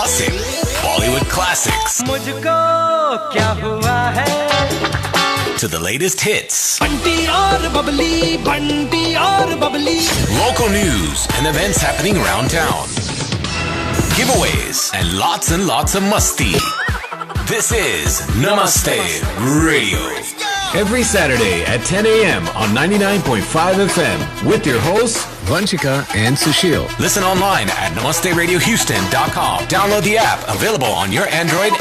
gossip, Bollywood classics, मुझको क्या हुआ है? to the latest hits, Bunty और Babli. local news and events happening around town, giveaways, and lots of masti. This is Namaste Radio. Every Saturday at 10 a.m. on 99.5 FM with your hosts, Vanchika and Sushil. Listen online at namasteradiohouston.com. Download the app, available on your Android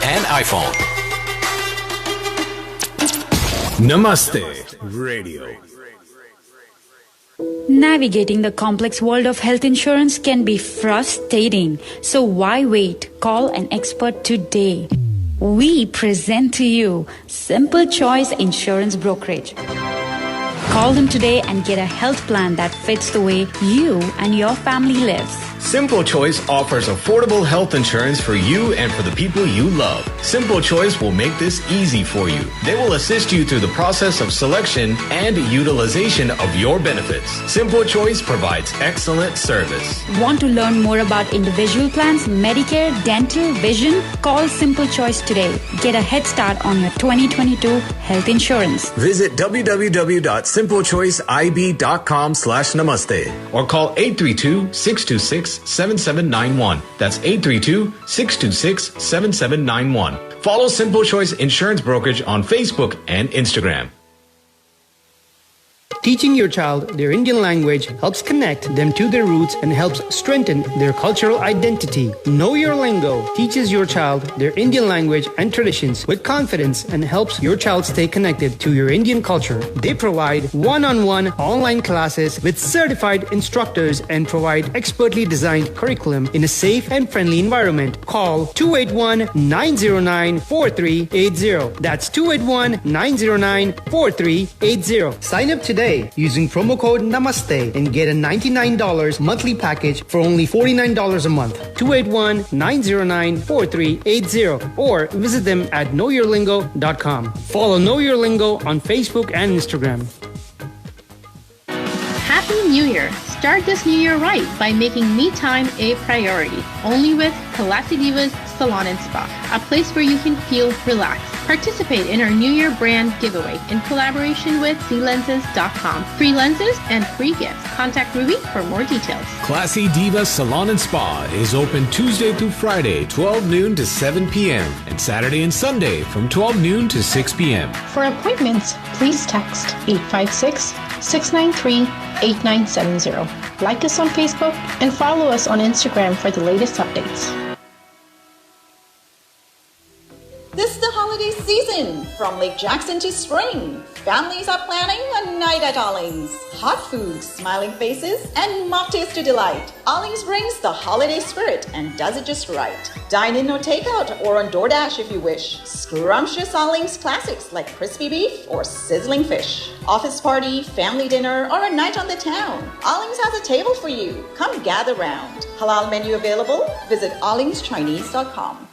and iPhone. Namaste Radio. Navigating the complex world of health insurance can be frustrating. So why wait? Call an expert today. We present to you Simple Choice Insurance Brokerage. Call them today and get a health plan that fits the way you and your family lives. Simple Choice offers affordable health insurance for you and for the people you love. Simple Choice will make this easy for you. They will assist you through the process of selection and utilization of your benefits. Simple Choice provides excellent service. Want to learn more about individual plans, Medicare, dental, vision? Call Simple Choice today. Get a head start on your 2022 health insurance. Visit www.simplechoiceib.com/namaste or call 832-626-7791. That's 832-626-7791. Follow Simple Choice Insurance Brokerage on Facebook and Instagram. Teaching your child their Indian language helps connect them to their roots and helps strengthen their cultural identity. Know Your Lingo teaches your child their Indian language and traditions with confidence and helps your child stay connected to your Indian culture. They provide one-on-one online classes with certified instructors and provide expertly designed curriculum in a safe and friendly environment. Call 281-909-4380. That's 281-909-4380. Sign up today using promo code Namaste and get a $99 monthly package for only $49 a month. 281-909-4380 or visit them at knowyourlingo.com. Follow Know Your Lingo on Facebook and Instagram. Happy New Year! Start this new year right by making me time a priority. Only with Kalasi Divas Salon and Spa, a place where you can feel relaxed. Participate in our New Year brand giveaway in collaboration with clenses.com. Free lenses and free gifts. Contact Ruby for more details. Classy Diva Salon and Spa is open Tuesday through Friday, 12 noon to 7 p.m. and Saturday and Sunday from 12 noon to 6 p.m. For appointments, please text 856-693-8970. Like us on Facebook and follow us on Instagram for the latest updates. This is the holiday season. From Lake Jackson to spring, families are planning a night at Allings. Hot food, smiling faces, and mocktails to delight. Allings brings the holiday spirit and does it just right. Dine in or take out or on DoorDash if you wish. Scrumptious Allings classics like crispy beef or sizzling fish. Office party, family dinner, or a night on the town. Allings has a table for you. Come gather round. Halal menu available? Visit allingschinese.com.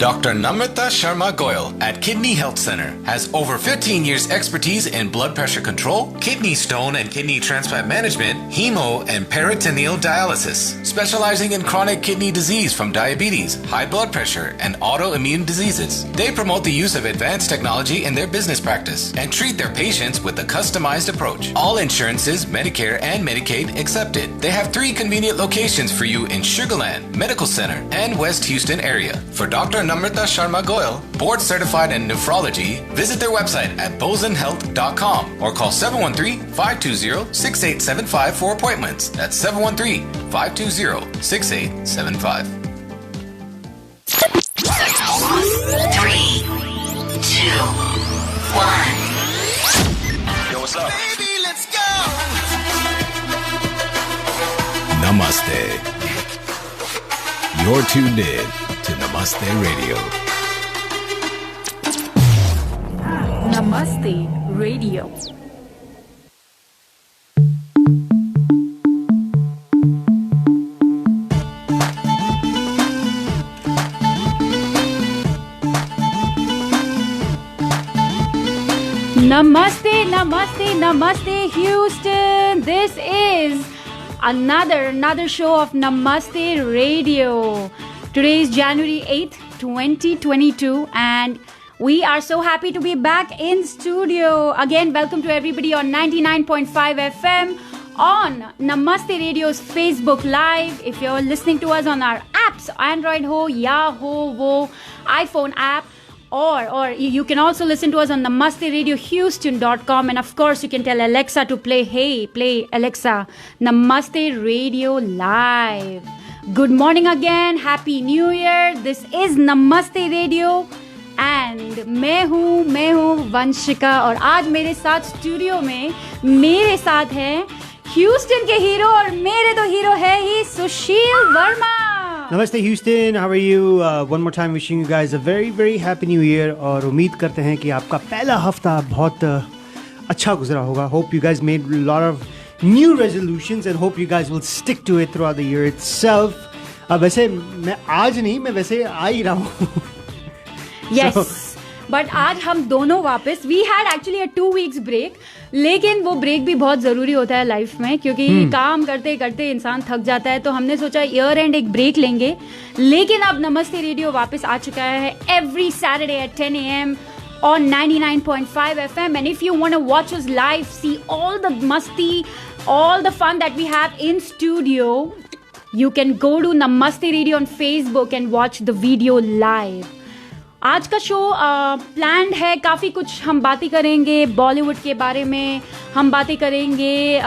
Dr. Namrata Sharma Goyal at Kidney Health Center has over 15 years expertise in blood pressure control, kidney stone and kidney transplant management, hemo and peritoneal dialysis, specializing in chronic kidney disease from diabetes, high blood pressure, and autoimmune diseases. They promote the use of advanced technology in their business practice and treat their patients with a customized approach. All insurances, Medicare and Medicaid accepted. They have 3 convenient locations for you in Sugar Land, Medical Center, and West Houston area. For Dr. Namrata Sharma Goyal, board certified in nephrology, visit their website at bozenhealth.com or call 713-520-6875 for appointments. That's 713-520-6875. 3, 2, 1. Yo, what's up? Baby, let's go. Namaste. You're tuned in to Namaste Radio. Namaste Radio. Namaste, namaste, namaste, Houston. This is another show of Namaste Radio. Today is January 8th, 2022, and we are so happy to be back in studio. Again, welcome to everybody on 99.5 FM, on Namaste Radio's Facebook Live. If you're listening to us on our apps, Android ho, ya ho, wo, iPhone app, or you can also listen to us on namasteradiohouston.com, and of course you can tell Alexa to play Alexa, Namaste Radio Live. Good morning again, Happy New Year. This is Namaste Radio and मैं हूँ वंशिका, और आज मेरे साथ studio में मेरे साथ हैं ह्यूस्टन के हीरो, और मेरे तो हीरो है ही सुशील Verma. Namaste Houston, how are you? One more time wishing you guys a very very happy new year, और उम्मीद करते हैं कि आपका पहला हफ्ता बहुत अच्छा गुजरा होगा. Hope you guys made a lot of new resolutions and hope you guys will stick to it throughout the year itself. वैसे मैं आज नहीं, मैं वैसे आ ही रहा हूँ. Yes, but आज हम दोनों वापस. We had actually a 2 weeks break, लेकिन वो ब्रेक भी बहुत ज़रूरी होता है लाइफ में, क्योंकि काम करते करते इंसान थक जाता है. तो हमने सोचा ईयर एंड एक ब्रेक लेंगे, लेकिन अब नमस्ते रेडियो वापस आ चुका है every Saturday at 10 a.m. on 99.5 FM. And if you want to watch us live, see all the masti, all the fun that we have in studio, you can go to Namaste Radio on Facebook and watch the video live. आज का show planned है, काफ़ी कुछ हम बातें करेंगे बॉलीवुड के बारे में, हम बातें करेंगे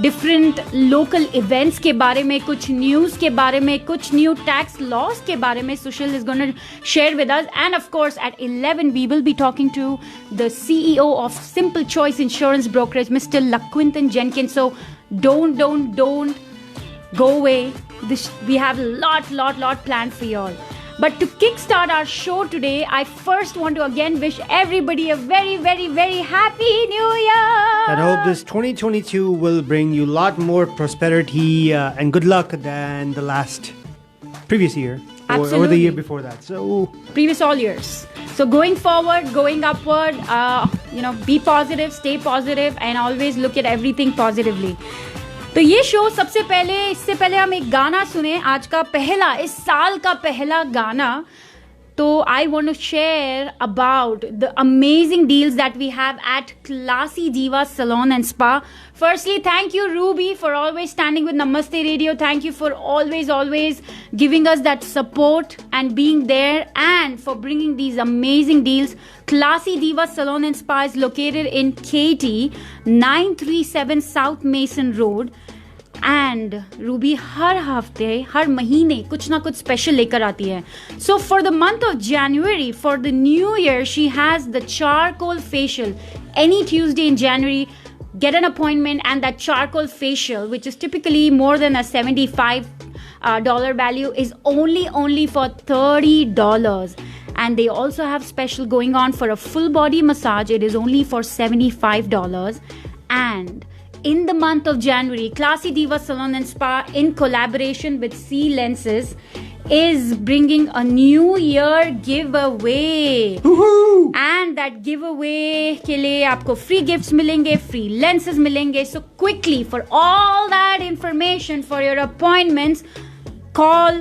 डिफरेंट लोकल इवेंट्स के बारे में, कुछ न्यूज़ के बारे में, कुछ न्यू टैक्स लॉज के बारे में. Sushil is gonna share with us, and of course at 11 we will be talking to the CEO of Simple Choice Insurance Brokerage, mister Laquinton Jenkins. So don't go away. We have lot planned for you all. But to kickstart our show today, I first want to again wish everybody a very, very, very happy New Year. And I hope this 2022 will bring you a lot more prosperity and good luck than the previous year. Or the year before that. So previous all years. So going forward, going upward, be positive, stay positive, and always look at everything positively. तो ये show इससे पहले हम एक गाना सुने, आज का पहला, इस साल का पहला गाना. तो I want to share about the amazing deals that we have at Classy Diva Salon and Spa. Firstly, thank you Ruby for always standing with Namaste Radio. Thank you for always giving us that support and being there, and for bringing these amazing deals. Classy Diva Salon and Spa is located in Katy, 937 South Mason Road. And Ruby हर हफ्ते, हर महीने कुछ ना कुछ special लेकर आती है. So for the month of January, for the new year, she has the charcoal facial. Any Tuesday in January, get an appointment, and that charcoal facial, which is typically more than a $75 value, is only for $30. And they also have special going on for a full body massage. It is only for $75. And in the month of January, Classy Diva Salon and Spa, in collaboration with C Lenses, is bringing a New Year giveaway. Woohoo! And that giveaway के लिए आपको free gifts मिलेंगे, free lenses मिलेंगे. So quickly, for all that information, for your appointments, call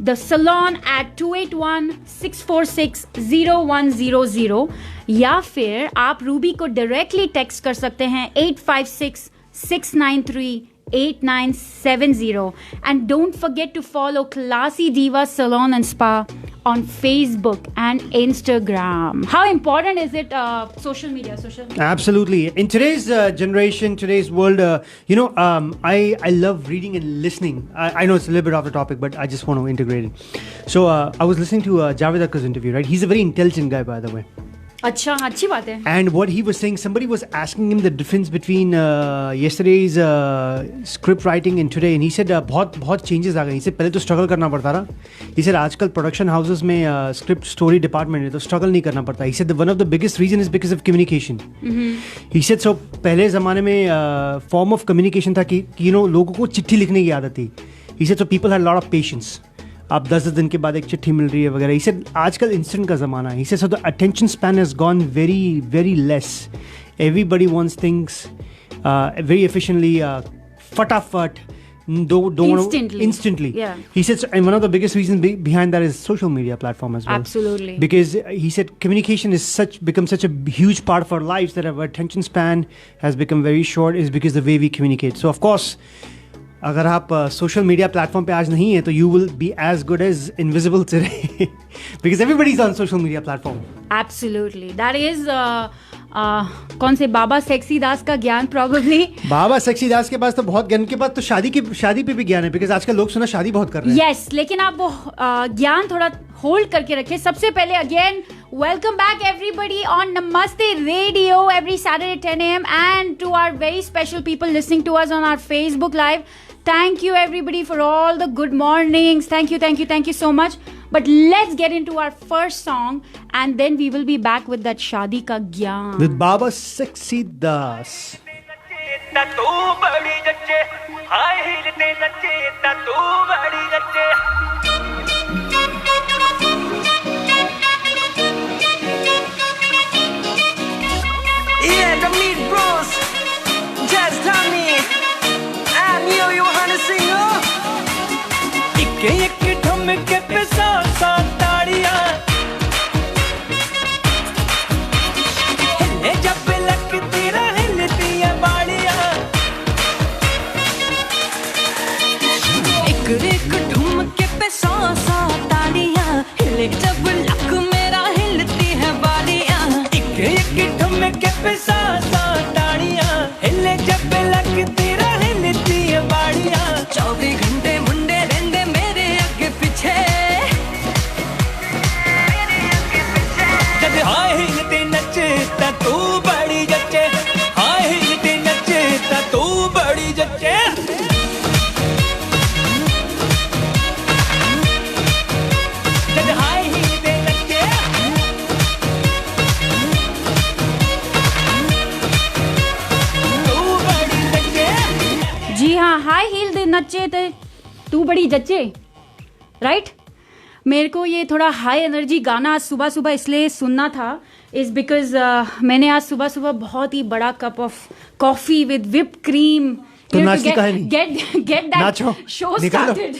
the salon at 281-646-0100, या फिर आप Ruby को directly text कर सकते हैं 856-693-8970. And don't forget to follow Classy Diva Salon and Spa on Facebook and Instagram. How important is it, social media? Absolutely. In today's generation, today's world, I love reading and listening. I know it's a little bit off the topic, but I just want to integrate it. So I was listening to Javed Akhtar's interview, right? He's a very intelligent guy, by the way. अच्छा, अच्छी बात है. And what he was saying, somebody was asking him the difference between yesterday's script writing and today, and he said बहुत changes आ गए. He said पहले तो struggle करना पड़ता था. He said आजकल production houses में script story department है तो struggle नहीं करना पड़ता. He said one of the biggest reason is because of communication. He said so पहले ज़माने में form of communication था कि लोगों को चिट्ठी लिखने की आदत थी. He said so people had a lot of patience. आप 10 दिन के बाद एक चिट्ठी मिल रही है वगैरह. He said आजकल instant का ज़माना है. He said so the attention span has gone very very less. Everybody wants things very efficiently, fatafat. Instantly. Yeah. He said, and one of the biggest reasons behind that is social media platform as well. Absolutely. Because he said communication is become such a huge part of our lives that our attention span has become very short is because the way we communicate. So of course, अगर आप social media platform पे आज नहीं है तो you will be as good as invisible today because everybody is on social media platform. Absolutely. That is कौन से बाबा sexy दास का ज्ञान probably. बाबा सेक्सी दास के पास तो बहुत ज्ञान के पास तो शादी पे भी ज्ञान है because आजकल लोग सुना शादी बहुत कर रहे हैं. Yes, लेकिन आप वो ज्ञान थोड़ा होल्ड करके रखें. सबसे पहले again welcome back everybody on Namaste Radio every Saturday 10 a.m. and to our very special people listening to us on our Facebook Live. Thank you everybody for all the good mornings. Thank you so much. But let's get into our first song and then we will be back with that Shadi Ka Gyan. With Baba Sexy Das. Yeah, the Meat Bros, Jazz Tommy, and you wanna sing, oh? एक ठुमके पे सौ ताड़ियां हिले जब लगती हिलती है बाड़ियां एक ठुमके पे सौ ताड़ियां हिले जब लक मेरा हिलती है बाड़ियां एक ठुमके पे सौ ताड़ियां हिले जब लगती हिलती है बाड़ियां 24 घंटे मुंडे रेंदे मेरे आगे पीछे जब हाय हिलते नचे ता तू बड़ी जचे हाय हिलते नचे ता तू बड़ी जचे जब हाय हिलते नचे तू बड़ी जचे जी हाँ, हाई हील दे नच्चे थे तू बड़ी जच्चे. राइट. मेरे को ये थोड़ा हाई एनर्जी गाना आज सुबह सुबह इसलिए सुनना था इज बिकॉज मैंने आज सुबह सुबह बहुत ही बड़ा cup of coffee with whip cream तो नाचती काहे नहीं? get that show started.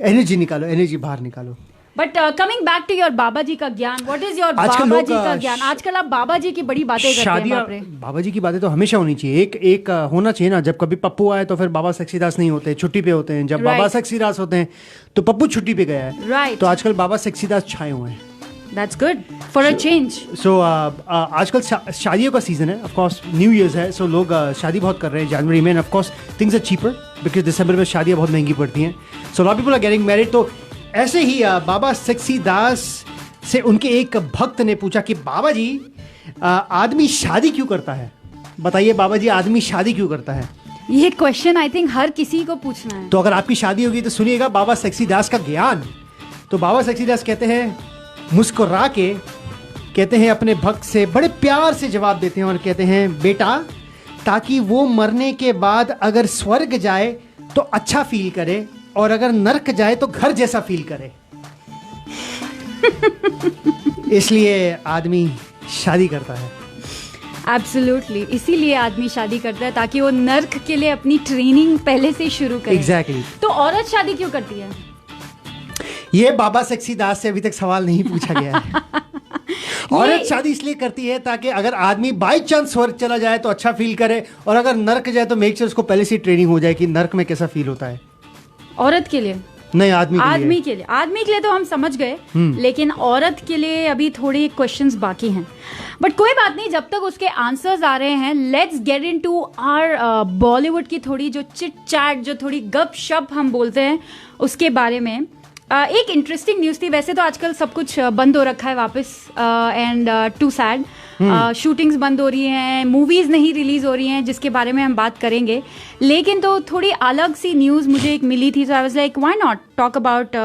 Energy निकालो, एनर्जी बाहर निकालो. But coming back to your बाबा जी का ज्ञान, व्हाट इज योर बाबा जी का ज्ञान? आजकल आप बाबा जी की बड़ी बातें करते हैं. बाप रे, बाबा जी की बातें तो हमेशा होनी चाहिए. एक होना चाहिए ना. जब कभी पप्पू आए तो फिर बाबा सेक्सीदास नहीं होते, छुट्टी पे होते हैं. जब बाबा सेक्सीदास होते हैं तो पप्पू छुट्टी पे गया है. राइट. तो आजकल बाबा सेक्सीदास छाए हुए हैं. That's good for a change. So आजकल शादियों का सीजन है. Of course न्यू ईयर्स है, so लोग शादी बहुत कर रहे हैं जनवरी में. Of course things are cheaper because दिसंबर में शादियाँ बहुत महंगी पड़ती हैं. So a lot of people are getting married. तो ऐसे ही बाबा सेक्सी दास से उनके एक भक्त ने पूछा कि बाबा जी आदमी शादी क्यों करता है? बताइए बाबा जी, आदमी शादी क्यों करता है? ये क्वेश्चन आई थिंक हर किसी को पूछना है. तो अगर आपकी शादी होगी तो सुनिएगा बाबा सेक्सी दास का ज्ञान. तो बाबा सेक्सी दास कहते हैं, मुस्कुरा के कहते हैं, अपने भक्त से बड़े प्यार से जवाब देते हैं और कहते हैं, बेटा ताकि वो मरने के बाद अगर स्वर्ग जाए तो अच्छा फील करे और अगर नर्क जाए तो घर जैसा फील करे. इसलिए आदमी शादी करता है. एब्सोल्युटली, इसीलिए आदमी शादी करता है ताकि वो नर्क के लिए अपनी ट्रेनिंग पहले से शुरू करे. एग्जैक्टली. तो औरत शादी क्यों करती है? ये बाबा सेक्सी दास से अभी तक सवाल नहीं पूछा गया है. औरत शादी इसलिए करती है ताकि अगर आदमी बाय चांस स्वर्ग चला जाए तो अच्छा फील करे और अगर नर्क जाए तो मेक श्योर उसको पहले से ट्रेनिंग हो जाए कि नर्क में कैसा फील होता है. औरत के लिए नहीं, आदमी के लिए तो हम समझ गए, लेकिन औरत के लिए अभी थोड़े क्वेश्चंस बाकी हैं. बट कोई बात नहीं, जब तक उसके आंसर्स आ रहे हैं, let's get into our Bollywood की थोड़ी जो चिट चैट, जो थोड़ी गपशप हम बोलते हैं उसके बारे में. एक इंटरेस्टिंग न्यूज़ थी. वैसे तो आजकल सब कुछ बंद हो रखा है वापस, एंड टू सैड. शूटिंग्स बंद हो रही हैं, मूवीज नहीं रिलीज हो रही हैं, जिसके बारे में हम बात करेंगे. लेकिन तो थोड़ी अलग सी न्यूज़ मुझे एक मिली थी, so I was like why not talk about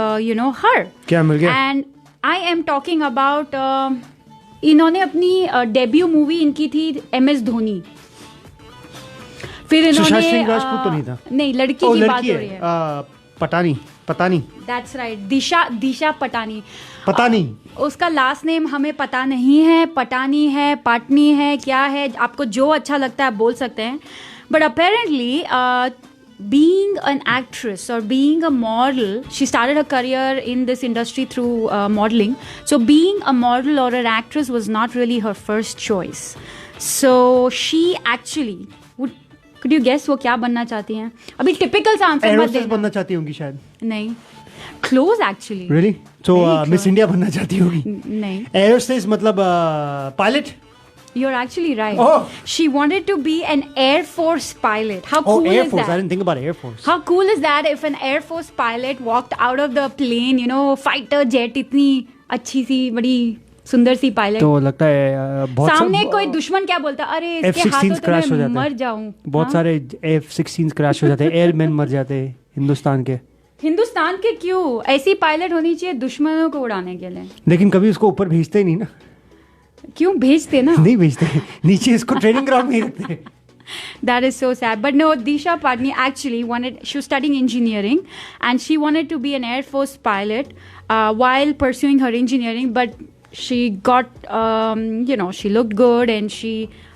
her. क्या मिल गया? And I am talking about, इन्होंने अपनी डेब्यू मूवी इनकी थी MS धोनी. फिर इन्होंने राजपूत तो नहीं था, नहीं, लड़की की बात हो रही है. पतानी. That's right, दिशा पटानी. उसका लास्ट नेम हमें पता नहीं है, पटानी है, पाटनी है, क्या है, आपको जो अच्छा लगता है आप बोल सकते हैं. But apparently, being an actress or being a model, she started her career in this industry through modeling. So being a model or an actress was not really her first choice. So she actually would. Could you guess वो क्या बनना चाहती हैं? अभी typical सा answer मत देना. बनना चाहती होंगी शायद. नहीं. Close actually. Really? So Miss India बनना चाहती होगी. नहीं. Aerospace मतलब pilot. You're actually right. Oh. She wanted to be an Air Force pilot. How cool Air is Force. that? I didn't think about Air Force. How cool is that if an Air Force pilot walked out of the plane, you know, fighter jet, इतनी अच्छी सी बड़ी सुंदर सी pilot. तो लगता है बहुत सामने कोई दुश्मन क्या बोलता, अरे इसके हाथों तो मैं मर जाऊं. बहुत सारे F-16 क्रैश हो जाते हैं, एयरमैन मर जाते हैं हिंदुस्तान के. हिंदुस्तान के क्यों? ऐसी पायलट होनी चाहिए दुश्मनों को उड़ाने के लिए. लेकिन कभी उसको ऊपर भेजते ही नहीं ना. क्यों भेजते ना? नहीं भेजते, नीचे इसको ट्रेनिंग ग्राउंड में ही रखते हैं. That is so sad. But no, Disha Padni actually she was studying engineering and she wanted to be an Air Force pilot while pursuing her engineering. But she got, she looked good and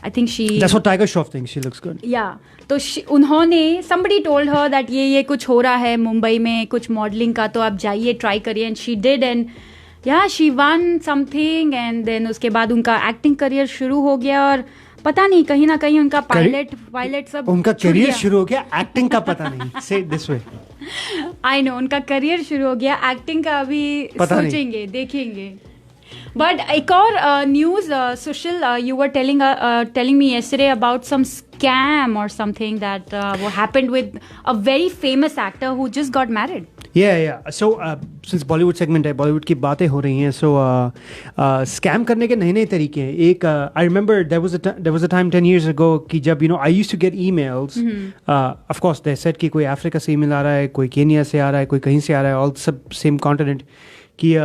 I think she... That's what Tiger Shroff thinks, she looks good. Yeah. तो उन्होंने, somebody told her that ये कुछ हो रहा है मुंबई में कुछ modelling का, तो आप जाइए ट्राई करिए. And she did and yeah, she won something and then उसके बाद उनका एक्टिंग करियर शुरू हो गया. और पता नहीं कहीं ना कहीं उनका पायलट सब उनका करियर शुरू हो गया, एक्टिंग का पता नहीं. Say it this way. I know, उनका करियर शुरू हो गया, एक्टिंग का अभी सोचेंगे, देखेंगे. But एक और news, Sushil, you were telling me yesterday about some scam or something that happened with a very famous actor who just got married. Yeah. So since Bollywood segment है, Bollywood की बातें हो रही हैं, so scam करने के नए तरीके हैं. एक I remember there was a time 10 years ago कि जब I used to get emails. Of course they said कि कोई अफ्रीका से email आ रहा है, कोई केनिया से आ रहा है, कोई कहीं से आ रहा है, all सब same continent. कि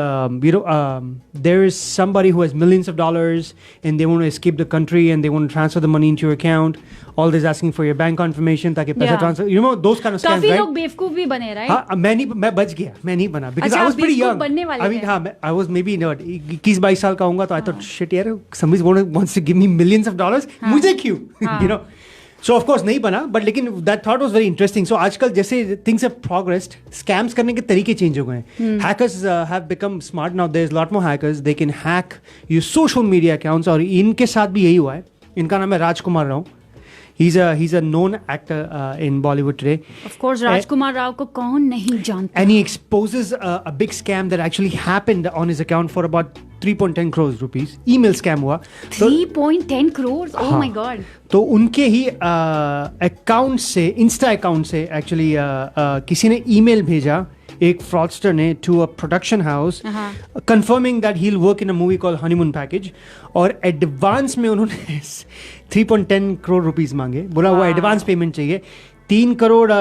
there is somebody who has millions of dollars and they want to escape the country and they want to transfer the money into your account. All this asking for your bank confirmation ताकि पैसा transfer. You know those kind of scams, right? काफी लोग बेवकूफ भी बने, right? हाँ, मैं बच गया, मैं नहीं बना because I was pretty young. I mean, हाँ, I was maybe 21-22 साल का होऊंगा, तो I thought shit यार, somebody wants to give me millions of dollars, मुझे क्यों? You know. So of course नहीं बना, but लेकिन that thought was very interesting. So आजकल जैसे things have progressed, scams करने के तरीके change हो गए. Hackers have become smart now. There's a lot more hackers. They can hack your social media accounts. और इनके साथ भी यही हुआ है. इनका नाम है राजकुमार Rao. He's a known actor in Bollywood today. Of course, Rajkumar Rao को कौन नहीं जानता. And he exposes a big scam that actually happened on his account for about 3.10 crores rupees. Email scam हुआ. 3.10 crores? Oh my God. तो उनके ही account से, insta account से एक्चुअली किसी ने ईमेल भेजा एक फ्रॉडस्टर ने to a production house confirming that he will work in a movie called honeymoon package. और एडवांस में उन्होंने 3.10 करोड़ रुपीस मांगे. बोला वो एडवांस पेमेंट चाहिए. 3 करोड़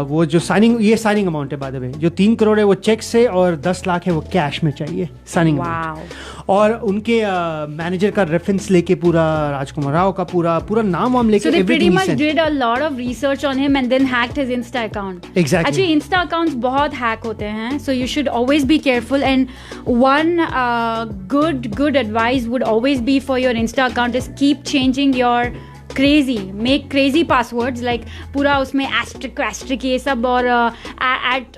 वो जो साइनिंग अमाउंट है, बाय द वे, जो 3 करोड़ है वो चेक से और 10 लाख है वो कैश में चाहिए साइनिंग अमाउंट. और उनके मैनेजर का रेफरेंस लेके पूरा राजकुमार राव का पूरा नाम वाम लेके, so they pretty much did a lot of research on him and then hacked his Insta account. Exactly. Actually Insta accounts बहुत hack होते हैं, so you should always be careful. And one good advice would always be for your Insta account is keep changing your make crazy passwords, like पूरा उसमें asterisk ये सब और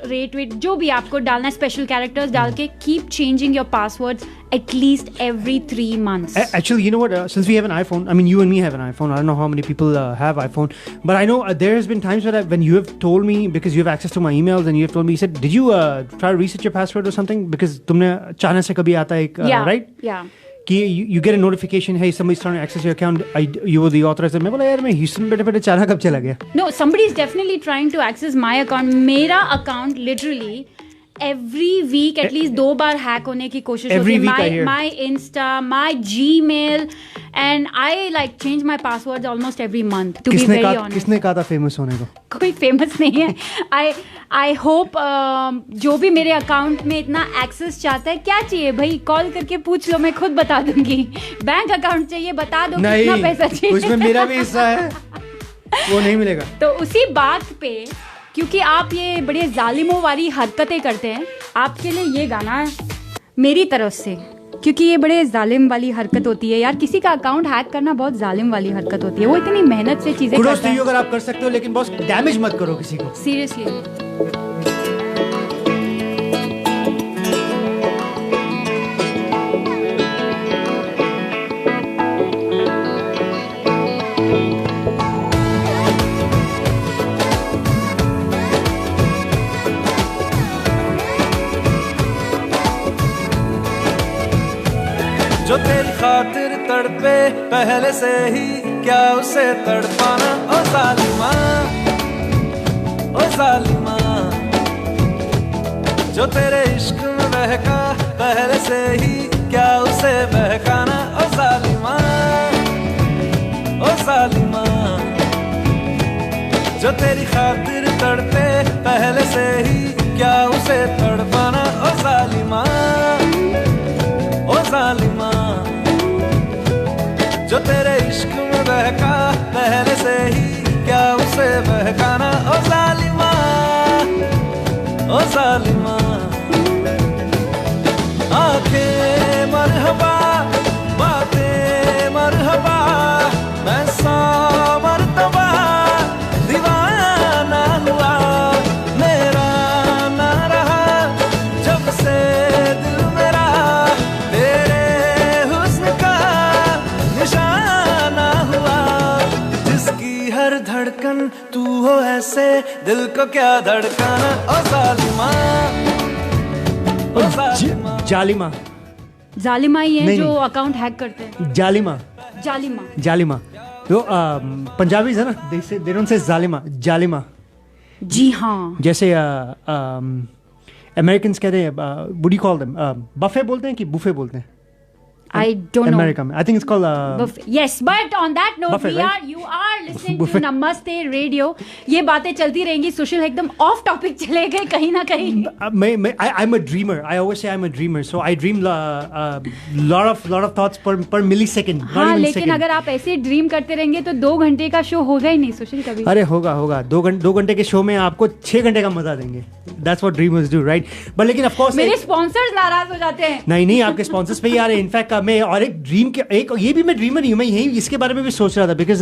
@ जो भी आपको डालना है, special characters डाल के keep changing your passwords at least every 3 months. Actually, you know what? Since we have an iPhone, I mean, you and me have an iPhone. I don't know how many people have iPhone, but I know there has been times when you have told me, because you have access to my emails, and you have told me, you said, did you try to reset your password or something? Because तुमने अचानक से कभी आता है, right? Yeah. You get a notification, hey, somebody's trying to access your account. You were the authorized. मैं बोला यार मैं Houston बैठे अचानक कब चला गया? No, somebody is definitely trying to access my account. मेरा account literally every week at least 2 bar hack होने की कोशिश होती है. My Insta, my Gmail, and I like change my passwords almost every month. To be very honest. किसने कहा था famous होने को? कोई famous नहीं है. I hope जो भी मेरे account में इतना access चाहता है, क्या चाहिए भाई, कॉल करके पूछ लो, मैं खुद बता दूंगी. बैंक अकाउंट चाहिए, बता दो कितना पैसा चाहिए. उसमें मेरा भी हिस्सा है, वो नहीं मिलेगा. तो उसी बात पे, क्योंकि आप ये बड़े जालिमों वाली हरकतें करते हैं, आपके लिए ये गाना मेरी तरफ से क्योंकि ये बड़े जालिम वाली हरकत होती है यार, किसी का अकाउंट हैक करना बहुत जालिम वाली हरकत होती है, वो इतनी मेहनत से चीजें करता है। अगर आप कर सकते हो, लेकिन बॉस डैमेज मत करो किसी को, सीरियसली। जो तेरी खातिर तड़पे पहले से ही, क्या उसे तड़पाना ओ जालिमा, ओ जालिमा। जो तेरे इश्क में बहका पहले से ही, क्या उसे बहकाना ओ जालिमा, ओ जालिमा। जो तेरी खातिर तड़पे पहले से ही, क्या उसे तड़पाना ओ जालिमा, ओ जालिमा। जो तेरे इश्क में बहका पहले से ही, क्या उसे बहकाना ओ जालिमा, ओ जालिमा। आंखें मरहबा, बातें मरहबा, मैं 100 मरतबा दीवाना हुआ, मेरा ना रहा जब से दिल मेरा, तेरे हुस्न का निशाना हुआ। जिसकी हर धड़कन तू हो ऐसे, दिल को क्या धड़काना ओ जालिमा, ओ जालिमा। जालिमा जालिमा ही है जो अकाउंट हैक करते हैं। जालिमा जालिमा जालिमा जो पंजाबीज है ना, दे डोंट से जालिमा, जालिमा। जी हाँ, जैसे अमेरिकन्स कहते हैं, what do you call them, buffet बोलते हैं कि बुफे बोलते हैं? I don't know. America, I think it's called yes, but on that note, buffet, right? you are listening to Namaste Radio. ये बातें चलती रहेंगी। सोशल एकदम ऑफ टॉपिक चले गए कहीं ना कहीं। I'm a dreamer. I always say I'm a dreamer. So I dream lot of thoughts per millisecond. हाँ, लेकिन अगर आप ऐसे ड्रीम करते रहेंगे तो 2 घंटे का शो होगा ही नहीं सोशल कभी। अरे होगा 2 घंटे के शो में आपको 6 घंटे का मजा देंगे। That's what dreamers do, right? But लेकिन of course मेरे स्पॉन्सर्स नाराज हो जाते हैं। नहीं, आपके स्पॉन्सर्स पे ही आ रहे हैं। इनफैक्ट मैं और एक ड्रीम के ये भी मैं ड्रीमर ही हूँ, मैं यही इसके बारे में भी सोच रहा था, बिकॉज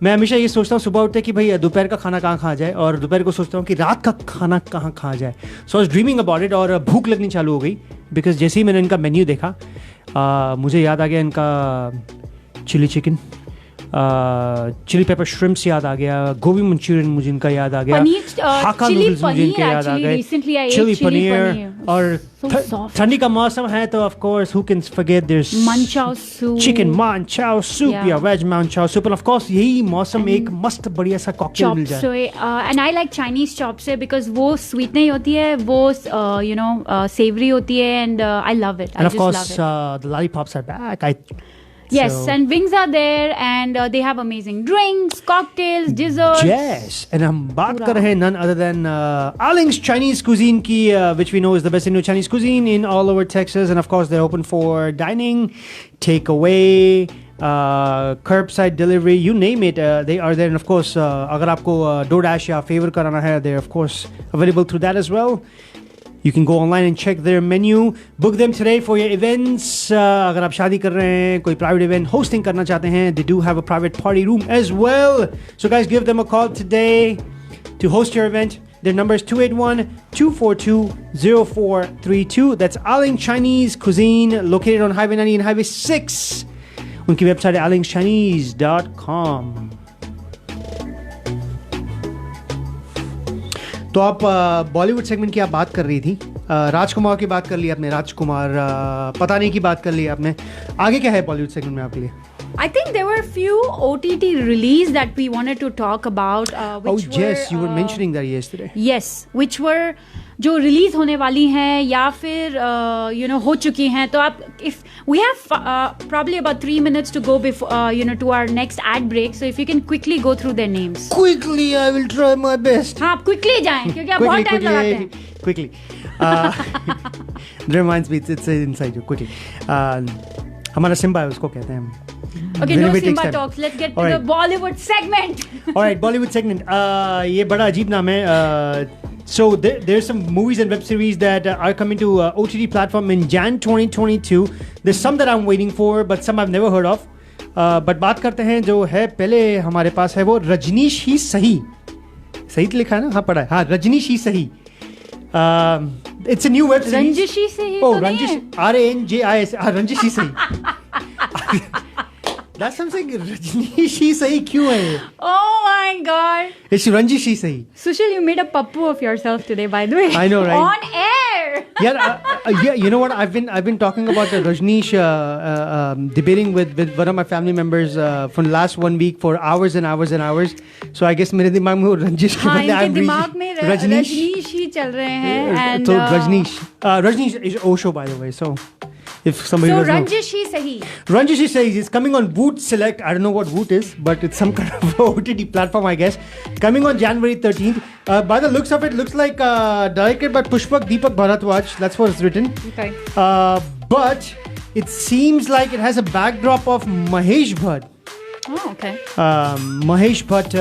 मैं हमेशा ये सोचता हूँ सुबह उठते कि भाई दोपहर का खाना कहाँ खाया जाए, और दोपहर को सोचता हूँ कि रात का खाना कहाँ खाया जाए। So I was dreaming about it, और भूख लगनी चालू हो गई, बिकॉज जैसे ही मैंने इनका मेन्यू देखा मुझे याद आ गया इनका chilli chicken, chilli pepper shrimps याद आ गया, गोभी मंचूरियन मुझे इनका याद आ गया, हाका नूडल्स मुझे इनके याद आ गए, चिली पनीर, और ठंडी का मौसम है तो of course who can forget this manchow soup, chicken manchow soup या वेज मंचाओ सूप, और ऑफ कोर्स यही मौसम एक मस्त बढ़िया सा कॉकटेल मिल जाए। And I like Chinese chops because वो स्वीट नहीं होती है, वो यू नो सेवरी होती है, and I love it. And of course the lollipops are back. Yes, and wings are there, and they have amazing drinks, cocktails, desserts. Yes, and हम बात कर रहे हैं none other than Aling's Chinese Cuisine की, which we know is the best Indo Chinese cuisine in all over Texas, and of course they're open for dining, takeaway, curbside delivery, you name it, they are there. And of course अगर आपको DoorDash या Favor कराना है, they're of course available through that as well. You can go online and check their menu. Book them today for your events. अगर आप शादी कर रहे हैं, कोई private event hosting करना चाहते हैं, they do have a private party room as well. So guys, give them a call today to host your event. Their number is 281-242-0432. That's Aling Chinese Cuisine, located on Highway 90 and Highway 6. उनकी website है alingchinese.com. तो आप Bollywood segment की आप बात कर रही थी, राजकुमार की बात कर ली आपने, राजकुमार पता नहीं की बात कर ली आपने, आगे क्या है बॉलीवुड सेगमेंट में आपके लिए? I think there were few OTT release that we wanted to talk about. Which yes, you were mentioning that yesterday. Yes, which were जो रिलीज होने वाली हैं या फिर you know हो चुकी हैं. तो आप if we have probably about 3 minutes to go before you know to our next ad break. So if you can quickly go through their names. Quickly, I will try my best. हाँ, आप quickly जाएं क्योंकि आप बहुत time लगाते हैं. Quickly. That reminds me, it's inside you. Quickly. हमारा Simba है, उसको कहते हैं. Okay, no Simba talks. Let's get to the Bollywood segment. All right, Bollywood segment. ये बड़ा अजीब नाम है. So there's some movies and web series that are coming to OTT platform in Jan 2022. There's some that I'm waiting for, but some I've never heard of. But बात करते हैं जो है पहले हमारे पास है वो रजनीश ही सही. सही तो लिखा है ना? हाँ पढ़ा है. हाँ रजनीश ही सही. It's a new web series. रंजिश ही सही. Oh, Ranjish. RANJIS. रंजिश ही सही. That's something. रजनीश ही सही क्यों है? Oh my God. It's Ranjish ही सही. Sushil, you made a pappu of yourself today, by the way. I know, right? On air. Yeah, you know what? I've been talking about Rajneesh debating with one of my family members for the last 1 week for hours and hours and hours. So I guess मेरे दिमाग में वो रंजिश के बदले इनके दिमाग में रजनीश ही चल रहे हैं. And so Rajneesh is Osho, by the way. So if somebody doesn't know. Ranjish hi sahi. Ranjish hi sahi is coming on Voot Select. I don't know what Voot is, but it's some kind of OTT platform, I guess. Coming on January 13th. By the looks of it, looks like directed by Pushpak Deepak Bharadwaj. That's what it's written. Okay. But it seems like it has a backdrop of Mahesh Bhatt. Oh, okay. Mahesh Bhatt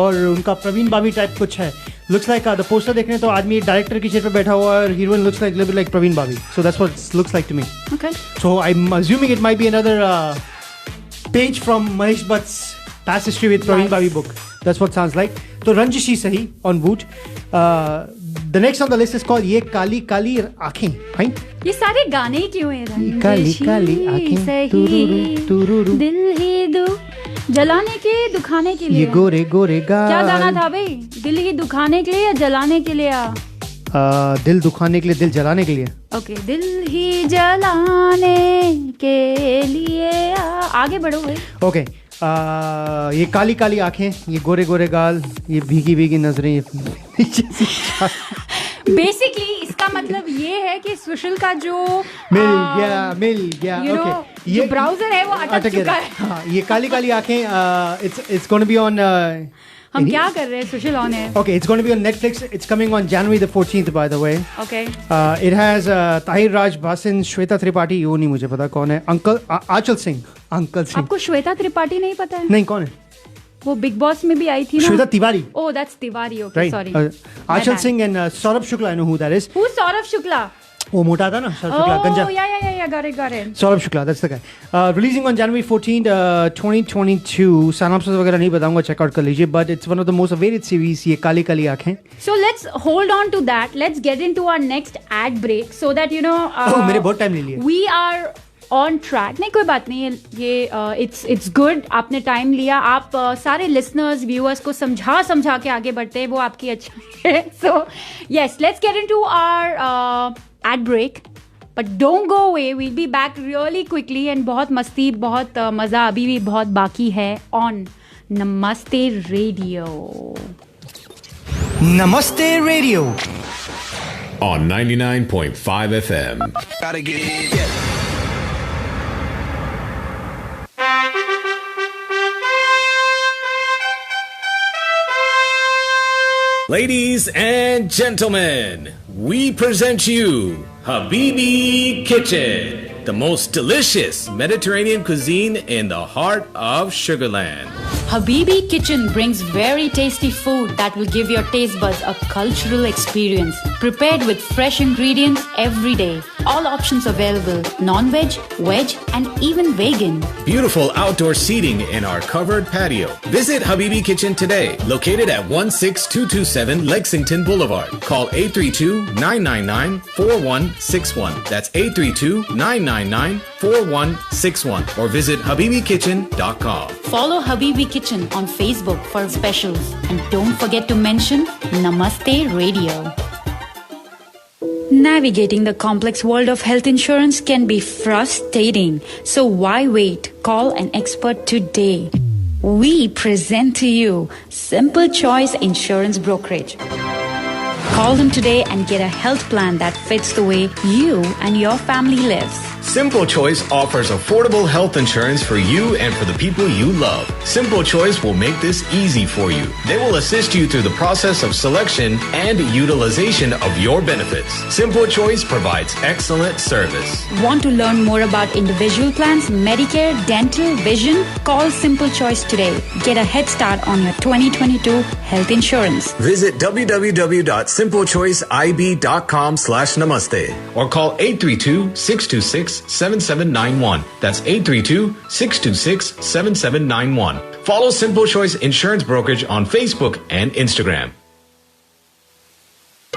और उनका प्रवीण बाबी type कुछ है. Looks like the poster देखने तो आदमी director की chair पे बैठा हुआ है और heroine looks like a little bit like Praveen Babi. So that's what it looks like to me. Okay. So I'm assuming it might be another page from Mahesh Bhatt's past history with Praveen Babi book. That's what it sounds like. So Ranjish hi sahi on Voot. The next on the list is called Ye Kali Kali Aankhein. Fine. ये सारे गाने ही क्यों हैं? काली काली आँखें तुरुरु तुरुरु दिल ही जलाने के दुखाने के लिए. ये गोरे गोरे गाल. क्या गाना था भाई? दिल ही दुखाने के लिए या जलाने के लिए? दिल दुखाने के लिए, दिल जलाने के लिए. ओके, दिल ही जलाने के लिए. आगे बढ़ो भाई. ओके, ये काली काली आंखें, ये गोरे गोरे गाल, ये भीगी भीगी नजरें. बेसिकली इसका मतलब ये है कि सुशील का जो मिल गया ओके, ये ब्राउजर है वो अटक चुका है. हाँ, ये काली काली आंखें it's going to be on हम क्या कर रहे हैं सुशील ऑन है. Okay, it's going to be on Netflix. It's coming on January the 14th, by the way. Okay. It has Tahir Raj Bhasin, Shweta Tripathi. वो नहीं मुझे पता कौन है. अंकल आंचल सिंह. आपको श्वेता त्रिपाठी नहीं पता है? नहीं, कौन है? वो बिग बॉस में भी आई थी ना. Shweta Tiwari. Oh, that's Tiwari. Okay, sorry. Anchal Singh and Saurabh Shukla. I know who that is. Who's Saurabh Shukla? वो मोटा था ना, Saurabh Shukla, गंजा. Oh, yeah, got it. Saurabh Shukla, that's the guy. Releasing on January 14th, 2022. Synopsis वगैरह नहीं बताऊंगा, check out कर लीजिए. But it's one of the most awaited series. ये काली काली आँखें. So let's hold on to that. Let's get into our next ad break so that you know. मेरे बहुत time ले लिया. We are on track. नहीं, कोई बात नहीं. ये इट्स गुड. आपने टाइम लिया. आप सारे लिसनर्स व्यूअर्स को समझा के आगे बढ़ते हैं, वो आपकी अच्छी है. So yes, let's get into our ad break. But don't go away. We'll be back really quickly. And बहुत मस्ती, बहुत मजा अभी भी बहुत बाकी है ऑन नमस्ते रेडियो. नमस्ते radio on 99.5 FM. Gotta get it, yeah. Ladies and gentlemen, we present you Habibi Kitchen, the most delicious Mediterranean cuisine in the heart of Sugarland. Habibi Kitchen brings very tasty food that will give your taste buds a cultural experience. Prepared with fresh ingredients every day. All options available: non-veg, veg, and even vegan. Beautiful outdoor seating in our covered patio. Visit Habibi Kitchen today, located at 16227 Lexington Boulevard. Call 832-999-4161. That's 832-999-4161. Or visit habibikitchen.com. Follow Habibi Kitchen on Facebook for specials. And don't forget to mention Namaste Radio. Navigating the complex world of health insurance can be frustrating. So why wait? Call an expert today. We present to you Simple Choice Insurance Brokerage. Call them today and get a health plan that fits the way you and your family lives. Simple Choice offers affordable health insurance for you and for the people you love. Simple Choice will make this easy for you. They will assist you through the process of selection and utilization of your benefits. Simple Choice provides excellent service. Want to learn more about individual plans, Medicare, dental, vision? Call Simple Choice today. Get a head start on your 2022 health insurance. Visit www.simplechoiceib.com/namaste or call 832-626-7791. That's 832-626-7791. Follow Simple Choice Insurance Brokerage on Facebook and Instagram.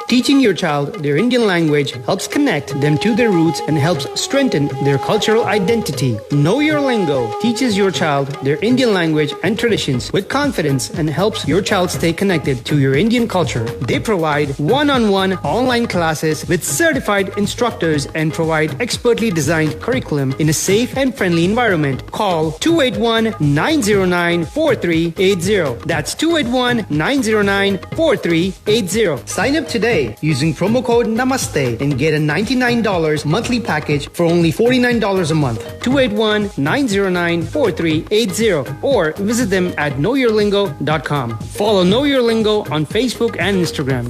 Teaching your child their Indian language helps connect them to their roots and helps strengthen their cultural identity. Know Your Lingo teaches your child their Indian language and traditions with confidence and helps your child stay connected to your Indian culture. They provide one-on-one online classes with certified instructors and provide expertly designed curriculum in a safe and friendly environment. Call 281-909-4380. That's 281-909-4380. Sign up today using promo code Namaste and get a $99 monthly package for only $49 a month. 281-909-4380 or visit them at knowyourlingo.com. Follow Know Your Lingo on Facebook and Instagram.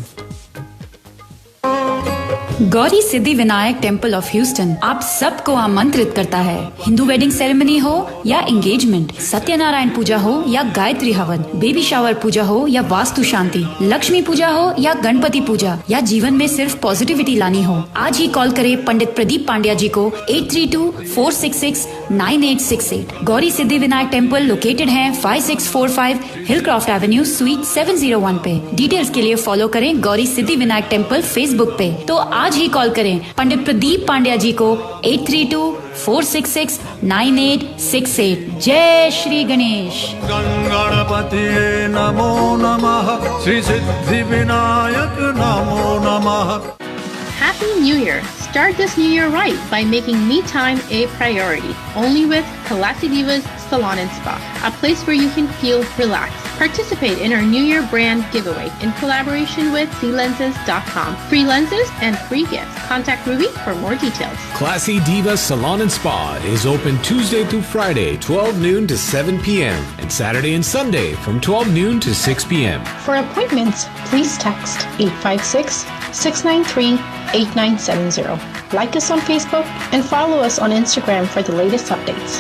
Gauri Siddhi Vinayak temple of Houston आप सबको आमंत्रित करता है। Hindu wedding ceremony हो या engagement, Satyanarayan पूजा हो या गायत्री हवन, बेबी शावर पूजा हो या वास्तु शांति, लक्ष्मी पूजा हो या गणपति पूजा, या जीवन में सिर्फ पॉजिटिविटी लानी हो, आज ही कॉल करें पंडित प्रदीप पांड्या जी को 832-466-9868। गौरी सिद्धि विनायक टेम्पल लोकेटेड है 5645 हिलक्रॉफ्ट एवेन्यू स्वीट 701 पे। डिटेल्स के लिए फॉलो करें गौरी सिद्धि विनायक टेम्पल फेसबुक पे। तो आज ही कॉल करें पंडित प्रदीप पांड्या जी को 832-466-9868। जय श्री गणेश। गणपति नमो नमः, श्री सिद्धि विनायक नमो नमः। Happy New Year! Start this new year right by making me time a priority. Only with Kalasi Diva's Salon and Spa, a place where you can feel relaxed. Participate in our New Year brand giveaway in collaboration with clenses.com. Free lenses and free gifts. Contact Ruby for more details. Classy Diva Salon and Spa is open Tuesday through Friday, 12 noon to 7 p.m. and Saturday and Sunday from 12 noon to 6 p.m. For appointments, please text 856-693-8970. Like us on Facebook and follow us on Instagram for the latest updates.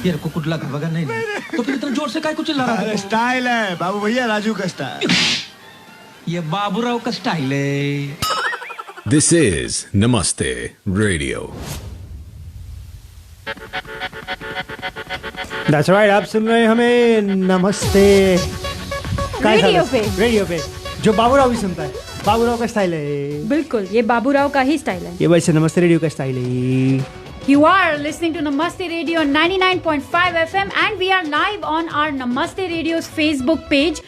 यार को कुछ लगा वगैरह नहीं तो फिर इतना जोर से काय कुछ चिल्ला रहा है? स्टाइल है बाबू भैया, राजू का स्टाइल। ये बाबूराव का स्टाइल है। This is Namaste Radio. That's right, आप सुन रहे हैं हमें नमस्ते रेडियो पे जो बाबूराव भी सुनता है। बाबूराव का स्टाइल है। बिल्कुल, ये बाबूराव का ही स्टाइल है। ये वैसे नमस्ते रेडियो का स्टाइल है। You are listening to Namaste Radio 99.5 FM and we are live on our Namaste Radio's Facebook page.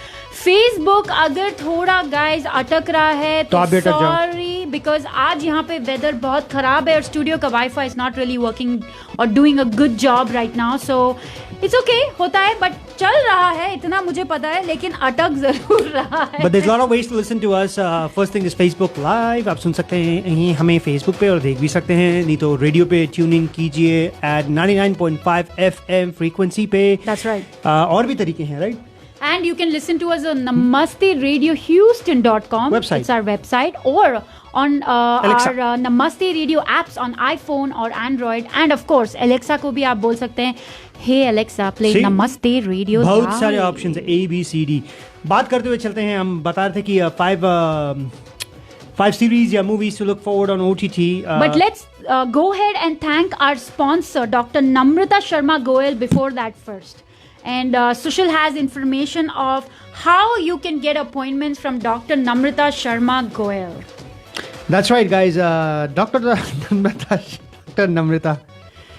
Facebook अगर थोड़ा guys अटक रहा है तो sorry because आज यहाँ पे weather बहुत खराब है और स्टूडियो का Wi-Fi is not really working or doing a good job right now, so it's okay, होता है, but चल रहा है इतना मुझे पता है, लेकिन अटक जरूर रहा है। But there's a lot of ways to listen to us. First thing is Facebook Live. आप सुन सकते हैं हमें Facebook पे और देख भी सकते हैं, नहीं तो रेडियो पे ट्यून इन कीजिए at 99.5 FM frequency पे। That's right. और भी तरीके हैं, right? And you can listen to us on namasteradiohouston.com. Website. It's our website, or on our Namaste Radio apps on iPhone or Android. And of course, Alexa को भी आप बोल सकते हैं, Hey Alexa, play Namaste Radio. बहुत सारे options हैं, A, B, C, D. बात करते हुए चलते हैं, हम बता रहे थे कि five series या movies to look forward on OTT. But let's go ahead and thank our sponsor, Dr. Namrata Sharma Goel, before that first. And Sushil has information of how you can get appointments from Dr. Namrata Sharma Goel. That's right, guys. Dr. Namrata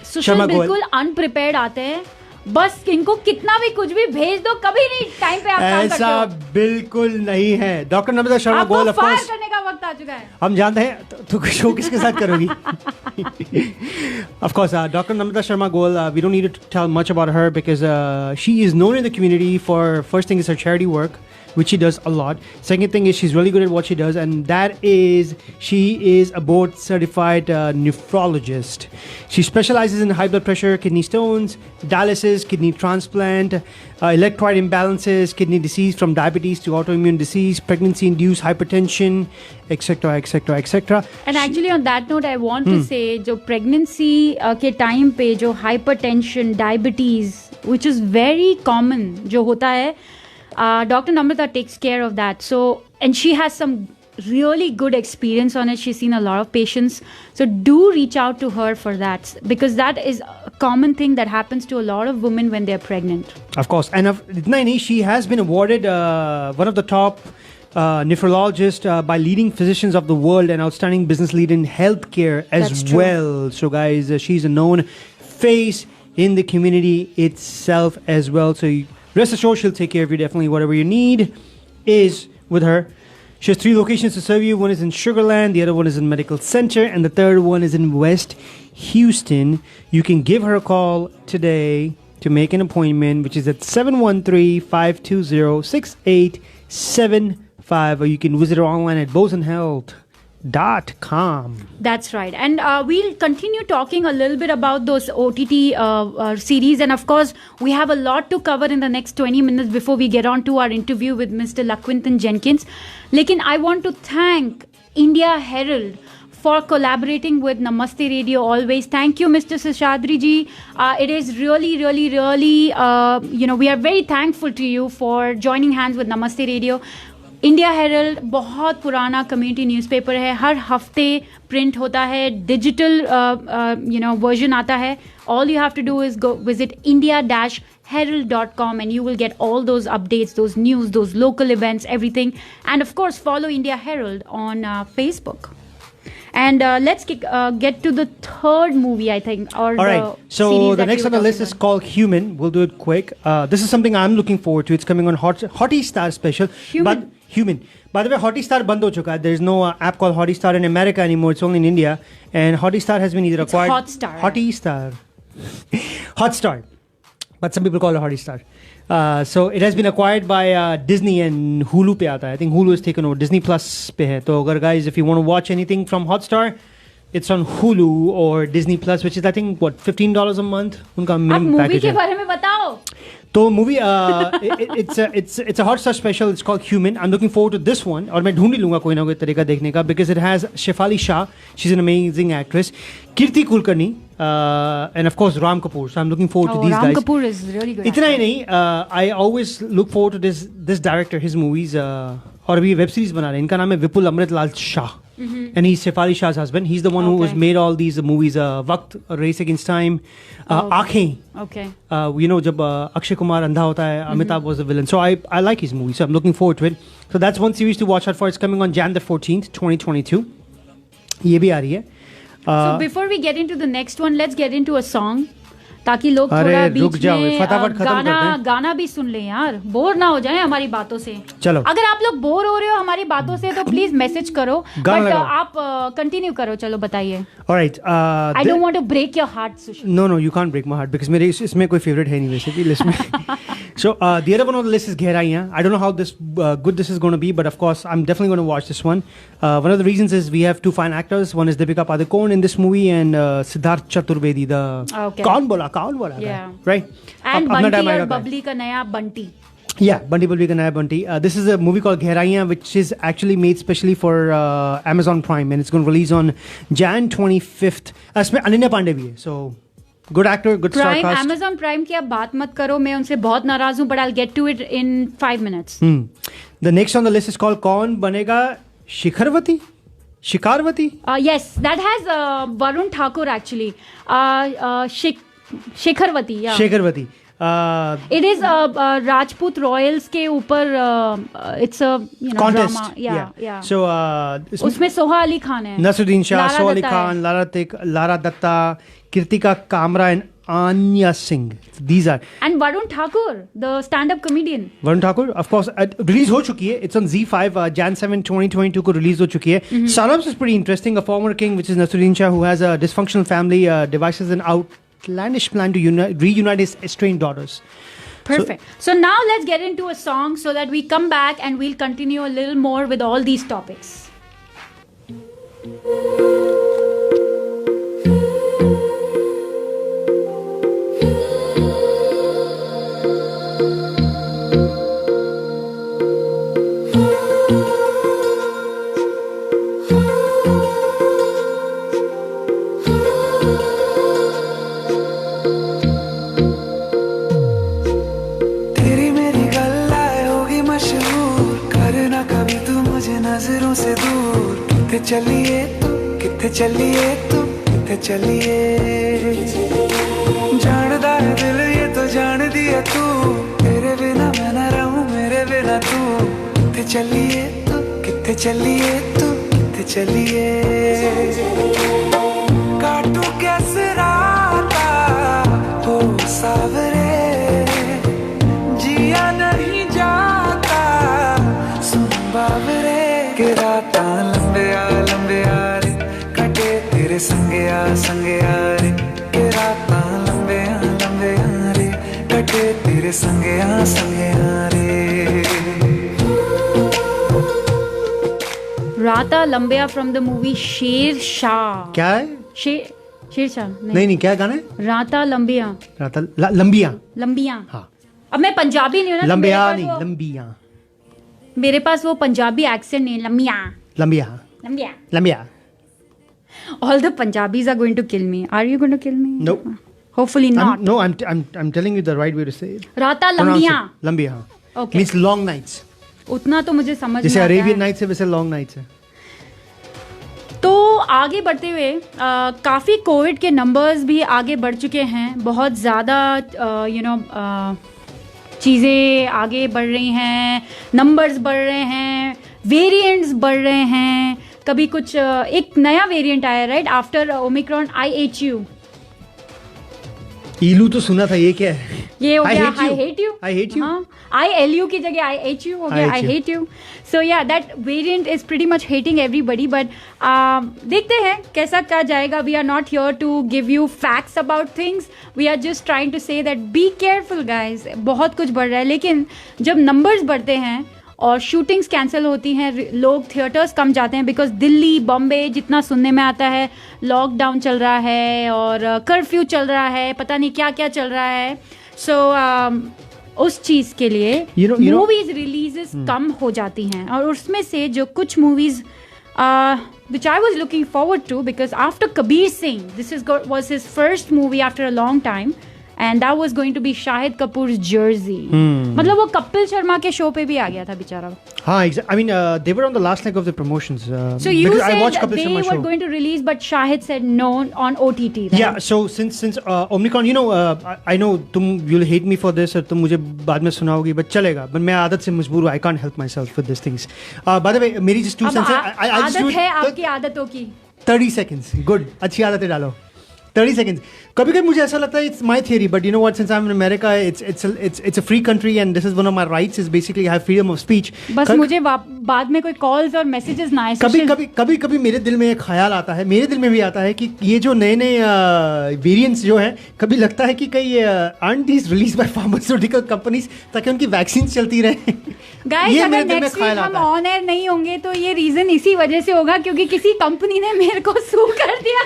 सुशील बिल्कुल अनप्रिपेयर्ड आते हैं, बस इनको कितना भी कुछ भी भेज दो, कभी नहीं टाइम पे आप काम करते हो। ऐसा बिल्कुल नहीं है। Doctor Namrata Sharma Goyal, of course करने का वक्त आ चुका है। हम जानते हैं तो शो किसके साथ करोगी। Of course, Dr. Namrata Sharma Goel, we don't need to tell much about her because she is known in the community for, first thing is her charity work, which she does a lot. Second thing is she's really good at what she does, and that is she is a board certified nephrologist. She specializes in high blood pressure, kidney stones, dialysis, kidney transplant, electrolyte imbalances, kidney disease from diabetes to autoimmune disease, pregnancy-induced hypertension, etc., etc., etc. And actually on that note, I want to say, जो pregnancy के time पे जो hypertension, diabetes, which is very common, जो होता है, Dr. Namrata takes care of that. So, and she has some really good experience on it. She's seen a lot of patients. So do reach out to her for that, because that is a common thing that happens to a lot of women when they're pregnant. Of course. And she has been awarded one of the top nephrologists by leading physicians of the world and outstanding business leader in healthcare as well. So guys, she's a known face in the community itself as well. So rest assured, she'll take care of you. Definitely whatever you need is with her. She has 3 locations to serve you. One is in Sugarland, the other one is in Medical Center, and the third one is in West Houston. You can give her a call today to make an appointment, which is at 713-520-6875, or you can visit her online at bosenhealth.com. That's right. And we'll continue talking a little bit about those OTT series. And of course, we have a lot to cover in the next 20 minutes before we get on to our interview with Mr. Laquinton Jenkins. Lekin, I want to thank India Herald for collaborating with Namaste Radio always. Thank you, Mr. Seshadri ji. It is really, really, really, we are very thankful to you for joining hands with Namaste Radio. India Herald बहुत पुराना community newspaper है, हर हफ्ते print होता है, digital version आता है. All you have to do is go visit india-herald.com and you will get all those updates, those news, those local events, everything. And of course, follow India Herald on Facebook. And let's get to the third movie, I think. All right. So the next on the list is called Human. We'll do it quick. This is something I'm looking forward to. It's coming on Hottie Star special. Human. By the way, Hottie Star band ho chuka hai. There's no app called Hottie Star in America anymore. It's only in India. And Hottie Star has been either acquired. Hotstar. Hottie Star. Hotstar. But some people call it Hottie Star. So it has been acquired by Disney and Hulu pe aata hai. I think Hulu has taken over. Disney Plus pe hai. So guys, if you want to watch anything from Hotstar, it's on Hulu or Disney Plus, which is I think what, $15 a month. Unka minimum package. Ab movie ke bare mein batao. So movie, it's a Hotstar special. It's called Human. I'm looking forward to this one. और मैं ढूंढ ही लूँगा कोई ना कोई तरीका देखने का, because it has Shefali Shah. She's an amazing actress. Kirti Kulkarni and of course Ram Kapoor. So I'm looking forward to these Ram guys. Ram Kapoor is really good. इतना ही नहीं, I always look forward to this director, his movies. और अभी web series बना रहे हैं. इनका नाम है विपुल Amritlal Shah. And he's Shefali Shah's husband. He's the one who has made all these movies. Waqt, Race Against Time, Aankhein. Okay. जब अक्षय कुमार अंधा होता है, Amitabh was the villain. So I like his movie. So I'm looking forward to it. So that's one series to watch out for. It's coming on Jan the 14th, 2022. ये भी आ रही है. So before we get into the next one, let's get into a song. ताकि लोग थोड़ा बीच में गाना भी सुन लें यार, बोर ना हो जाए हमारी बातों से. चलो, अगर आप लोग बोर हो रहे हो हमारी बातों से तो प्लीज मैसेज करो, बट आप कंटिन्यू करो. चलो बताइए. Alright, I don't want to break your heart, Sushil. No, you can't break my heart because मेरे इसमें कोई favorite है नहीं वैसे list में. So the other one on the list is गहराइयाँ. I don't know how good this is going to be, but of course I'm definitely going to watch this one. One of the reasons is we have 2 fine actors. One is Deepika Padukone in this movie and Siddharth Chaturvedi, the कौन बोला right? And Bunty और Bubbly का नया Bunty. Yeah, Bunty Bubbly का नया Bunty. This is a movie called Gehraiyaan, which is actually made specially for Amazon Prime, and it's going to release on Jan 25th. इसमें अनन्या पांडे भी है. So good actor, good star cast. Amazon Prime की आप बात मत करो, मैं उनसे बहुत नाराज हूँ, but I'll get to it in 5 minutes. The next on the list is called कौन बनेगा Shikharwati? Yes, that has Varun Thakur actually. Shikharvati, yeah. Shikharvati. It is Rajput Royals के ऊपर it's a contest. Drama. Yeah. So उसमें सोहा अली खान है. Nasruddin Shah, Soha Ali Khan, Lara Datta, Kirtika Kamra and Anya Singh. These are. And Varun Thakur, the stand-up comedian. Varun Thakur, of course, release हो चुकी है. It's on Z5, Jan 7, 2022 को release हो चुकी है. Sanams is pretty interesting. A former king, which is Nasruddin Shah, who has a dysfunctional family, devises an outlandish plan to reunite his estranged daughters. Perfect. So now let's get into a song so that we come back and we'll continue a little more with all these topics. नजरों से दूर किथे चलिए तू किथे चलिए तू किथे चलिए जानदा है दिल ये तो जान दिया तू तेरे बिना मैं ना रहूं मेरे बिना तू किथे चलिए तू किथे चलिए तू किथे चलिए काटू कैसे राता हो सावरे जिया नहीं जाता सुन बावरे के राता लंबे आ रे कटे तेरे संगे आ रे के राता लंबे आ रे कटे तेरे संगे आ रे राता लंबिया from the movie Sher Shah. क्या है? शेर शाह नहीं क्या गाना है? राता लंबिया. लंबिया. हाँ. अब मैं पंजाबी नहीं हूँ ना. लंबिया नहीं लंबिया. मेरे पास वो पंजाबी एक्सेंट नहीं. लंबिया. All the Punjabis are going to kill me. Are you going to kill me? No. Hopefully not. I'm telling you the right way to say it. Rata lambiya. Okay. Means long nights. उतना तो मुझे समझ में जैसे आता है. Arabian nights है वैसे लॉन्ग नाइट्स है. तो आगे बढ़ते हुए काफ़ी कोविड के नंबर्स भी आगे बढ़ चुके हैं. बहुत ज़्यादा चीज़ें आगे बढ़ रही हैं, नंबर्स बढ़ रहे हैं, वेरिएंट्स बढ़ रहे हैं. कभी कुछ एक नया वेरिएंट आया राइट आफ्टर ओमिक्रॉन IHU. इलू तो सुना था. ये क्या है? ये हो गया आई हेट यू. हाँ, ILU की जगह IHU हो गया I hate you. So yeah that variant is pretty much hating everybody. But देखते हैं कैसा क्या जाएगा. We are not here to give you facts about things. We are just trying to say that be careful guys. बहुत कुछ बढ़ रहा है, लेकिन जब नंबर्स बढ़ते हैं और शूटिंग्स कैंसिल होती हैं, लोग थिएटर्स कम जाते हैं बिकॉज दिल्ली बॉम्बे जितना सुनने में आता है लॉकडाउन चल रहा है और कर्फ्यू चल रहा है, पता नहीं क्या क्या चल रहा है. सो उस चीज़ के लिए मूवीज रिलीजेस कम हो जाती हैं. और उसमें से जो कुछ movies which I was looking forward to because after Kabir Singh, this was his first movie after a long time. And that was going to be Shahid Kapoor's Jersey. मतलब वो कपिल शर्मा के शो पे भी आ गया था बेचारा. हाँ, I mean, they were on the last leg of the promotions. So you said I watched Kapil they Sharma were show. going to release, but Shahid said no on OTT. Right? Yeah, so since Omicron, I know you'll hate me for this और तुम मुझे बाद में सुनाओगी, but चलेगा. But मैं आदत से मजबूर हूँ. I can't help myself with these things. By the way, मेरी just 2 cents है. आदत है आपकी आदतों की. 30 seconds. Good. अच्छी आदतें डालो. 30 seconds. कभी कभी मुझे ऐसा लगता है it's my theory, but you know what, since I'm in America, it's a free country and this is one of my rights is basically I have freedom of speech. बस मुझे बाद में कोई कॉल्स और मैसेजेस ना आए. कभी मेरे दिल में एक ख्याल आता है, मेरे दिल में भी आता है कि ये जो नए वेरिएंट्स जो हैं, कभी लगता है कि कई aren't these released by pharmaceutical companies ताकि उनकी वैक्सीन चलती रहे. गाइस अगर नेक्स्ट वीक हम ऑन एयर नहीं होंगे तो ये रीजन इसी वजह से होगा क्योंकि किसी कंपनी ने मेरे को सू कर दिया.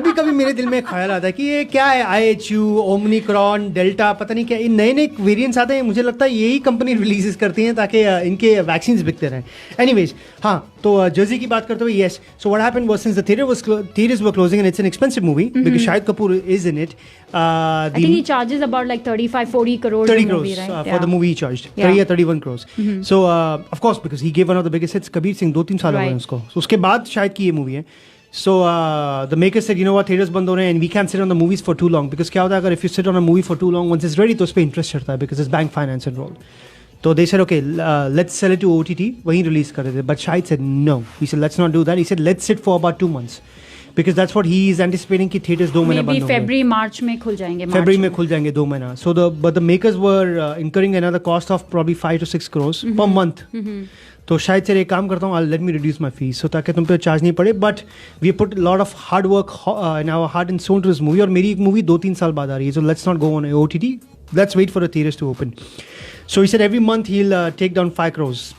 कभी मेरे दिल में ख्याल आता है कि ये क्या है IHU, ओमनिक्रॉन, डेल्टा, पता नहीं क्या, इन नए वेरिएंट्स आते हैं. मुझे लगता है यही कंपनी रिलीजेस करती हैं ताकि इनके वैक्सीन्स बिकते रहें. एनीवेज, हाँ, तो जर्सी की बात करते हुए, yes, so what happened was since the theatres were closing and it's an expensive movie because Shahid Kapoor is in it. I think he charges about like 35-40 crores 30 crores right? For the movie he charged 30 or 31 crores. So of course because he gave one of the biggest hits. Kabir Singh 2-3 साल हो गए उसको. So उसके बाद शायद की ये movie है. So the makers said, you know what, theaters बंद हो रहे हैं and we can't sit on the movies for too long because क्या होता है अगर if you sit on a movie for too long, once it's ready तो उस पे interest चढ़ता है because it's bank finance involved. So they said, okay, let's sell it to OTT. वहीं release कर देते. But Shahid said no. He said let's not do that. He said let's sit for about 2 months. Because that's what he is anticipating कि theaters 2 महीने बंद होंगे. Maybe February March में खुल जाएंगे. February में खुल जाएंगे 2 महीना. So but the makers were incurring another cost of probably 5 to 6 crores per month. तो शायद से एक काम करता हूँ, let me reduce my fees so ताकि तुम पे चार्ज नहीं पड़े. But we put a lot of hard work in our heart and soul to this movie. और मेरी एक मूवी 2-3 साल बाद आ रही है. So let's not go on OTT. let's wait for the theaters to open. So he said every month he'll take down 5 crores.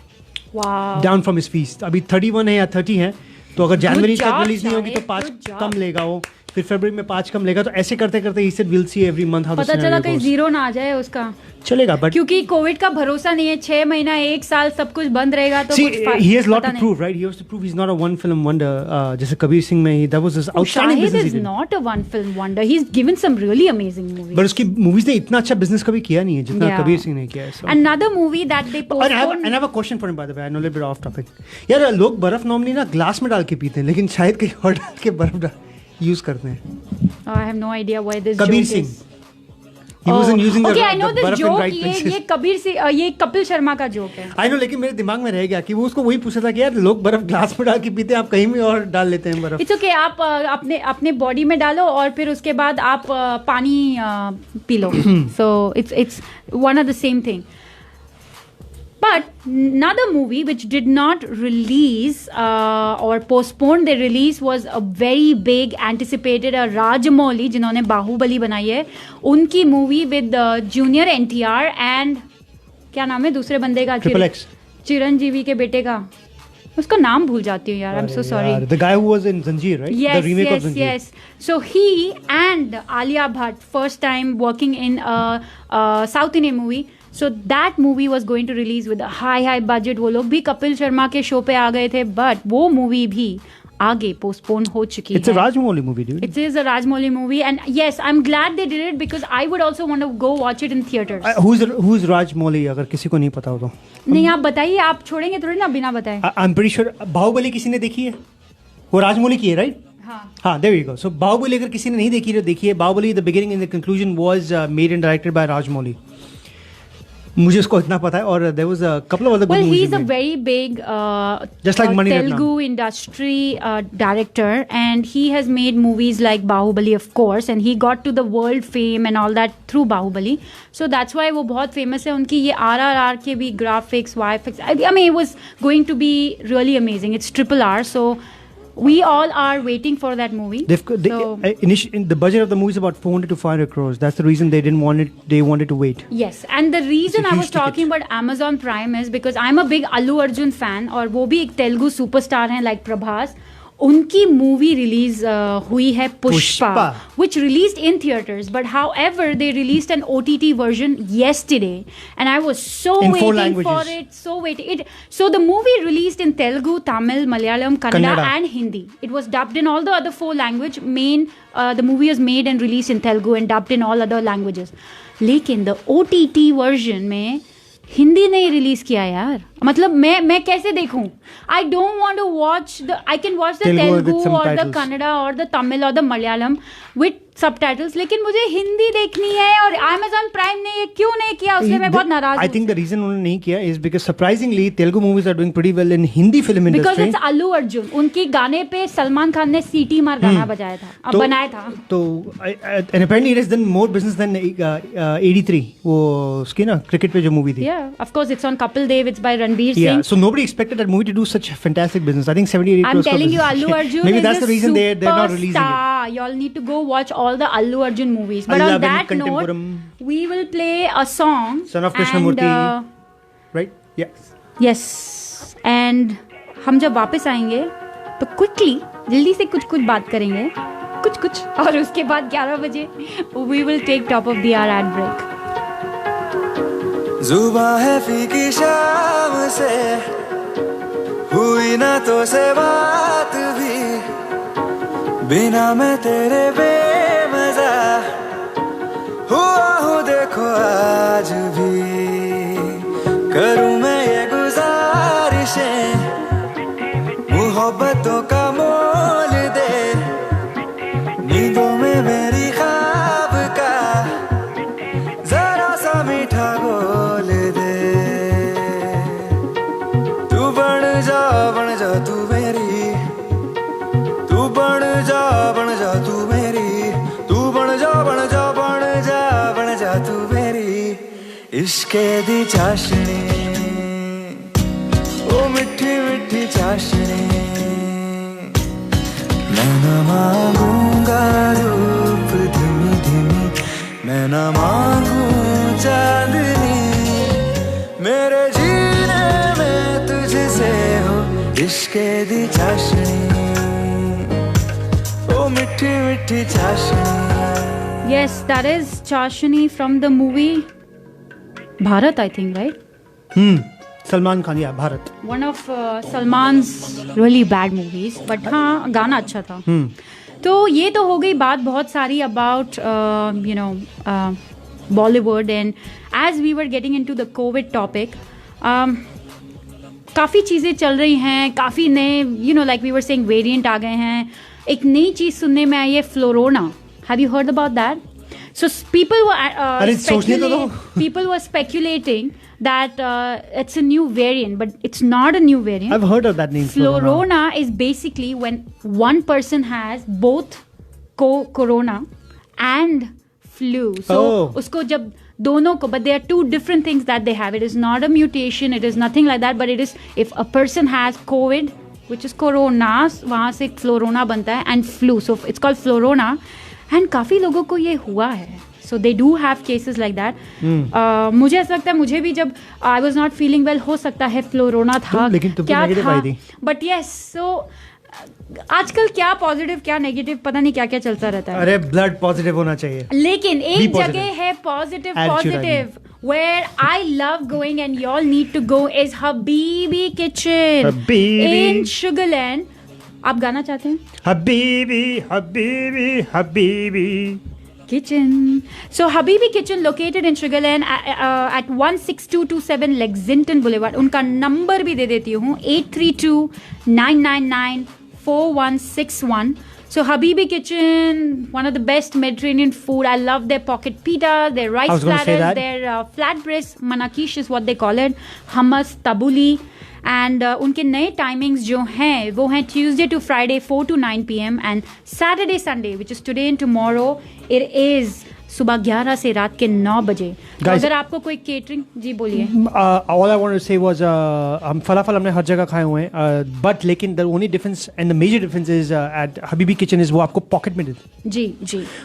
Wow. Down from his fees. अभी 31 है या 30 है, तो अगर जनवरी तक रिलीज नहीं होगी तो 5 कम लेगा वो, फिर फरवरी में 5 कम लेगा, तो ऐसे करते करते he said we'll see every month how the scenario goes. पता चला कहीं जीरो ना आ जाए उसका, चलेगा, बट क्योंकि कोविड का भरोसा नहीं है, 6 महीना 1 साल सब कुछ बंद रहेगा तो See, he has a lot to prove, right? He has to prove he's not a one film wonder. जैसे कबीर सिंह में that was his outstanding business. Shahid is not a one film wonder. He's given some really amazing movies. But उसकी movies ने इतना अच्छा business कभी किया नहीं है जितना कबीर सिंह ने किया है. So. Another movie that they postponed. And I have a question for him, by the way. I know a little bit off topic. यार लोग बर्फ normally ना ग्लास में डाल के पीते हैं, लेकिन शायद कहीं और डाल के बर्फ यूज करते हैं. I have no idea why this Kabir joke Singh. is. He wasn't using okay, the I know this बर्फ in joke. right places. ये कबीर सिंह, ये कपिल शर्मा का जोक है. I know, लेकिन मेरे दिमाग में रह गया कि वो उसको वही पूछा था कि यार लोग बर्फ ग्लास में डाल के पीते हैं, आप कहीं में और डाल लेते हैं बर्फ. It's okay, आप अपने बॉडी में डालो और फिर उसके बाद आप पानी P low. So it's one of the same thing. But another movie which did not release or postponed their release was a very big anticipated Rajamouli, जिन्होंने बाहुबली बनाई है, उनकी movie with junior NTR and क्या नाम है दूसरे बंदे का, चिरंजीवी के बेटे का, उसका नाम भूल जाती हूँ यार. I'm so sorry. The guy who was in Zanjeer, right? Yes, the remake yes, of Zanjeer. yes. So he and Alia Bhatt first time working in a South Indian movie. So that movie was going to release with a high budget. वो लोग भी कपिल शर्मा के show पे आ गए थे, but वो movie भी आगे पोस्टपोन हो चुकी है. It's a Rajamouli movie, dude. It is a Rajamouli movie, and yes, I'm glad they did it because I would also want to go watch it in theaters. Who's Rajamouli? अगर किसी को नहीं पता हो तो. नहीं, आप बताइए, आप छोड़ेंगे थोड़ी ना बिना बताए. I'm pretty sure बाहुबली किसी ने देखी है? वो राजमौली की है, right? हाँ, there you go. So Baahubali अगर किसी ने नहीं देखी तो देखिए. Baahubali the beginning and the conclusion was made and directed by Rajamouli. मुझे उसको इतना पता है, और there was a couple of other good movies. Well, he's a very big just like Telugu industry director, and he has made movies like Bahubali, of course, and he got to the world fame and all that through Bahubali. So that's why वो बहुत famous है. उनकी ये RRR के भी graphics, YFX, I mean it was going to be really amazing. It's RRR, so we all are waiting for that movie. The budget of the movie is about 400 to 500 crores. That's the reason they didn't want it. They wanted to wait. Yes, and the reason I was talking about Amazon Prime is because I'm a big Allu Arjun fan, और वो भी एक Telugu superstar हैं like Prabhas. उनकी movie release हुई है Pushpa, which released in theaters, but however they released an OTT version yesterday, and I was so waiting for it, so the movie released in Telugu, Tamil, Malayalam, Kannada and Hindi. It was dubbed in all the other 4 languages. The movie was made and released in Telugu and dubbed in all other languages. लेकिन the OTT version में हिंदी नहीं release किया यार. मतलब मैं कैसे देखूं? I don't want to watch I can watch the Telugu or the Kannada or the Tamil or the Malayalam with subtitles, लेकिन मुझे हिंदी देखनी है, और Amazon Prime ने ये क्यों नहीं किया, उससे मैं बहुत नाराज हूँ. I think the reason उन्होंने नहीं किया is because surprisingly Telugu movies are doing pretty well in Hindi film industry. Because it's Allu Arjun. उनकी गाने पे सलमान खान ने सीटी मार गाना बजाया था, बनाया था. तो and apparently it has done more business than 83 वो उसकी ना क्रिकेट पे जो मूवी थी. Yeah, of course it's on Kapil Dev. It's by Ranveer Singh. Yeah, so nobody expected that movie to do such fantastic business. I think 70-80 crores. I'm telling you, Allu Arjun maybe is that's the reason they're not releasing it. Y'all need to go watch all the Allu Arjun movies. But on that note, we will play a song. Son of Krishnamurti. Right? Yes. Yes. And हम जब वापस आएंगे तो quickly जल्दी से कुछ बात करेंगे, कुछ, और उसके बाद 11 बजे we will take top of the hour ad break. जुबां है फीकी शाम से हुई ना तो से बात भी, बिना मैं तेरे बेमजा हुआ हूँ देखो आज भी. करूँ मैं ये गुजारिशें मोहब्बतों का मोल दे, नींदों में मेरी ख्वाब का जरा सा मीठा बोल दे. तू बन जा तू मेरी, तू बन जा तू मेरी, तू बन जा तू मेरी इश्क़े दी चाशनी, ओ मिठी मिठी चाशनी. मैं न मांगूंगा रूप धीमी धीमी, मैं न मांगूंगा इश्के दी चाशनी ओ मिठी मिठी चाशनी. Yes, that is Chashani from the movie Bharat, I think, right? Salman Khan, yeah, Bharat. One of Salman's really bad movies, but हाँ गाना अच्छा था. तो ये तो हो गई बात बहुत सारी about Bollywood, and as we were getting into the COVID topic, काफ़ी चीज़ें चल रही हैं, काफ़ी नए like we were saying variant आ गए हैं. एक नई चीज़ सुनने में आई है flurona. Have you heard about that? So people were speculating that it's a new variant, but it's not a new variant. I've heard of that name. Florona is basically when one person has both corona and flu. So usko jab dono ko, but there are two different things that they have. It is not a mutation. It is nothing like that. But it is if a person has COVID, which is corona, वहाँ से flurona बनता है, and flu. So it's called florona. And काफ़ी लोगों को ये हुआ है. So they do have cases like that. मुझे ऐसा लगता है, मुझे भी जब I was not feeling well, हो सकता है फ्लोरोना था, क्या था. But yes, so आजकल क्या पॉजिटिव क्या नेगेटिव पता नहीं क्या क्या चलता रहता है. अरे ब्लड पॉजिटिव होना चाहिए. लेकिन एक जगह है positive where I love going and y'all need to go is Habibi Kitchen in Sugarland. आप गाना चाहते हैं? Habibi, Habibi, Habibi Kitchen. So Habibi Kitchen located in Sugarland at 16227 Lexington Boulevard. उनका नंबर भी दे देती हूँ 832-999-4161. So Habibi Kitchen, one of the best Mediterranean food. I love their pocket pita, their rice platters, their flatbread manakish is what they call it, hummus, tabuli. And उनके नए timings जो हैं वो हैं Tuesday to Friday 4 to 9 p.m. and Saturday Sunday which is today and tomorrow it is सुबह 11 से रात के 9 बजे. अगर आपको कोई केटरिंग जी बोलिए. All I wanted to say was हम फलाफल हमने हर जगह खाए हुए हैं, but लेकिन the only difference and the major difference is at Habibi Kitchen is वो आपको पॉकेट में देते. जी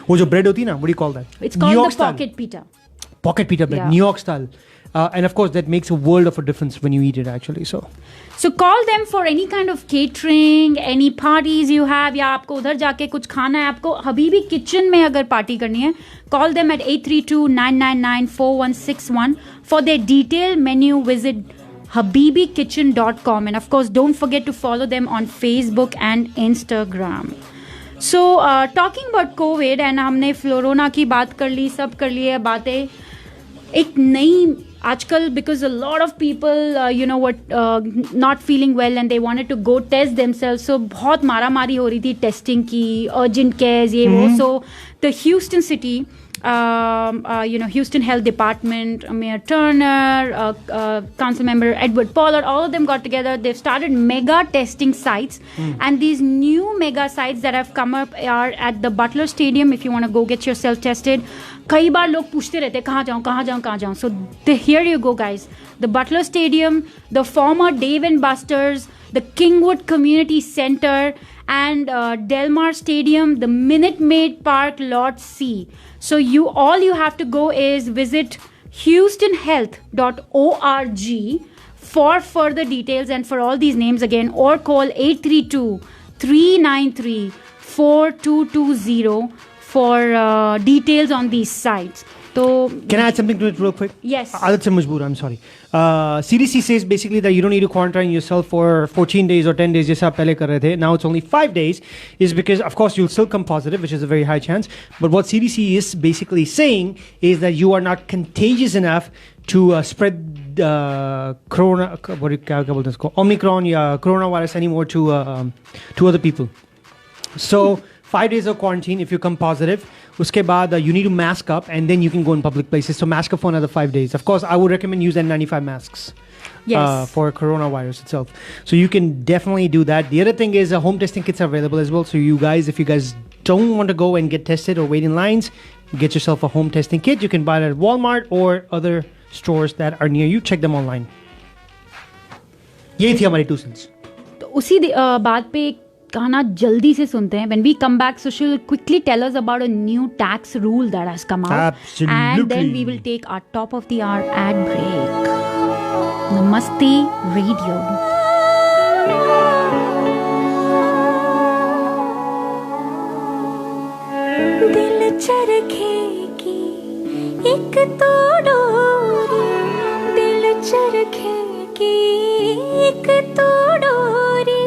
वो जो ब्रेड होती है ना, what do you call that? It's called the pocket pita. Pocket pita bread, New York style. And of course that makes a world of a difference when you eat it actually. So call them for any kind of catering, any parties you have, या आपको उधर जाके कुछ खाना है, आपको Habibi kitchen में अगर पार्टी करनी है, call them at 832-999-4161 for their detailed menu. Visit habibikitchen.com and of course don't forget to follow them on Facebook and Instagram. So talking about COVID and हमने फ्लोरोना की बात कर ली, सब कर ली है बातें. एक नई आजकल because a lot of people were not feeling well and they wanted to go test themselves, so बहुत मारामारी हो रही थी टेस्टिंग की, urgent cares ये वो. So the Houston city Houston Health Department, Mayor Turner, Council Member Edward Pollard, all of them got together. They've started mega testing sites, and these new mega sites that have come up are at the Butler Stadium. If you want to go get yourself tested, कई बार लोग पूछते रहते हैं कहाँ जाऊँ. So here you go, guys. The Butler Stadium, the former Dave and Buster's, the Kingwood Community Center, and Delmar Stadium, the Minute Maid Park Lot C. So all you have to go is visit houstonhealth.org for further details and for all these names again, or call 832-393-4220 for details on these sites. So can I add something to it real quick? Yes. Adat se majboor, I'm sorry. CDC says basically that you don't need to quarantine yourself for 14 days or 10 days जैसा आप पहले कर रहे थे. Now it's only 5 days, is because of course you'll still come positive, which is a very high chance. But what CDC is basically saying is that you are not contagious enough to spread corona, Omicron, coronavirus anymore to other people. So 5 days of quarantine if you come positive. Uske baad, you need to mask up and then you can go in public places. So mask up for another 5 days. Of course, I would recommend use N95 masks for coronavirus itself. So you can definitely do that. The other thing is home testing kits are available as well. So if you guys don't want to go and get tested or wait in lines, get yourself a home testing kit. You can buy it at Walmart or other stores that are near you. Check them online. यही थी हमारी 2 cents. तो उसी बात पे गाना जल्दी से सुनते हैं. When we come back, Sushil will quickly tell us about a new tax rule that has come out. Absolutely. And then we will take our top of the hour ad break. Namaste Radio. चरखे की एक तो डोरी, दिल चरखे की एक तो डोरी,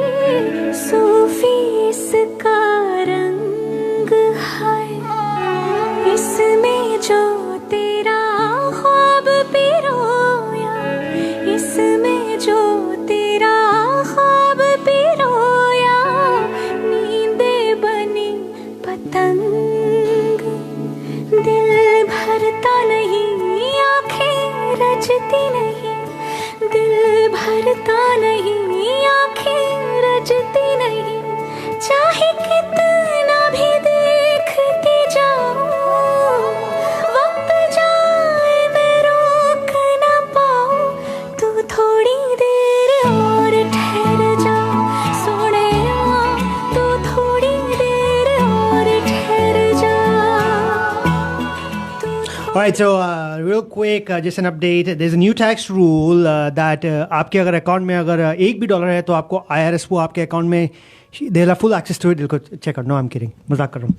सूफी इसका रंग है, इसमें जो तेरा ख्वाब पिरोया, इसमें जो तेरा ख्वाब पिरोया, नींदे बनी पतंग, दिल भरता नहीं, आंखें रजती नहीं, दिल भरता नहीं, आंखें रजती नहीं, चाहे कितना भी देखती जाऊं, वक्त जाए मैं रोक ना पाऊं, तू थोड़ी देर और ठहर जा, सोनिया तू थोड़ी देर और ठहर जा. All right, so real quick, just an update. There's a new tax rule that आपके अगर अकाउंट में अगर $1 भी है तो आपको IRS वो आपके अकाउंट में they'll have full access to it. They'll go check out. No, I'm kidding. मजाक कर रहा हूँ.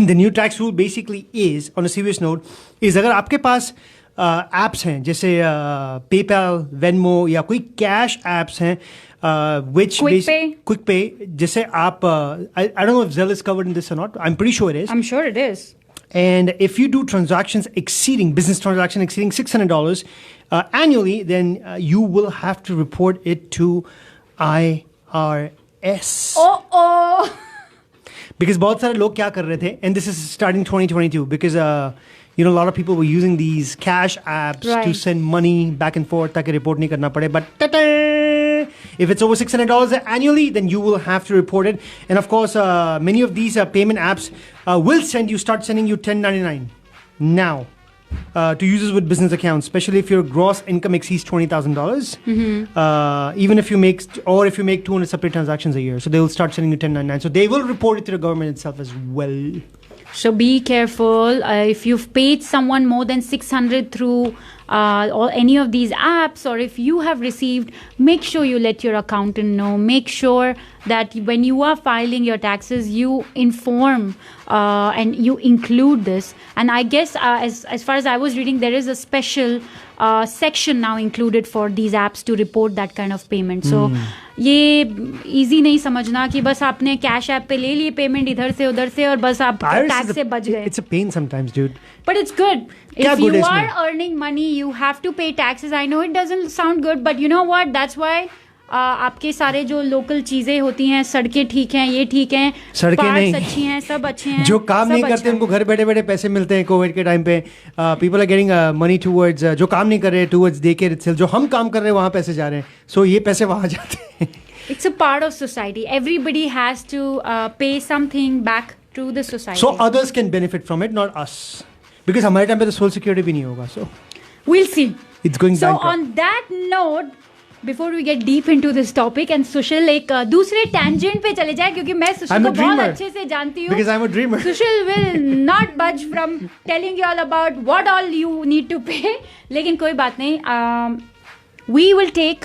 The new tax rule basically is, on a serious note, is अगर आपके पास apps हैं जैसे PayPal, Venmo या कोई cash apps हैं which Quick Pay जैसे आप I don't know if Zelle is covered in this or not. I'm pretty sure it is. I'm sure it is. And if you do business transaction exceeding $600 annually, then you will have to report it to IRS. Oh. Because बहुत सारे लोग क्या कर रहे थे, and this is starting 2022, because a lot of people were using these cash apps to send money back and forth ताकि report नहीं करना पड़े. But if it's over $600 annually, then you will have to report it. And of course, many of these payment apps will start sending you 1099 now to users with business accounts, especially if your gross income exceeds $20,000. Even if you make 200 separate transactions a year, so they will start sending you 1099. So they will report it to the government itself as well. So be careful. If you've paid someone more than $600 through or any of these apps, or if you have received, make sure you let your accountant know. Make sure that when you are filing your taxes, you inform and you include this. And I guess as far as I was reading, there is a special section now included for these apps to report that kind of payment. So ये easy नहीं समझना कि बस आपने cash app पे ले लिए payment इधर से उधर से और बस आप टैक्स से बच गए. It's a pain sometimes, dude. But it's good. If you are earning money, you have to pay taxes. I know it doesn't sound good, but you know what? That's why आपके सारे जो local चीजें होती हैं, सड़कें ठीक हैं, ये ठीक हैं, पार्क्स अच्छी हैं, सब अच्छे हैं. जो काम नहीं करते उनको घर बैठे बैठे पैसे मिलते हैं कोविड के टाइम पे. People are getting money towards जो काम नहीं कर रहे टुवर्ड्स डे केयर इटसेल्फ. जो हम काम कर रहे हैं वहाँ पैसे जा रहे हैं, सो ये पैसे वहाँ जाते हैं. It's a part of society. Everybody has to pay something back to the society. So others can benefit from it, not us. Because हमारे टाइम पे तो सोशल सिक्योरिटी भी नहीं होगा. So we'll see. It's going bankrupt. So on that note, before we get deep into this topic, and Sushil एक दूसरे tangent पे चले जाए क्योंकि मैं सुशील को बहुत अच्छे से जानती हूँ. Because I'm a dreamer. Sushil will not budge from telling you all about what all you need to pay. लेकिन कोई बात नहीं. We will take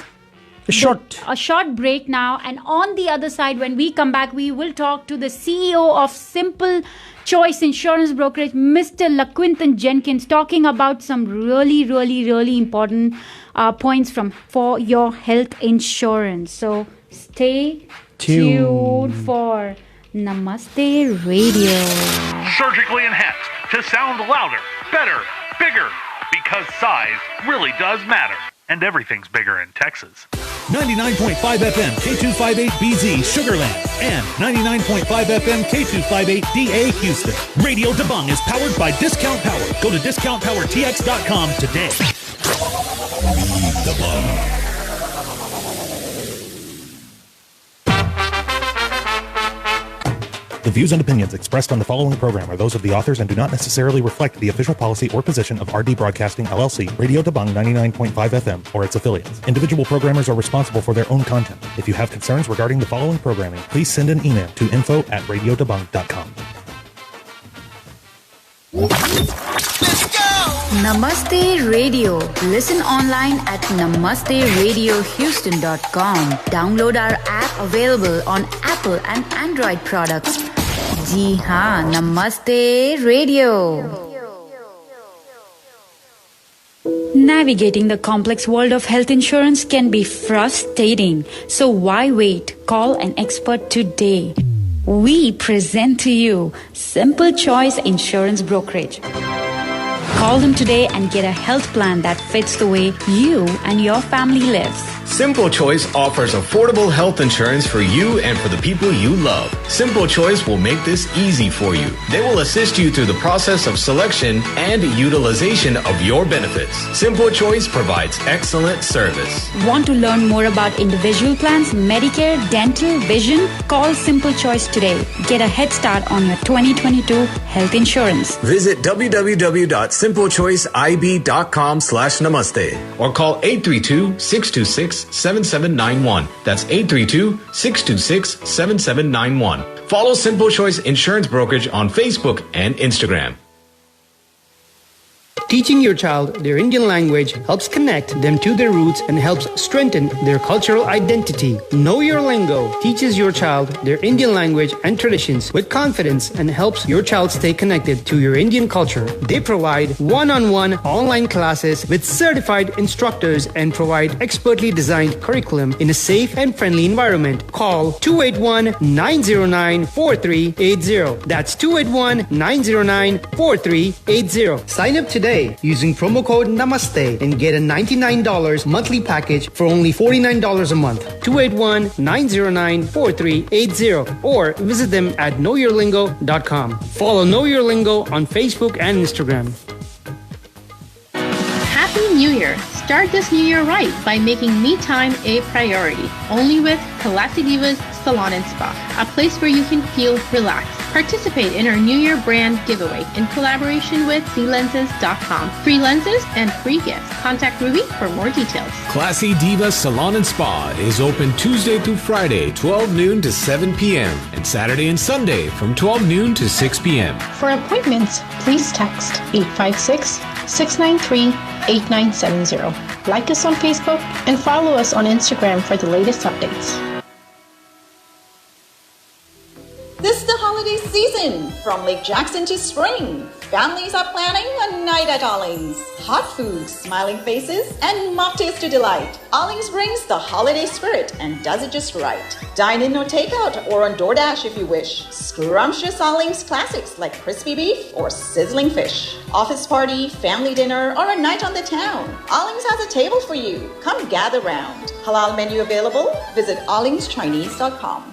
a short break now, and on the other side, when we come back, we will talk to the CEO of Simple Choice Insurance Brokerage, Mr. LaQuinton Jenkins, talking about some really, really, really important points for your health insurance. So stay tuned for Namaste Radio. Surgically enhanced to sound louder, better, bigger, because size really does matter. And everything's bigger in Texas. 99.5 FM K258BZ Sugarland and 99.5 FM K258DA Houston. Radio Dabang is powered by Discount Power. Go to discountpowertx.com today. Dabang. The views and opinions expressed on the following program are those of the authors and do not necessarily reflect the official policy or position of RD Broadcasting LLC, Radio Dabang 99.5 FM, or its affiliates. Individual programmers are responsible for their own content. If you have concerns regarding the following programming, please send an email to info@radiodabang.com. Namaste Radio. Listen online at namasteradiohouston.com. Download our app available on Apple and Android products. जी हाँ, Namaste Radio. Navigating the complex world of health insurance can be frustrating. So why wait? Call an expert today. We present to you Simple Choice Insurance Brokerage. Call them today and get a health plan that fits the way you and your family lives. Simple Choice offers affordable health insurance for you and for the people you love. Simple Choice will make this easy for you. They will assist you through the process of selection and utilization of your benefits. Simple Choice provides excellent service. Want to learn more about individual plans, Medicare, dental, vision? Call Simple Choice today. Get a head start on your 2022 health insurance. Visit www.simplechoiceib.com/namaste or call 832-626-7791. That's 832-626-7791. Follow Simple Choice Insurance Brokerage on Facebook and Instagram. Teaching your child their Indian language helps connect them to their roots and helps strengthen their cultural identity. Know Your Lingo teaches your child their Indian language and traditions with confidence and helps your child stay connected to your Indian culture. They provide one-on-one online classes with certified instructors and provide expertly designed curriculum in a safe and friendly environment. Call 281-909-4380. That's 281-909-4380. Sign up today using promo code Namaste and get a $99 monthly package for only $49 a month. 281-909-4380 or visit them at knowyourlingo.com. Follow Know Your Lingo on Facebook and Instagram. Happy New Year! Start this new year right by making me time a priority. Only with Classy Divas Salon and Spa, a place where you can feel relaxed. Participate in our New Year brand giveaway in collaboration with clenses.com. Free lenses and free gifts. Contact Ruby for more details. Classy Diva Salon and Spa is open Tuesday through Friday, 12 noon to 7 p.m. and Saturday and Sunday from 12 noon to 6 p.m. For appointments, please text 856-693-8970. Like us on Facebook and follow us on Instagram for the latest updates. This is the holiday season. From Lake Jackson to spring, families are planning a night at Allings. Hot food, smiling faces, and mocktails to delight. Allings brings the holiday spirit and does it just right. Dine in or take out or on DoorDash if you wish. Scrumptious Allings classics like crispy beef or sizzling fish. Office party, family dinner, or a night on the town. Allings has a table for you. Come gather round. Halal menu available? Visit allingschinese.com.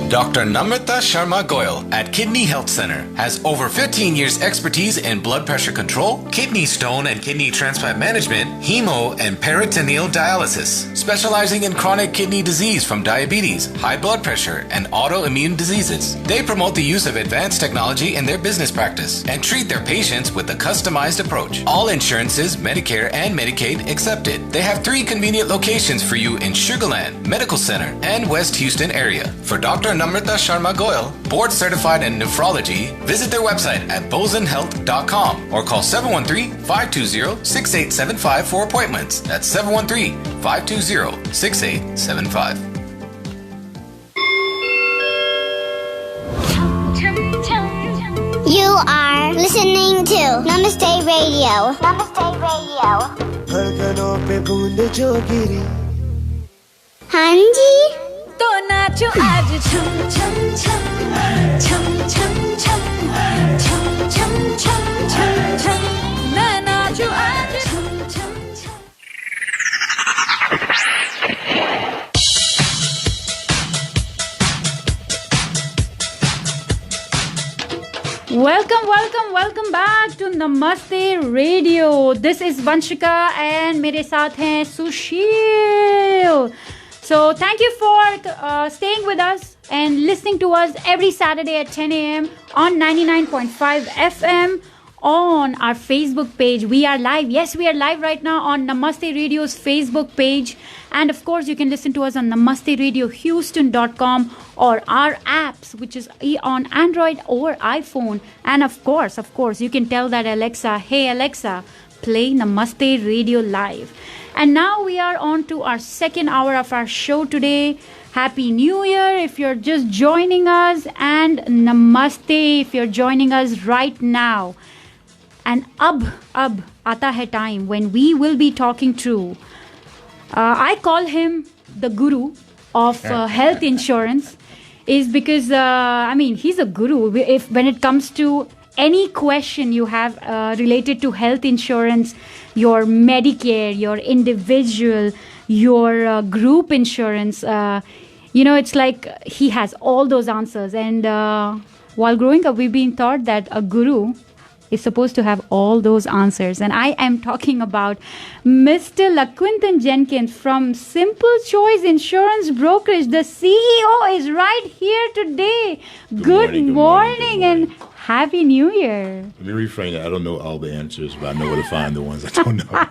Dr. Namrata Sharma Goyal at Kidney Health Center has over 15 years expertise in blood pressure control, kidney stone and kidney transplant management, hemo and peritoneal dialysis, specializing in chronic kidney disease from diabetes, high blood pressure, and autoimmune diseases. They promote the use of advanced technology in their business practice and treat their patients with a customized approach. All insurances, Medicare and Medicaid accepted. They have 3 convenient locations for you in Sugar Land, Medical Center, and West Houston area. For Dr. Namrata Sharma Goyal, board certified in nephrology, visit their website at bozenhealth.com or call 713-520-6875 for appointments. That's 713-520-6875. You are listening to Namaste Radio. Namaste Radio. Hanji? तो नाचो आज छम छम छम छम छम छम छम छम छम छम छम मैं नाचो आज छम छम छम. Welcome back to Namaste Radio. This is Vanshika and मेरे साथ हैं Sushil. So thank you for staying with us and listening to us every Saturday at 10 a.m. on 99.5 FM on our Facebook page. We are live. Yes, we are live right now on Namaste Radio's Facebook page. And of course, you can listen to us on namasteradiohouston.com or our apps, which is on Android or iPhone. And of course, you can tell that Alexa, hey Alexa, play Namaste Radio Live. And now we are on to our second hour of our show today. Happy New Year if you're just joining us, and Namaste if you're joining us right now. And ab aata hai time when we will be talking to, I call him the guru of health insurance, is because, he's a guru. If when it comes to any question you have related to health insurance, your Medicare, your individual, your group insurance, it's like he has all those answers. And while growing up, we've been taught that a guru is supposed to have all those answers. And I am talking about Mr. LaQuinton Jenkins from Simple Choice Insurance Brokerage. The CEO is right here today. Good morning and Happy New Year. Let me reframe that. I don't know all the answers, but I know where to find the ones I don't know.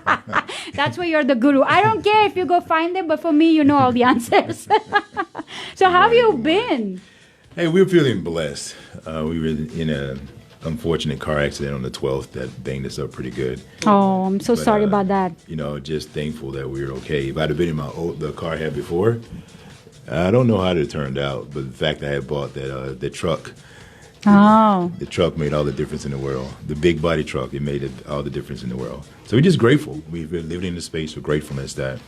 That's why you're the guru. I don't care if you go find them, but for me, you know all the answers. So how have you been? Hey, we're feeling blessed. We were in a unfortunate car accident on the 12th that banged us up pretty good. Oh, I'm so sorry about that. Just thankful that we were okay. If I'd have been in the car I had before, I don't know how it turned out, but the fact that I had bought the truck, the truck made all the difference in the world. The big body truck, it made all the difference in the world. So we're just grateful. We've been living in the space of gratefulness that,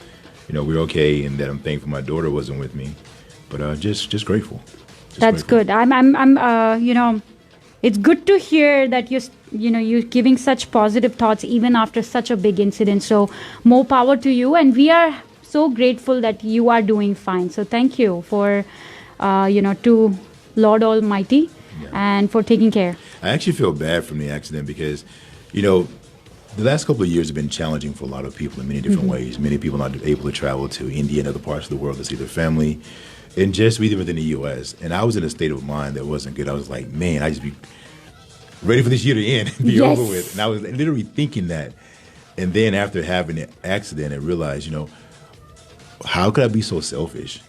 we're okay, and that I'm thankful my daughter wasn't with me, but just grateful. That's good. I'm it's good to hear that you're giving such positive thoughts even after such a big incident. So more power to you, and we are so grateful that you are doing fine. So thank you for to Lord Almighty and for taking care. I actually feel bad from the accident because the last couple of years have been challenging for a lot of people in many different ways. Many people not able to travel to India and other parts of the world to see their family. And just even within the U.S. And I was in a state of mind that wasn't good. I was like, man, I just be ready for this year to end and be over with. And I was literally thinking that. And then after having the accident, I realized, how could I be so selfish?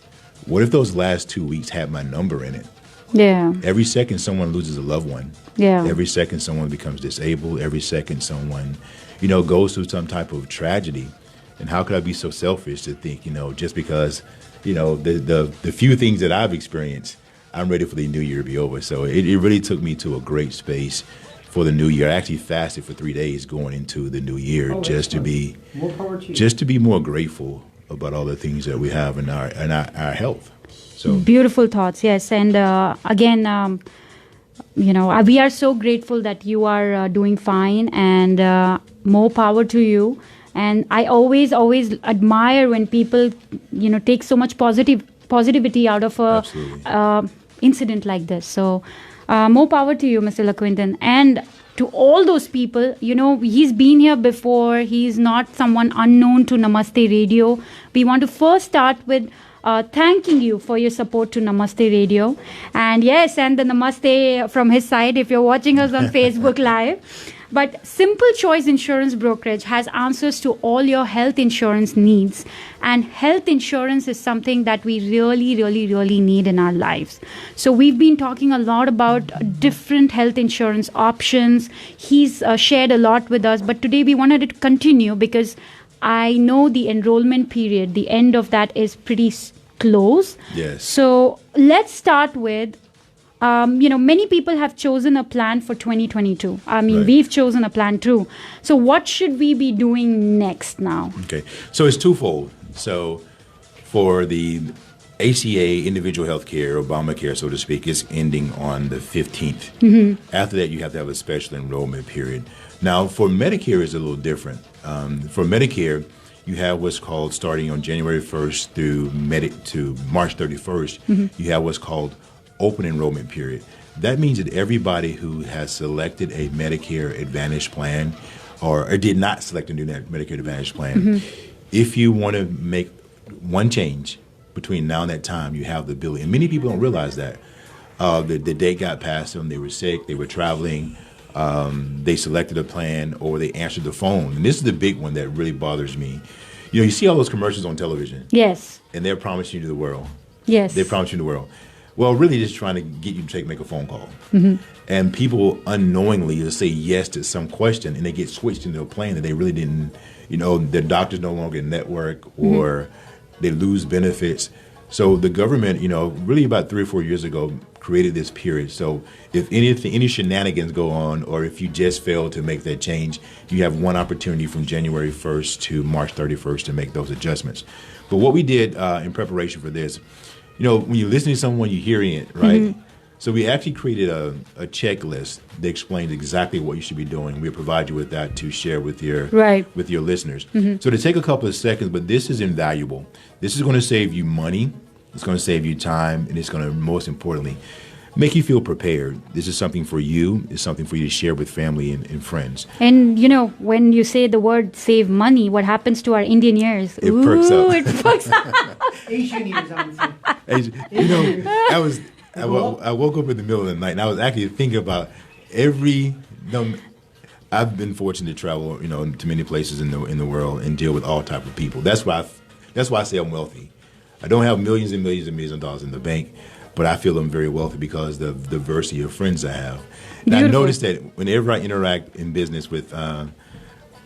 What if those last 2 weeks had my number in it? Yeah. Every second someone loses a loved one. Yeah. Every second someone becomes disabled. Every second someone, goes through some type of tragedy. And how could I be so selfish to think, just because the few things that I've experienced, I'm ready for the new year to be over. So it really took me to a great space for the new year. I actually fasted for 3 days going into the new year just to be more grateful about all the things that we have in our health. So beautiful thoughts, yes. And again, we are so grateful that you are doing fine, and more power to you. And I always admire when people, take so much positivity out of a incident like this. So more power to you, Mr. LaQuinton. And to all those people, he's been here before. He's not someone unknown to Namaste Radio. We want to first start with thanking you for your support to Namaste Radio. And yes, and the Namaste from his side if you're watching us on Facebook Live. But Simple Choice Insurance Brokerage has answers to all your health insurance needs. And health insurance is something that we really, really, really need in our lives. So we've been talking a lot about different health insurance options. He's shared a lot with us. But today we wanted to continue because I know the enrollment period, the end of that is pretty close. Yes. So let's start with many people have chosen a plan for 2022. Right. We've chosen a plan too. So what should we be doing next now? Okay. So it's twofold. So for the ACA, individual health care, Obamacare, so to speak, is ending on the 15th. Mm-hmm. After that, you have to have a special enrollment period. Now, for Medicare, it's a little different. For Medicare, you have what's called starting on January 1st through to March 31st, you have what's called open enrollment period. That means that everybody who has selected a Medicare Advantage plan or did not select a new Medicare Advantage plan, if you want to make one change between now and that time, you have the ability. And many people don't realize that. The date got past them, they were sick, they were traveling, they selected a plan, or they answered the phone. And this is the big one that really bothers me. You see all those commercials on television. Yes. And they're promising you the world. Yes. They promise you the world. Well, really just trying to get you to make a phone call. Mm-hmm. And people unknowingly just say yes to some question, and they get switched into a plan that they really didn't, their doctors no longer network, or they lose benefits. So the government, really about 3 or 4 years ago, created this period. So if any shenanigans go on, or if you just fail to make that change, you have one opportunity from January 1st to March 31st to make those adjustments. But what we did in preparation for this, when you listen to someone, you're hearing it, right? Mm-hmm. So we actually created a checklist that explains exactly what you should be doing. We'll provide you with that to share with your listeners. Mm-hmm. So to take a couple of seconds, but this is invaluable. This is going to save you money. It's going to save you time, and it's going to, most importantly, make you feel prepared. This is something for you. It's something for you to share with family and friends. And, when you say the word save money, what happens to our Indian ears? It perks up. It perks up. Asian ears, I would say. I woke up in the middle of the night, and I was actually thinking about I've been fortunate to travel, to many places in the world and deal with all type of people. That's why I say I'm wealthy. I don't have millions and millions and millions of dollars in the bank, but I feel I'm very wealthy because of the diversity of friends I have. And I noticed that whenever I interact in business with, I'm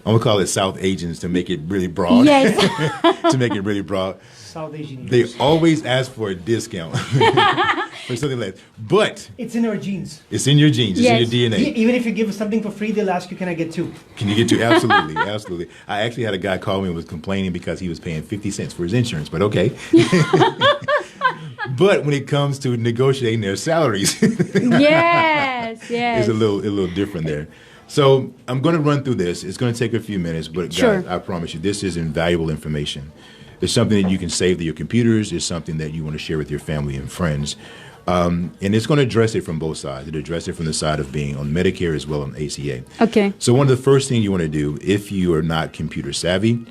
going to call it South Asians to make it really broad. Yes. To make it really broad. South Asian. They always ask for a discount. Or something like that. But it's in our genes. It's in your genes. It's in your DNA. Even if you give us something for free, they'll ask you, can I get 2? Can you get 2? Absolutely. Absolutely. I actually had a guy call me and was complaining because he was paying 50 cents for his insurance, but okay. But when it comes to negotiating their salaries, yes, it's a little different there. So I'm going to run through this. It's going to take a few minutes, but guys, I promise you, this is invaluable information. It's something that you can save to your computers. It's something that you want to share with your family and friends. And it's going to address it from both sides. It'll address it from the side of being on Medicare as well as on ACA. Okay. So one of the first things you want to do, if you are not computer savvy,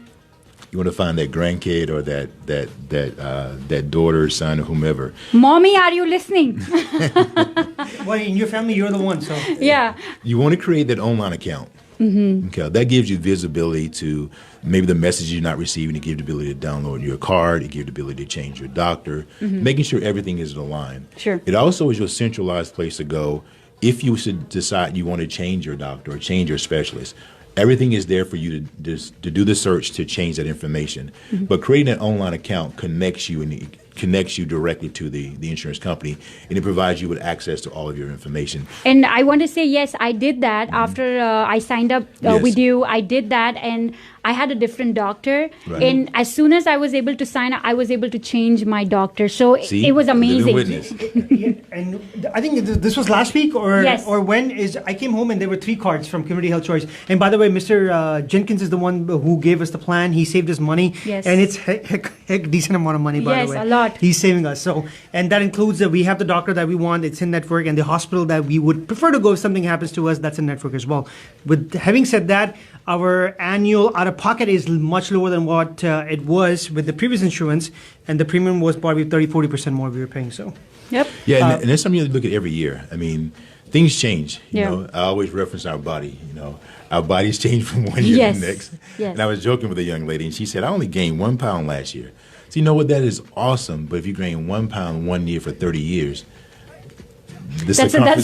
you want to find that grandkid or that daughter, son, or whomever. Mommy, are you listening? Well, in your family, you're the one. So yeah. You want to create that online account. Mm-hmm. Okay, that gives you visibility to maybe the messages you're not receiving. It gives you the ability to download your card. It gives you the ability to change your doctor, making sure everything is aligned. Sure. It also is your centralized place to go if you should decide you want to change your doctor or change your specialist. Everything is there for you to do the search to change that information. Mm-hmm. But creating an online account connects you directly to the insurance company, and it provides you with access to all of your information. And I want to say, yes, I did that after I signed up with you. I did that, and I had a different doctor. Right. And as soon as I was able to sign up, I was able to change my doctor. So it was amazing. And I think this was last week or when I came home and there were 3 cards from Community Health Choice. And by the way, Mr. Jenkins is the one who gave us the plan. He saved us money. Yes. And it's a decent amount of money, by the way. Yes, a lot. He's saving us. So, and that includes that we have the doctor that we want. It's in network, and the hospital that we would prefer to go if something happens to us, that's in network as well. With having said that, our annual out-of-pocket is much lower than what it was with the previous insurance, and the premium was probably 40% more we were paying. So, yep. Yeah, and that's something you look at every year. I mean, things change. You know, I always reference our body. Our bodies change from one year to the next. Yes. And I was joking with a young lady, and she said, "I only gained 1 pound last year." So you know what? That is awesome. But if you gain 1 pound 1 year for 30 years, that's a lot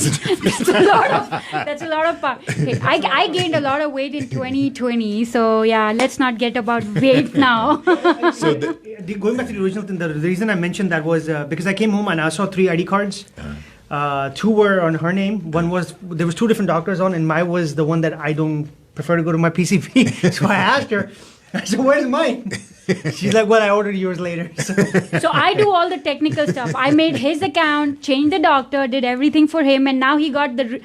of pounds. Okay, I gained a lot of weight in 2020. So yeah, let's not get about weight now. So going back to the original thing, the reason I mentioned that was because I came home and I saw 3 ID cards. 2 were on her name. There was 2 different doctors on, and mine was the one that I don't prefer to go to my PCP. So I asked her, I said, "Where's mine?" She's like, "Well, I ordered yours later." So I do all the technical stuff. I made his account, changed the doctor, did everything for him, and now he got the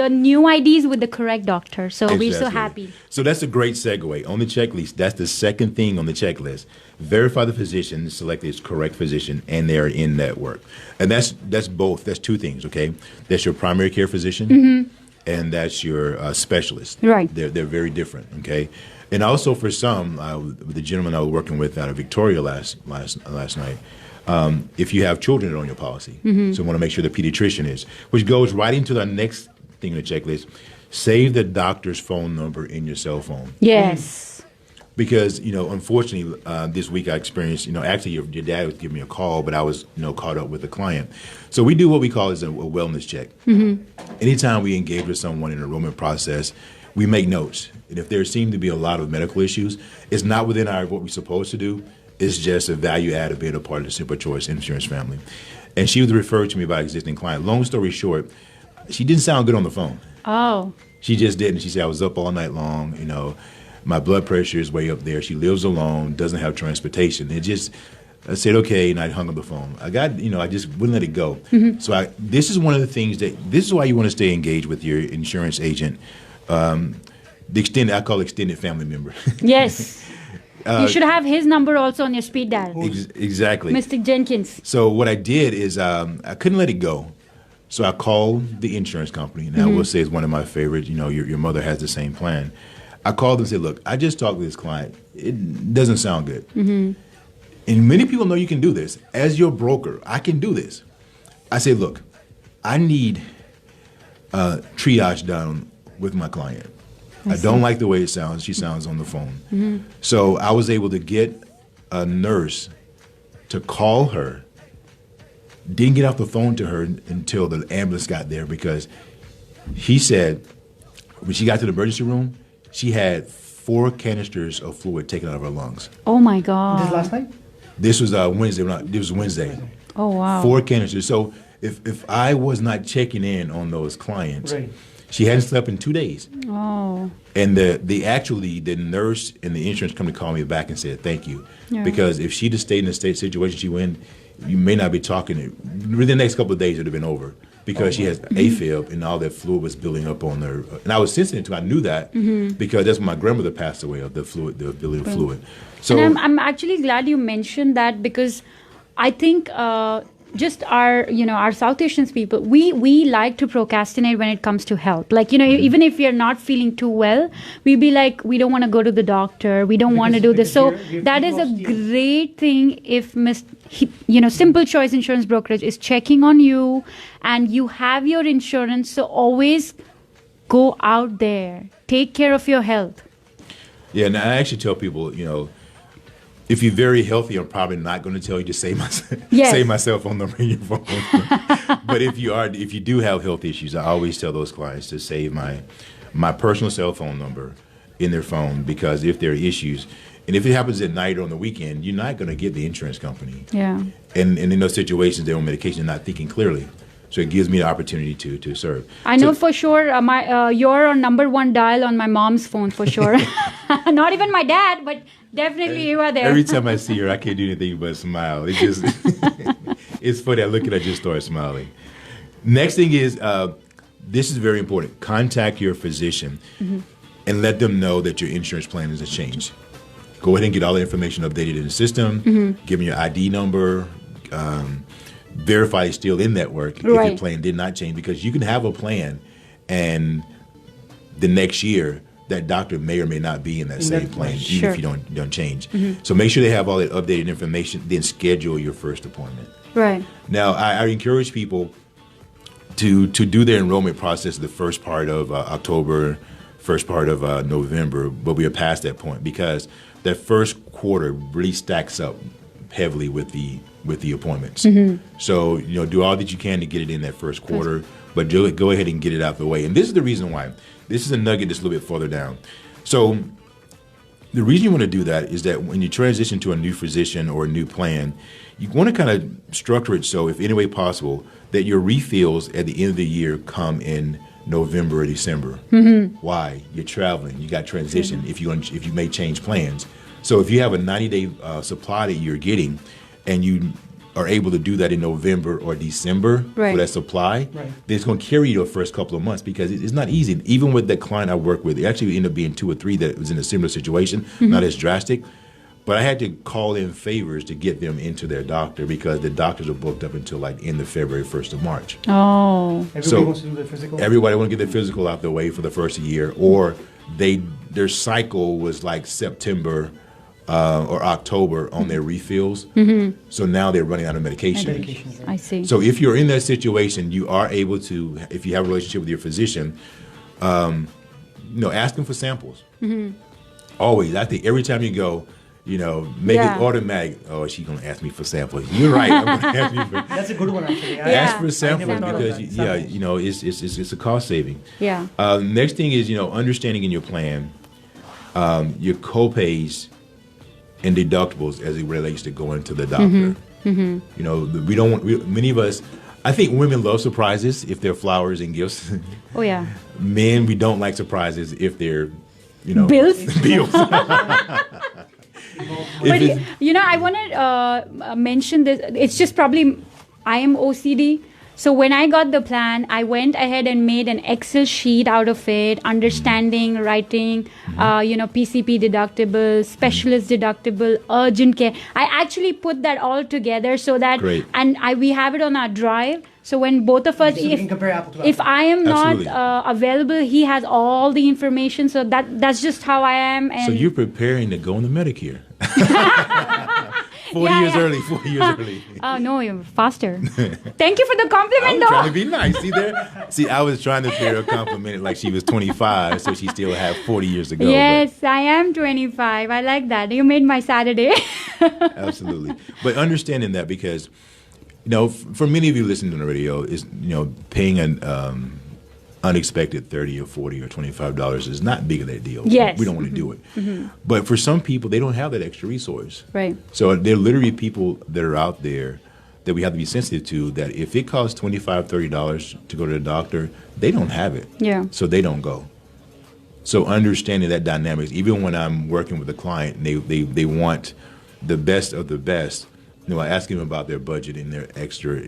new IDs with the correct doctor. So we're so happy. So that's a great segue. On the checklist, that's the second thing on the checklist. Verify the physician, select his correct physician, and they're in network. And that's both. That's 2 things, okay? That's your primary care physician, and that's your specialist. Right. They're very different, okay? And also for some, the gentleman I was working with out of Victoria last night, if you have children that are on your policy, so you want to make sure the pediatrician is, which goes right into the next thing on the checklist. Save the doctor's phone number in your cell phone. Yes. Because, unfortunately, this week I experienced, actually your dad was giving me a call, but I was, caught up with a client. So we do what we call as a wellness check. Anytime we engage with someone in an enrollment process, we make notes. And if there seem to be a lot of medical issues, it's not within what we're supposed to do. It's just a value add of being a part of the Simple Choice Insurance family. And she was referred to me by an existing client. Long story short, she didn't sound good on the phone. Oh. She just didn't. She said, I was up all night long, my blood pressure is way up there. She lives alone, doesn't have transportation. I said, okay, and I hung up the phone. I just wouldn't let it go. So this is one of the things this is why you want to stay engaged with your insurance agent. I call extended family member. Yes. You should have his number also on your speed dial. Exactly. Mr. Jenkins. So what I did is I couldn't let it go. So I called the insurance company. Now I will say it's one of my favorites. Your mother has the same plan. I called them and said, look, I just talked to this client. It doesn't sound good. And many people know you can do this. As your broker, I can do this. I said, look, I need triage done with my client. I don't like the way it sounds. She sounds on the phone. So I was able to get a nurse to call her. Didn't get off the phone to her until the ambulance got there because he said when she got to the emergency room, she had 4 canisters of fluid taken out of her lungs. Oh, my God. This last night? This was Wednesday. This was Wednesday. Oh, wow. 4 canisters. So if I was not checking in on those clients, she hadn't slept in 2 days. Oh. And the nurse and the insurance company called me back and said, thank you. Yeah. Because if she'd have stayed in the situation she went in, you may not be talking. Within the next couple of days, it would have been over. Because she has AFib and all that fluid was building up on her. And I was sensitive to it. I knew that because that's when my grandmother passed away of the ability of fluid. So and I'm actually glad you mentioned that because I think just our South Asians people, we like to procrastinate when it comes to health. Like, even if you're not feeling too well, we be like, we don't want to go to the doctor. We don't want to do this. So that is a great thing if Simple Choice Insurance Brokerage is checking on you and you have your insurance. So always go out there. Take care of your health. Yeah, and I actually tell people, if you're very healthy, I'm probably not going to tell you to save my cell phone number in your phone. But if you do have health issues, I always tell those clients to save my personal cell phone number in their phone because if there are issues, and if it happens at night or on the weekend, you're not going to get the insurance company. Yeah. And in those situations, they're on medication, they're not thinking clearly. So it gives me the opportunity to serve. I know for sure you're on number 1 dial on my mom's phone for sure. Not even my dad, but definitely you are there. Every time I see her, I can't do anything but smile. It's just, it's funny. I look at her, I just start smiling. Next thing is, this is very important. Contact your physician and let them know that your insurance plan is a change. Go ahead and get all the information updated in the system. Give them your ID number. Verify it's still in network if your plan did not change, because you can have a plan and the next year that doctor may or may not be in that same plan, even if you don't change. So make sure they have all that updated information, then schedule your first appointment. Right. Now, I encourage people to do their enrollment process the first part of October, first part of November, but we are past that point because that first quarter really stacks up heavily with the appointments. So, do all that you can to get it in that first quarter, but go ahead and get it out the way. And this is the reason why. This is a nugget that's a little bit further down. So the reason you want to do that is that when you transition to a new physician or a new plan, you want to kind of structure it so, if any way possible, that your refills at the end of the year come in November or December. Why? You're traveling. You got transition if you may change plans. So if you have a 90-day supply that you're getting and you are able to do that in November or December for that supply, then it's going to carry you the first couple of months because it's not easy. Even with that client I work with, it actually ended up being 2 or 3 that was in a similar situation, not as drastic. But I had to call in favors to get them into their doctor because the doctors are booked up until like end of February, 1st of March. Oh. Everybody wants to do their physical? Everybody want to get their physical out the way for the first year, or their cycle was like September or October on their refills. So now they're running out of medication. I see. So if you're in that situation, you are able to, if you have a relationship with your physician, ask them for samples. Always. I think every time you go, make it automatic. Oh, she's going to ask me for samples. You're right. I'm going to ask you for. That's a good one, actually. Ask for samples because, it's a cost saving. Yeah. Next thing is, understanding in your plan your co-pays and deductibles as it relates to going to the doctor. We don't want, many of us, I think women love surprises if they're flowers and gifts. Oh, yeah. Men, we don't like surprises if they're, bills. Bills. But I want to mention this. It's just probably I am OCD. So when I got the plan, I went ahead and made an Excel sheet out of it, understanding, writing, PCP deductible, specialist deductible, urgent care. I actually put that all together so that, we have it on our drive. So when both of us, if I am not available, he has all the information. So that's just how I am. And so you're preparing to go into Medicare. 40 years early. Oh, no, you're faster. Thank you for the compliment, I'm trying to be nice. See there? See, I was trying to pay her a compliment like she was 25, so she still had 40 years to go. Yes, I am 25. I like that. You made my Saturday. Absolutely. But understanding that because, for many of you listening to the radio, is paying an unexpected $30 or $40 or $25 is not big of that deal. Yes. We don't want to do it. But for some people, they don't have that extra resource. Right. So there are literally people that are out there that we have to be sensitive to that if it costs $25, $30 to go to the doctor, they don't have it. Yeah. So they don't go. So understanding that dynamics, even when I'm working with a client, they want the best of the best, I ask them about their budget and their extra,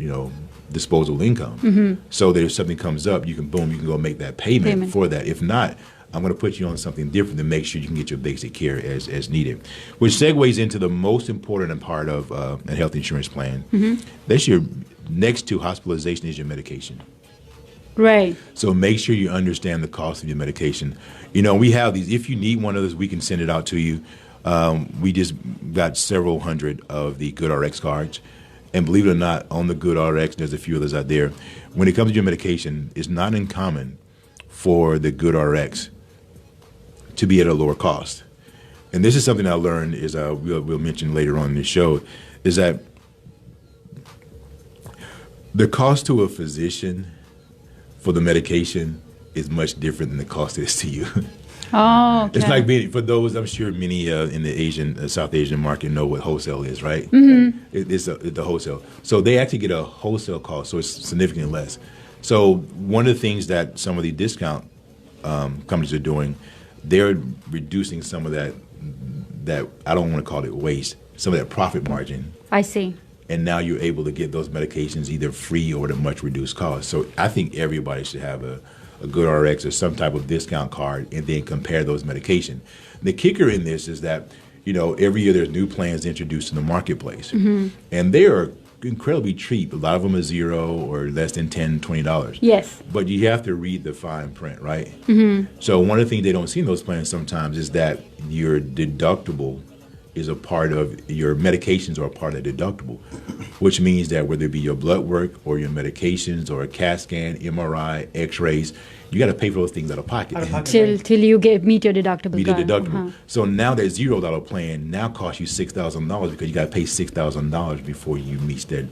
disposable income. So that if something comes up, you can go make that payment for that. If not, I'm going to put you on something different to make sure you can get your basic care as needed. Which segues into the most important part of a health insurance plan. That's your next to hospitalization is your medication. Right. So make sure you understand the cost of your medication. We have these. If you need one of those, we can send it out to you. We just got several hundred of the GoodRx cards. And believe it or not, on the GoodRx, there's a few others out there. When it comes to your medication, it's not uncommon for the GoodRx to be at a lower cost. And this is something I learned, is we'll mention later on in the show, is that the cost to a physician for the medication is much different than the cost it is to you. Oh, okay. It's like for those, I'm sure many in the South Asian market know what wholesale is, right? It's the wholesale. So they actually get a wholesale cost, so it's significantly less. So one of the things that some of the discount companies are doing, they're reducing some of that I don't want to call it waste, some of that profit margin. I see. And now you're able to get those medications either free or at a much reduced cost. So I think everybody should have a GoodRx or some type of discount card and then compare those medications. The kicker in this is that, every year there's new plans introduced in the marketplace. And they are incredibly cheap. A lot of them are $0 or less than $10, $20. Yes. But you have to read the fine print, right? So one of the things they don't see in those plans sometimes is that your deductible is a part of your medications are a part of the deductible, which means that whether it be your blood work or your medications or a CAT scan, MRI, X-rays, you got to pay for those things out of pocket. Till you meet your deductible. Meet the deductible. So now that $0 plan now costs you $6,000 because you got to pay $6,000 before you meet that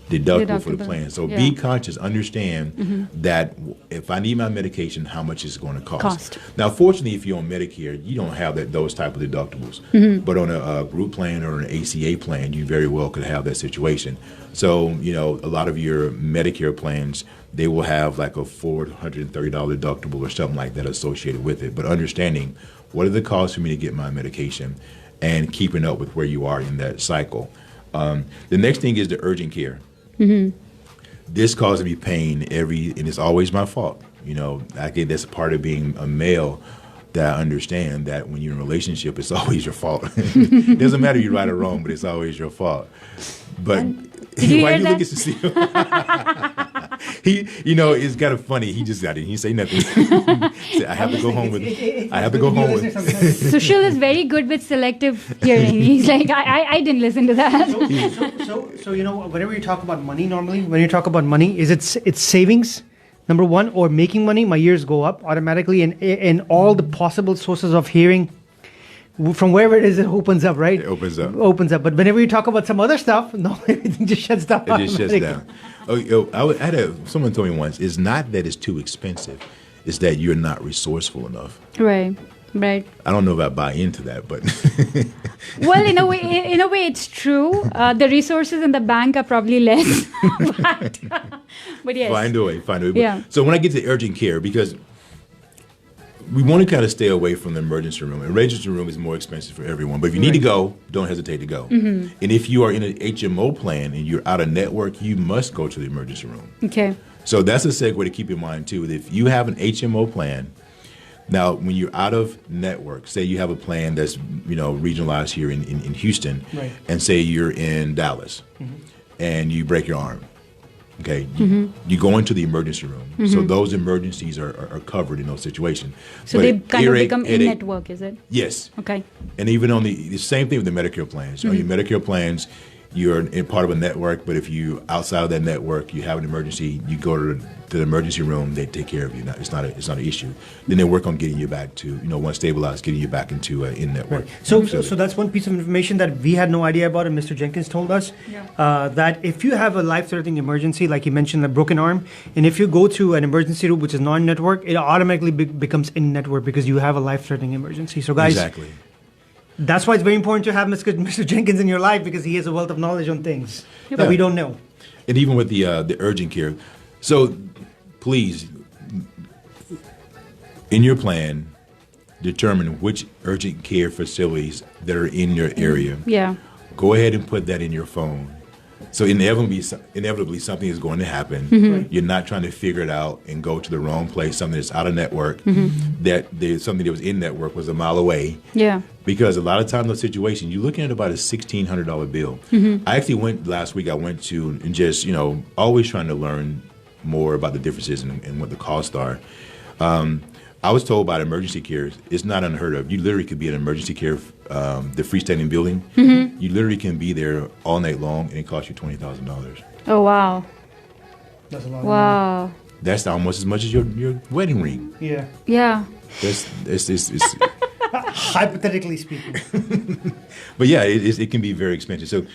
deductible for the plan. So be conscious, understand that if I need my medication, how much is it going to cost? Now, fortunately, if you're on Medicare, you don't have those type of deductibles. But on a group plan or an ACA plan, you very well could have that situation. So, a lot of your Medicare plans, they will have like a $430 deductible or something like that associated with it. But understanding what are the costs for me to get my medication and keeping up with where you are in that cycle. The next thing is the urgent care. This causes me pain and it's always my fault. I think that's part of being a male, that I understand that when you're in a relationship, it's always your fault. It doesn't matter if you're right or wrong, but it's always your fault. But why you look at Cecile? It's kind of funny. He just got it. He didn't say nothing. He said, I have to go home with. Sushil is very good with selective hearing. He's like, I didn't listen to that. So whenever you talk about money, normally when you talk about money, is it's savings, number one, or making money? My ears go up automatically, and all the possible sources of hearing from wherever it is, it opens up, right? It opens up. But whenever you talk about some other stuff, no, everything just shuts down. It just shuts down. Someone told me once, it's not that it's too expensive, it's that you're not resourceful enough. Right. Right. I don't know if I buy into that, but well, in a way, it's true. The resources in the bank are probably less, but yes. Find a way. Yeah. So when I get to urgent care, because we want to kind of stay away from the emergency room. Emergency room is more expensive for everyone, but if you need to go, don't hesitate to go. Mm-hmm. And if you are in an HMO plan and you're out of network, you must go to the emergency room. Okay. So that's a segue to keep in mind too. If you have an HMO plan. Now, when you're out of network, say you have a plan that's regionalized here in Houston, right. and say you're in Dallas, and you break your arm, okay, you go into the emergency room. So those emergencies are covered in those situations. So they kind of become in-network, is it? Yes. Okay. And even on the same thing with the Medicare plans. Your Medicare plans, you're in part of a network, but if you outside of that network, you have an emergency, you go to the emergency room, they take care of you. It's not an issue. Then they work on getting you back to, once stabilized, getting you back into in-network. Right. So that's one piece of information that we had no idea about, and Mr. Jenkins told us, that if you have a life-threatening emergency, like he mentioned, a broken arm, and if you go to an emergency room which is non-network, it automatically becomes in-network because you have a life-threatening emergency. So guys, exactly. That's why it's very important to have Mr. Jenkins in your life, because he has a wealth of knowledge on things that we don't know. And even with the urgent care. So please, in your plan, determine which urgent care facilities that are in your area. Yeah. Go ahead and put that in your phone. So inevitably something is going to happen. You're not trying to figure it out and go to the wrong place, something that's out of network, that there's something that was in network was a mile away. Yeah. Because a lot of times those situations, you're looking at about a $1,600 bill. I actually went last week, and just, always trying to learn more about the differences and what the costs are. I was told by emergency care, it's not unheard of. You literally could be in emergency care, the freestanding building. You literally can be there all night long, and it costs you $20,000. Oh, wow. That's a lot. Wow. That's almost as much as your wedding ring. Yeah. Yeah. It's hypothetically speaking. But yeah, it can be very expensive. So,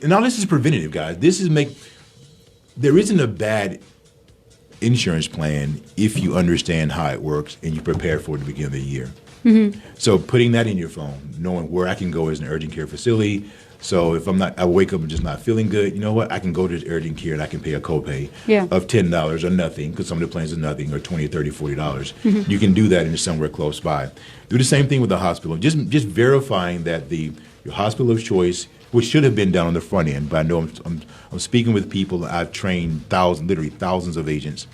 and all this is preventative, guys. There isn't a bad insurance plan if you understand how it works and you prepare for it at the beginning of the year. So putting that in your phone, knowing where I can go as an urgent care facility. So if I wake up and just not feeling good, you know what? I can go to this urgent care and I can pay a copay of $10 or nothing, because some of the plans are nothing, or $20, $30, $40. You can do that in somewhere close by. Do the same thing with the hospital. Just verifying that your hospital of choice, which should have been done on the front end, but I know I'm speaking with people. I've trained literally thousands of agents.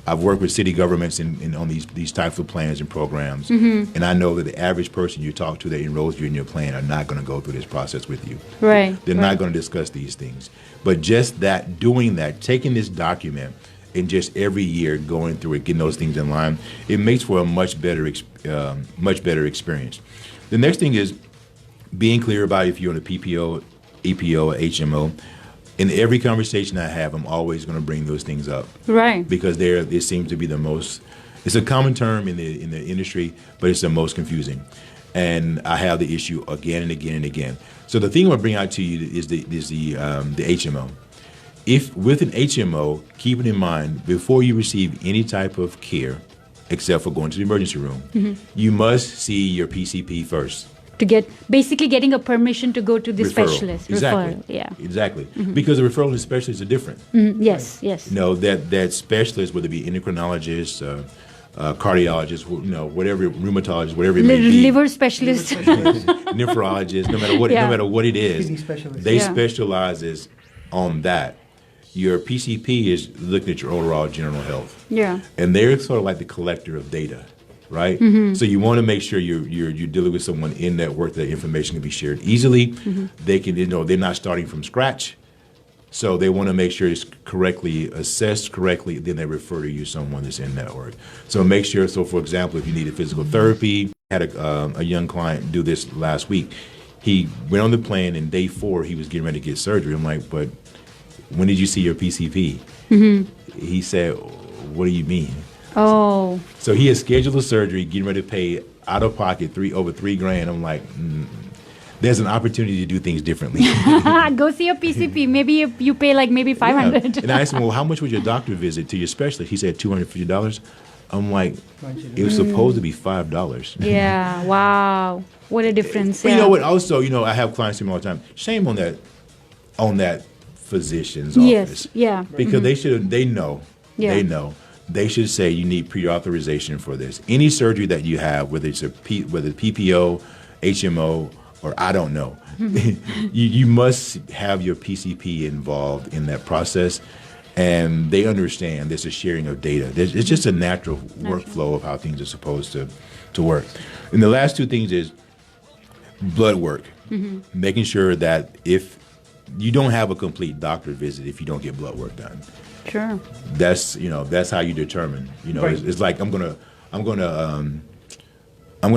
I've worked with city governments on these types of plans and programs, and I know that the average person you talk to that enrolls you in your plan are not going to go through this process with you. Right. They're not going to discuss these things. But just doing that, taking this document and just every year going through it, getting those things in line, it makes for a much better experience. The next thing is being clear about if you're on a PPO, EPO, or HMO. In every conversation I have, I'm always going to bring those things up. Right. Because it seems to be the most, it's a common term in the industry, but it's the most confusing. And I have the issue again and again and again. So the thing I'm going to bring out to you is the HMO. If with an HMO, keep it in mind, before you receive any type of care, except for going to the emergency room, you must see your PCP first. To getting a permission to go to the specialist. Exactly. Referral, yeah. Exactly. Because the referral and specialists are different. Yes, yes. That specialist, whether it be endocrinologist, cardiologist, whatever, rheumatologist, whatever it may be. Liver specialist. Nephrologist, no matter what it is, they specializes on that. Your PCP is looking at your overall general health. Yeah. And they're sort of like the collector of data. Right? So you want to make sure you're dealing with someone in network that information can be shared easily. They can, they're not starting from scratch. So they want to make sure it's correctly assessed correctly, then they refer to you someone that's in network. So make sure, for example, if you needed physical therapy, I had a young client do this last week. He went on the plan, and day 4, he was getting ready to get surgery. I'm like, but when did you see your PCP? He said, what do you mean? Oh. So he had scheduled a surgery, getting ready to pay out of pocket over $3,000. I'm like, there's an opportunity to do things differently. Go see a PCP. Maybe you pay like maybe $500. Yeah. And I asked him, well, how much was your doctor visit to your specialist? He said $250. I'm like, it was supposed to be $5. Yeah, wow. What a difference. But you know what? Also, I have clients tell me all the time, shame on that physician's office. Yeah. Because they know. They should say you need pre-authorization for this. Any surgery that you have, whether it's PPO, HMO, or I don't know, you must have your PCP involved in that process. And they understand there's a sharing of data. It's just a natural workflow of how things are supposed to work. And the last two things is blood work, making sure that if you don't have a complete doctor visit if you don't get blood work done. Sure. That's how you determine. Right. It's like I'm gonna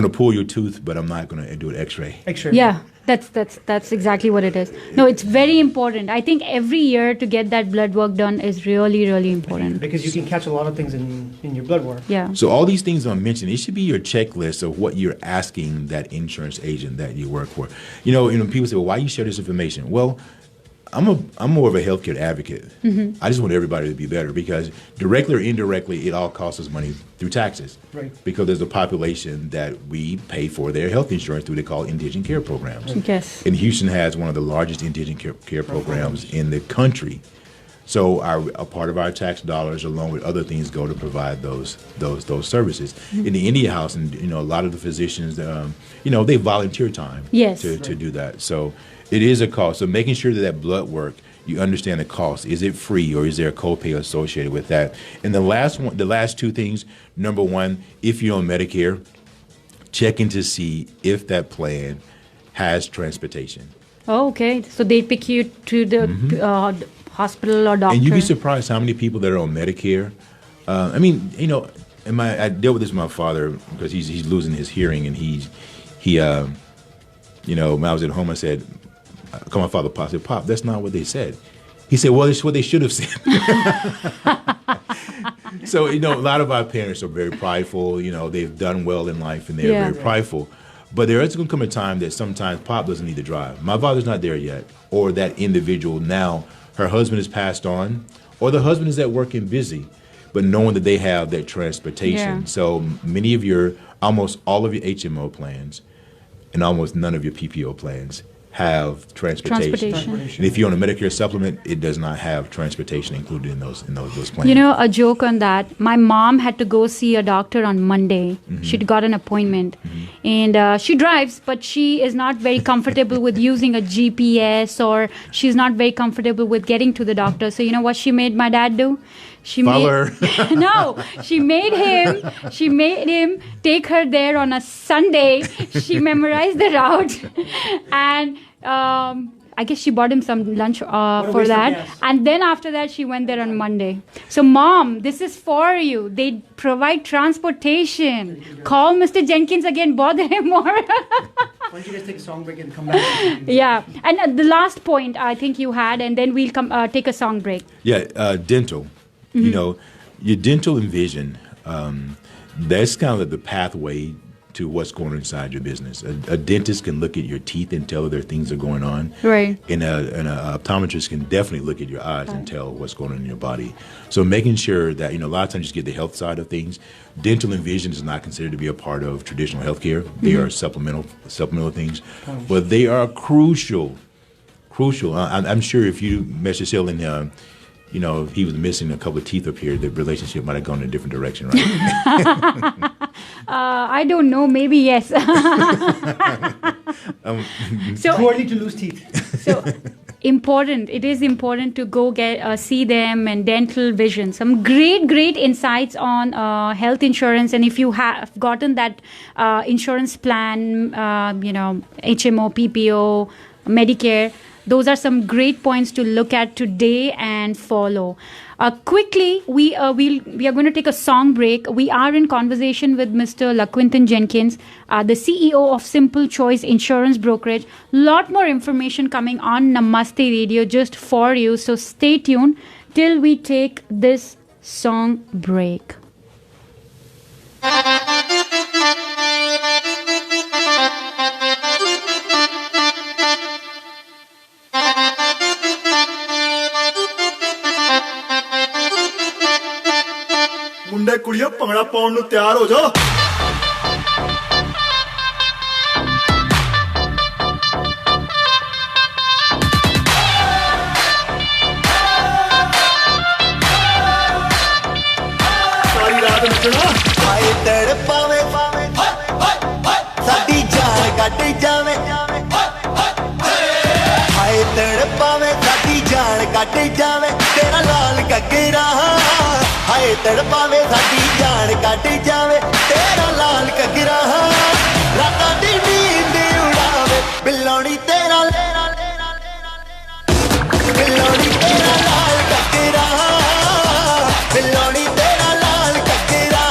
pull your tooth, but I'm not gonna do an X-ray. Yeah, that's exactly what it is. No, it's very important. I think every year to get that blood work done is really, really important. Because you can catch a lot of things in your blood work. Yeah. So all these things I'm mentioning, it should be your checklist of what you're asking that insurance agent that you work for. People say, well, why you share this information? Well, I'm more of a healthcare advocate. I just want everybody to be better because directly or indirectly, it all costs us money through taxes. Right. Because there's a population that we pay for their health insurance through what they call indigent care programs. Yes. And Houston has one of the largest indigent care programs in the country. So a part of our tax dollars, along with other things, go to provide those services. In the India House, and a lot of the physicians, they volunteer time to do that. So it is a cost. So making sure that blood work, you understand the cost. Is it free or is there a copay associated with that? And the last two things. Number one, if you're on Medicare, checking to see if that plan has transportation. Oh, okay. So they pick you to the hospital or doctor. And you'd be surprised how many people that are on Medicare. I dealt with this with my father because he's losing his hearing, and when I was at home, I said, I called my father, Pop. I said, Pop, that's not what they said. He said, well, it's what they should have said. So, a lot of our parents are very prideful. They've done well in life, and they're very prideful. But there is going to come a time that sometimes Pop doesn't need to drive. My father's not there yet, or that individual now, her husband has passed on, or the husband is at work and busy, but knowing that they have that transportation. Yeah. So almost all of your HMO plans and almost none of your PPO plans have transportation. And if you're on a Medicare supplement, it does not have transportation included in those plans. A joke on that. My mom had to go see a doctor on Monday. She'd got an appointment. And she drives, but she is not very comfortable with using a GPS, or she's not very comfortable with getting to the doctor. So you know what she made my dad do? She made him take her there on a Sunday. She memorized the route, and I guess she bought him some lunch for that. And then after that, she went there on Monday. So, Mom, this is for you. They provide transportation. Call Mr. Jenkins again. Bother him more. Why don't you guys take a song break and come back? Yeah. And the last point I think you had, and then we'll take a song break. Yeah, dental. Your dental and vision, that's kind of like the pathway to what's going on inside your business. A dentist can look at your teeth and tell there things are going on. Right. And an optometrist can definitely look at your eyes and tell what's going on in your body. So making sure that, a lot of times you just get the health side of things. Dental and vision is not considered to be a part of traditional healthcare. They are supplemental things, but they are crucial. I'm sure if you met yourself in if he was missing a couple of teeth up here, the relationship might have gone in a different direction, right? I don't know. Maybe yes. So too early to lose teeth. So important. It is important to go see them and dental vision. Some great insights on health insurance. And if you have gotten that insurance plan, HMO, PPO, Medicare, those are some great points to look at today and follow. Quickly, we are going to take a song break. We are in conversation with Mr. LaQuinton Jenkins, the CEO of Simple Choice Insurance Brokerage. Lot more information coming on Namaste Radio just for you. So stay tuned till we take this song break. ਕੁੜੀਓ bhangra ਪਾਉਣ ਨੂੰ ਤਿਆਰ ਹੋ ਜਾ ਸਾਰੀ ਰਾਤ ਨੱਚਣਾ ਹਾਏ ਤੜ ਪਾਵੇ ਸਾਡੀ ਜਾਨ ਕੱਢ ਜਾਵੇ ਹਾਏ ਤੜ ਪਾਵੇ ਸਾਡੀ ਜਾਨ ਕੱਢ ਜਾਵੇ ਤੇਰਾ ਲਾਲ ਘੱਗਰਾ ਹਾਏ ਤੜ ਪਾਵੇ ਸਾਡੀ ਜਾਨ ਕੱਢ ਜਾਵੇ ਤੇਰਾ ਲਾਲ ਘੱਗਰਾ ਰਾਤਾਂ ਦੀ ਨੀਂਦ ਉਡਾਵੇ ਬਿੱਲੋਣੀ ਤੇਰਾ ਬਿੱਲੋਣੀ ਤੇਰਾ ਲਾਲ ਘੱਗਰਾ ਬਿੱਲੋਣੀ ਤੇਰਾ ਲਾਲ ਘੱਗਰਾ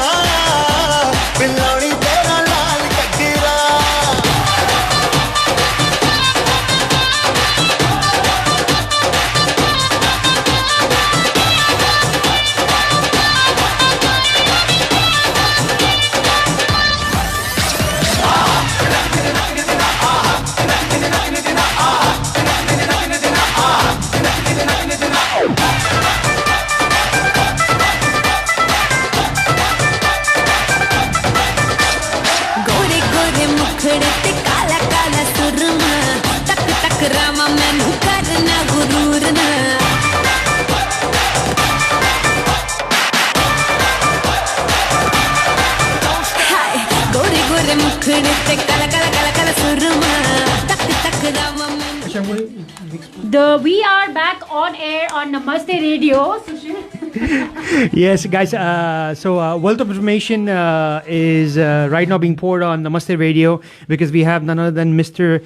ਬਿੱਲੋਣੀ ਤੇਰਾ ਲਾਲ ਘੱਗਰਾ गोरे गोरे मुखड़े ते काला काला सुरमा तक तक रामा मैनू करना गुरूर ना हाय गोरे गोरे मुखड़े ते काला काला काला काला सुरमा तक तक Rama We are back on air on Namaste Radio. Yes, guys. So wealth of information is right now being poured on Namaste Radio because we have none other than Mr.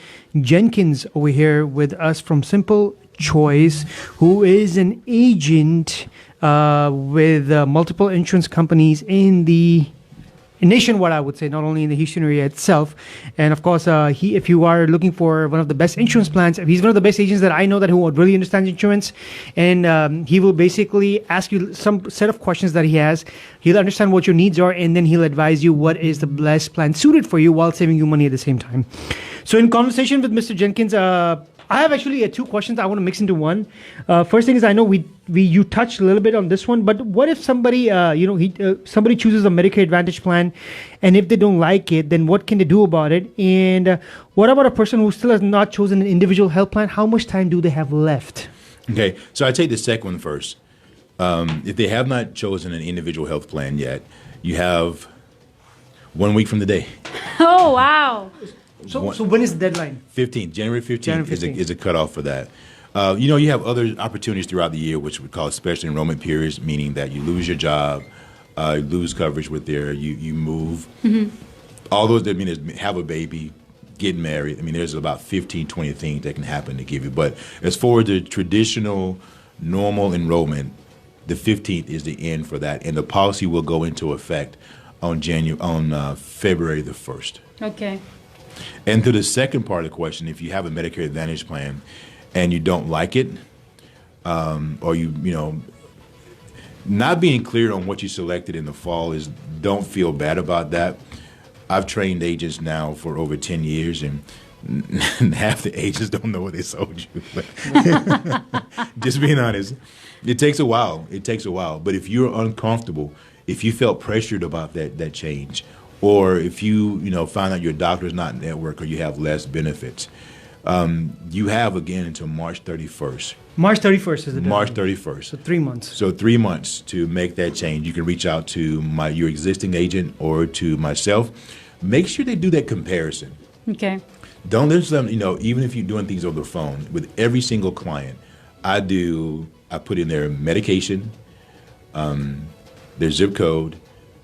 Jenkins over here with us from Simple Choice, who is an agent with multiple insurance companies in the nationwide, I would say, not only in the Houston area itself. And of course, if you are looking for one of the best insurance plans, he's one of the best agents that I know that who really understands insurance. And he will basically ask you some set of questions that he has. He'll understand what your needs are, and then he'll advise you what is the best plan suited for you while saving you money at the same time. So in conversation with Mr. Jenkins, I have actually two questions I want to mix into one. First thing is, I know you touched a little bit on this one, but what if somebody somebody chooses a Medicare Advantage plan, and if they don't like it, then what can they do about it? And what about a person who still has not chosen an individual health plan? How much time do they have left? Okay, so I take the second one first. If they have not chosen an individual health plan yet, you have 1 week from the day. Oh, wow. So when is the deadline? 15th. January 15th is a cutoff for that. You have other opportunities throughout the year, which we call special enrollment periods, meaning that you lose your job, you lose coverage with you move. Mm-hmm. All those that mean have a baby, get married. I mean, there's about 15, 20 things that can happen to give you. But as for the traditional, normal enrollment, the 15th is the end for that, and the policy will go into effect on February the 1st. Okay. And to the second part of the question, if you have a Medicare Advantage plan and you don't like it, or not being clear on what you selected in the fall don't feel bad about that. I've trained agents now for over 10 years, and half the agents don't know what they sold you. Just being honest, it takes a while. But if you're uncomfortable, if you felt pressured about that change, or if you find out your doctor's not network or you have less benefits, you have again until March 31st. March 31st is the deadline. March 31st. So 3 months. So 3 months to make that change. You can reach out to your existing agent or to myself. Make sure they do that comparison. Okay. Don't listen to them, even if you're doing things over the phone, with every single client, I put in their medication, their zip code,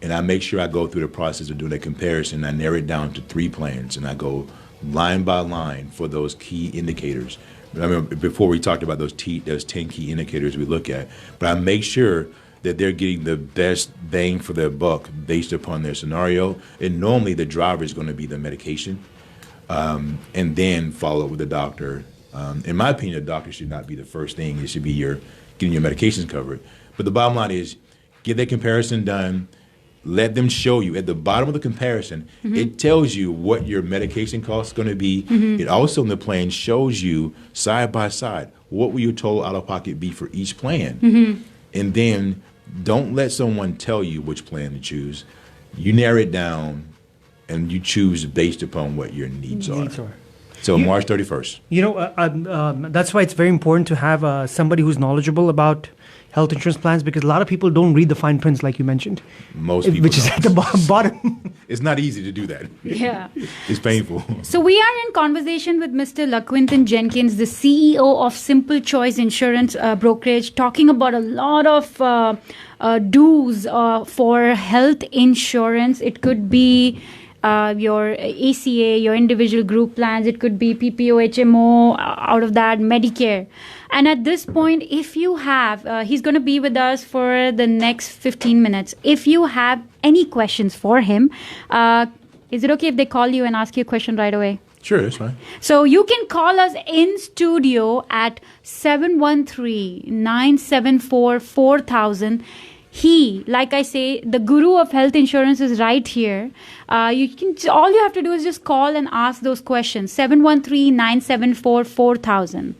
and I make sure I go through the process of doing a comparison. I narrow it down to 3 plans, and I go line by line for those key indicators. I remember before we talked about those 10 key indicators we look at, but I make sure that they're getting the best bang for their buck based upon their scenario. And normally the driver is going to be the medication, and then follow up with the doctor. In my opinion, the doctor should not be the first thing. It should be getting your medications covered. But the bottom line is, get that comparison done. Let them show you at the bottom of the comparison. Mm-hmm. It tells you what your medication cost is going to be. Mm-hmm. It also in the plan shows you side by side what will your total out of pocket be for each plan, mm-hmm. and then don't let someone tell you which plan to choose. You narrow it down, and you choose based upon what your needs are. So March 31st. That's why it's very important to have somebody who's knowledgeable about health insurance plans, because a lot of people don't read the fine prints, like you mentioned. Most people which is at the bottom. It's not easy to do that. Yeah. It's painful. So we are in conversation with Mr. Laquinton Jenkins, the CEO of Simple Choice Insurance Brokerage, talking about a lot of do's for health insurance. It could be your ACA, your individual group plans. It could be PPO, HMO, out of that, Medicare. And at this point, if you have, he's going to be with us for the next 15 minutes. If you have any questions for him, is it okay if they call you and ask you a question right away? Sure, that's fine. So you can call us in studio at 713-974-4000. He, like I say, the guru of health insurance is right here. All you have to do is just call and ask those questions. 713-974-4000.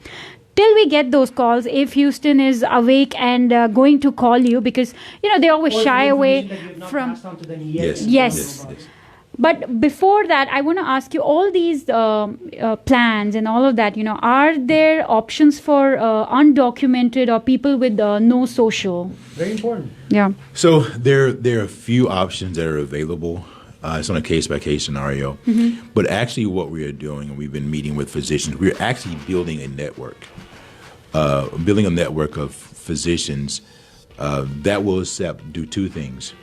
Till we get those calls, if Houston is awake and going to call you, because they always shy away from. Yes. But before that, I want to ask you, all these plans and all of that, are there options for undocumented or people with no social? Very important. Yeah. So there are a few options that are available. It's on a case-by-case scenario. Mm-hmm. But actually what we are doing, and we've been meeting with physicians, we're actually building a network. Building a network of physicians that will do two things.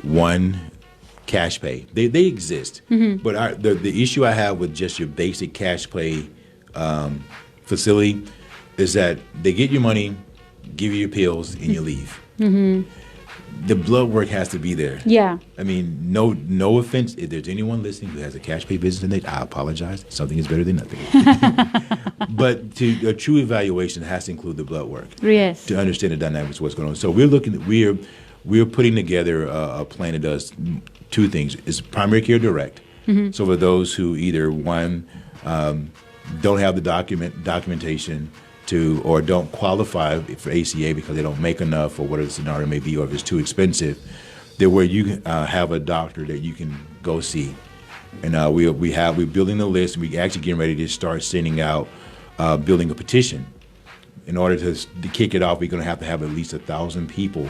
One, cash pay. They exist. Mm-hmm. But the issue I have with just your basic cash pay facility is that they get your money, give you your pills, and you leave. Mm-hmm. The blood work has to be there. Yeah. I mean, no offense. If there's anyone listening who has a cash pay business in it, I apologize. Something is better than nothing. But a true evaluation has to include the blood work. Yes. To understand the dynamics of what's going on. So we're putting together a plan that does two things. It's primary care direct. Mm-hmm. So for those who either don't have the documentation or don't qualify for ACA because they don't make enough, or whatever the scenario may be, or if it's too expensive, that where you have a doctor that you can go see. And we're building the list. We're actually getting ready to start sending out, building a petition. In order to kick it off, we're going to have at least 1,000 people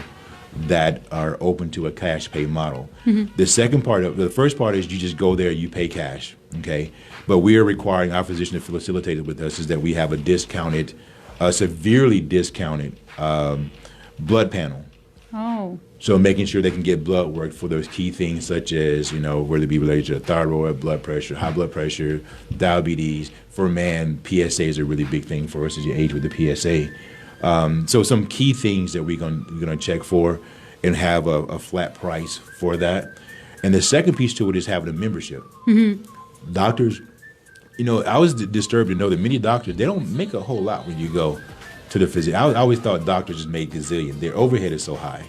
that are open to a cash pay model. Mm-hmm. The first part is you just go there, you pay cash, okay? But we are requiring our physician to facilitate it with us is that we have a severely discounted blood panel. Oh. So making sure they can get blood work for those key things such as, whether it be related to thyroid, blood pressure, high blood pressure, diabetes. For man, PSA is a really big thing for us as you age with the PSA. So some key things that we're gonna check for and have a flat price for that. And the second piece to it is having a membership. Mm-hmm. Doctors, I was disturbed to know that many doctors, they don't make a whole lot when you go to the physician. I always thought doctors just made gazillion. Their overhead is so high.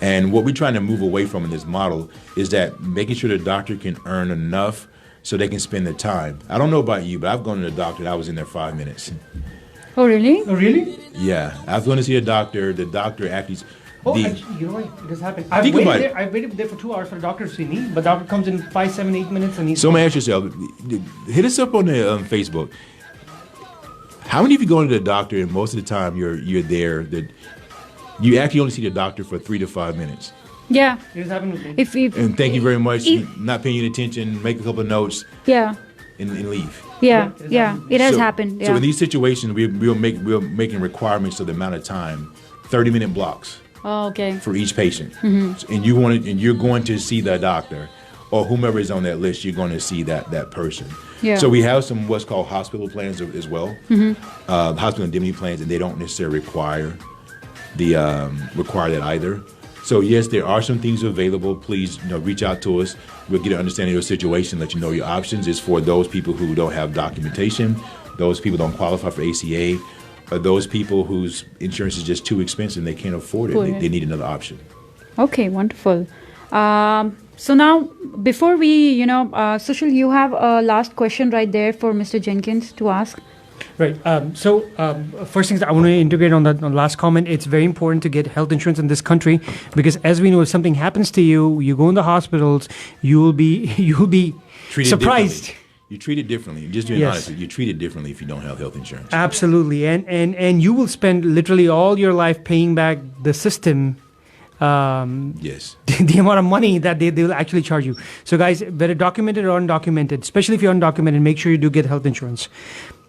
And what we're trying to move away from in this model is that making sure the doctor can earn enough so they can spend the time. I don't know about you, but I've gone to the doctor and I was in there 5 minutes. Oh, really? Oh, really? Yeah. I was going to see a doctor. The doctor actually... actually, you know what? It has happened. I've waited there for 2 hours for the doctor to see me, but the doctor comes in 5, 7, 8 minutes and he's... So ask yourself, hit us up on the Facebook. How many of you go to the doctor and most of the time you're there that you actually only see the doctor for 3 to 5 minutes? Yeah. It has happened with me. And thank you very much. Not paying you attention, make a couple of notes. Yeah. And leave. Yeah. It has happened. Yeah. So in these situations, we're making requirements of the amount of time, 30-minute blocks. Oh, okay. For each patient. Mm-hmm. And you're going to see the doctor or whomever is on that list, you're going to see that person. Yeah. So we have some what's called hospital plans as well, mm-hmm. Hospital indemnity plans, and they don't necessarily require that either. So yes, there are some things available. Please, reach out to us. We'll get an understanding of your situation, let you know your options. It's for those people who don't have documentation, those people don't qualify for ACA, or those people whose insurance is just too expensive and they can't afford it. They need another option. Okay, wonderful. So now, before we, Sushil, you have a last question right there for Mr. Jenkins to ask. Right. First things I want to integrate on that last comment. It's very important to get health insurance in this country because, as we know, if something happens to you, you go in the hospitals, you will be Treated surprised. differently. You treat it differently. Just being honest, you treat it differently if you don't have health insurance. Absolutely, and you will spend literally all your life paying back the system. Yes. The amount of money that they will actually charge you. So, guys, whether documented or undocumented, especially if you're undocumented, make sure you do get health insurance.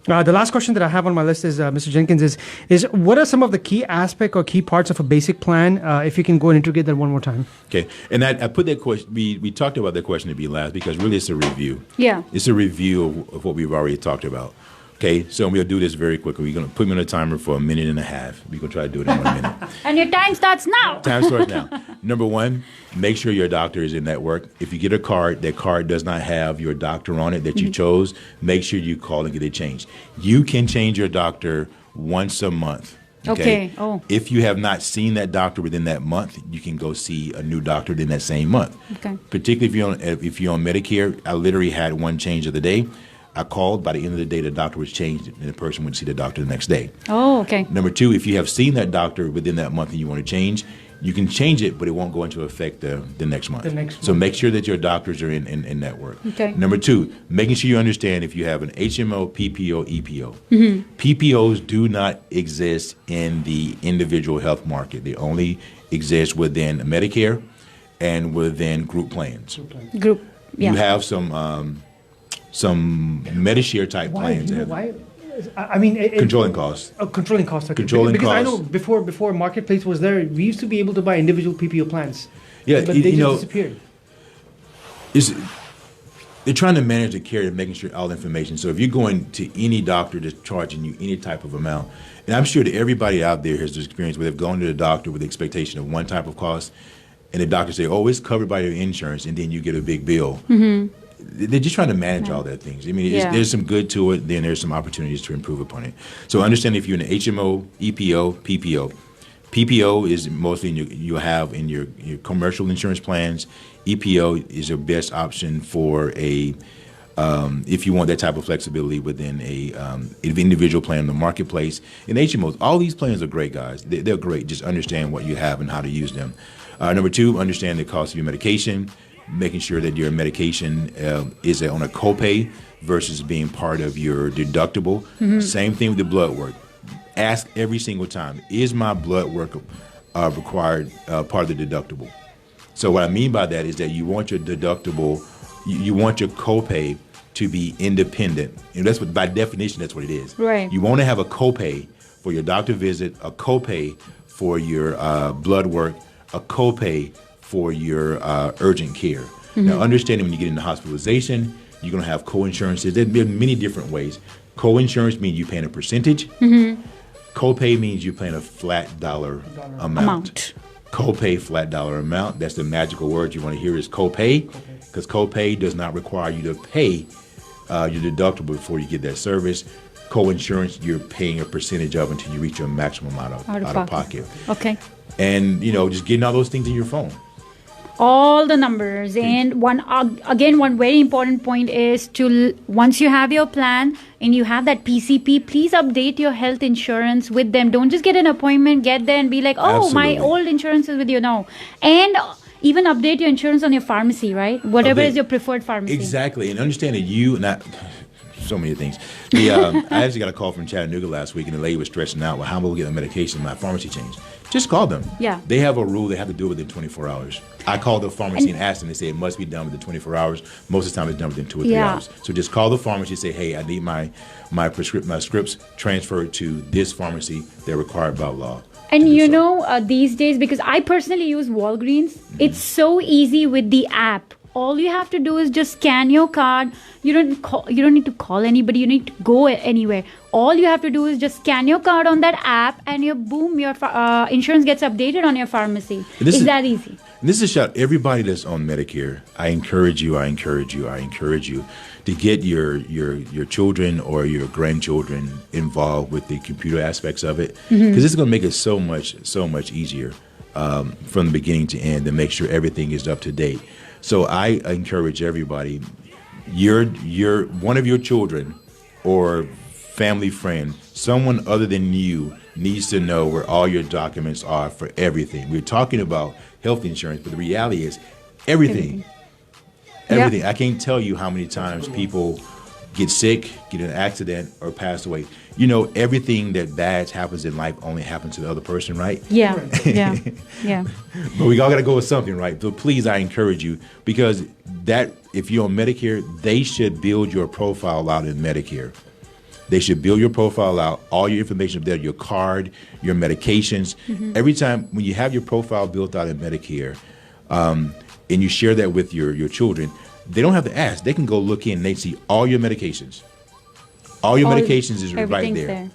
The last question that I have on my list is, Mr. Jenkins, is what are some of the key aspect or key parts of a basic plan? If you can go and integrate that one more time. Okay, and I put that question. We talked about that question to be last because really it's a review. Yeah, it's a review of what we've already talked about. Okay, so we'll do this very quickly. We're going to put me on a timer for 1.5 minutes. We're going to try to do it in 1 minute. And your time starts now. Time starts now. Number one, make sure your doctor is in network. If you get a card, that card does not have your doctor on it that you chose, make sure you call and get it changed. You can change your doctor once a month. Okay. Oh. If you have not seen that doctor within that month, you can go see a new doctor in that same month. Okay. Particularly if you're on Medicare, I literally had one change of the day. I called. By the end of the day, the doctor was changed, and the person went to see the doctor the next day. Oh, okay. Number two, if you have seen that doctor within that month and you want to change, you can change it, but it won't go into effect the next month. So make sure that your doctors are in network. Okay. Number two, making sure you understand if you have an HMO, PPO, EPO. PPOs do not exist in the individual health market. They only exist within Medicare and within group plans. Group, yeah. You have some Medishare type plans. Why? I mean, controlling costs. Controlling costs. Okay. Controlling because costs. I know before Marketplace was there, we used to be able to buy individual PPO plans. Yeah, but they just disappeared. They're trying to manage the care and making sure all the information. So if you're going to any doctor that's charging you any type of amount, and I'm sure that everybody out there has this experience where they've gone to the doctor with the expectation of one type of cost, and the doctor say, "Oh, it's covered by your insurance," and then you get a big bill. They're just trying to manage all that things. I mean, there's some good to it, then there's some opportunities to improve upon it. So understand if you're in an HMO, EPO, PPO. PPO is mostly you have in your commercial insurance plans. EPO is your best option for if you want that type of flexibility within an individual plan in the marketplace. In HMOs, all these plans are great, guys. They're great. Just understand what you have and how to use them. Number two, understand the cost of your medication. Making sure that your medication is on a copay versus being part of your deductible. Same thing with the blood work. Ask every single time, is my blood work required part of the deductible? So what I mean by that is that you want your deductible, you want your copay to be independent. And that's what, by definition, that's what it is. Right. You want to have a copay for your doctor visit, a copay for your blood work, a copay for your urgent care. Now, understanding when you get into hospitalization, you're going to have co-insurances. There are many different ways. Co-insurance means you're paying a percentage. Copay means you're paying a flat dollar amount. Copay, flat dollar amount. That's the magical word you want to hear is copay, because copay does not require you to pay your deductible before you get that service. Co-insurance, you're paying a percentage of until you reach your maximum out of pocket. Okay. And, just getting all those things in your phone. All the numbers. And one very important point is once you have your plan and you have that PCP, please update your health insurance with them. Don't just get an appointment, get there and be like, my old insurance is with you now. And even update your insurance on your pharmacy, right? Whatever is your preferred pharmacy. Exactly. And understand that so many things. I actually got a call from Chattanooga last week, and the lady was stressing out, how am I going to get the medication? My pharmacy changed. Just call them. Yeah. They have a rule. They have to do it within 24 hours. I called the pharmacy and asked them. They say it must be done within 24 hours. Most of the time, it's done within 2 or 3 hours. So just call the pharmacy and say, hey, I need my scripts transferred to this pharmacy. They're required by law. And these days, because I personally use Walgreens, it's so easy with the app. All you have to do is just scan your card. You don't need to call anybody. You need to go anywhere. All you have to do is just scan your card on that app, and your insurance gets updated on your pharmacy. It's that easy. This is a shout. Everybody that's on Medicare, I encourage you to get your children or your grandchildren involved with the computer aspects of it, because it's going to make it so much easier from the beginning to end, to make sure everything is up to date. So I encourage everybody, one of your children or family friend, someone other than you needs to know where all your documents are for everything. We're talking about health insurance, but the reality is everything. Everything. Yep. I can't tell you how many times people get sick, get in an accident, or pass away. You know, everything that bad happens in life only happens to the other person, right? Yeah, yeah, yeah. But we all got to go with something, right? So please, I encourage you, because that, if you're on Medicare, they should build your profile out in Medicare. They should build your profile out, all your information up there, your card, your medications. Mm-hmm. Every time when you have your profile built out in Medicare, and you share that with your children, they don't have to ask. They can go look in and they see all your medications. All your medications is right there.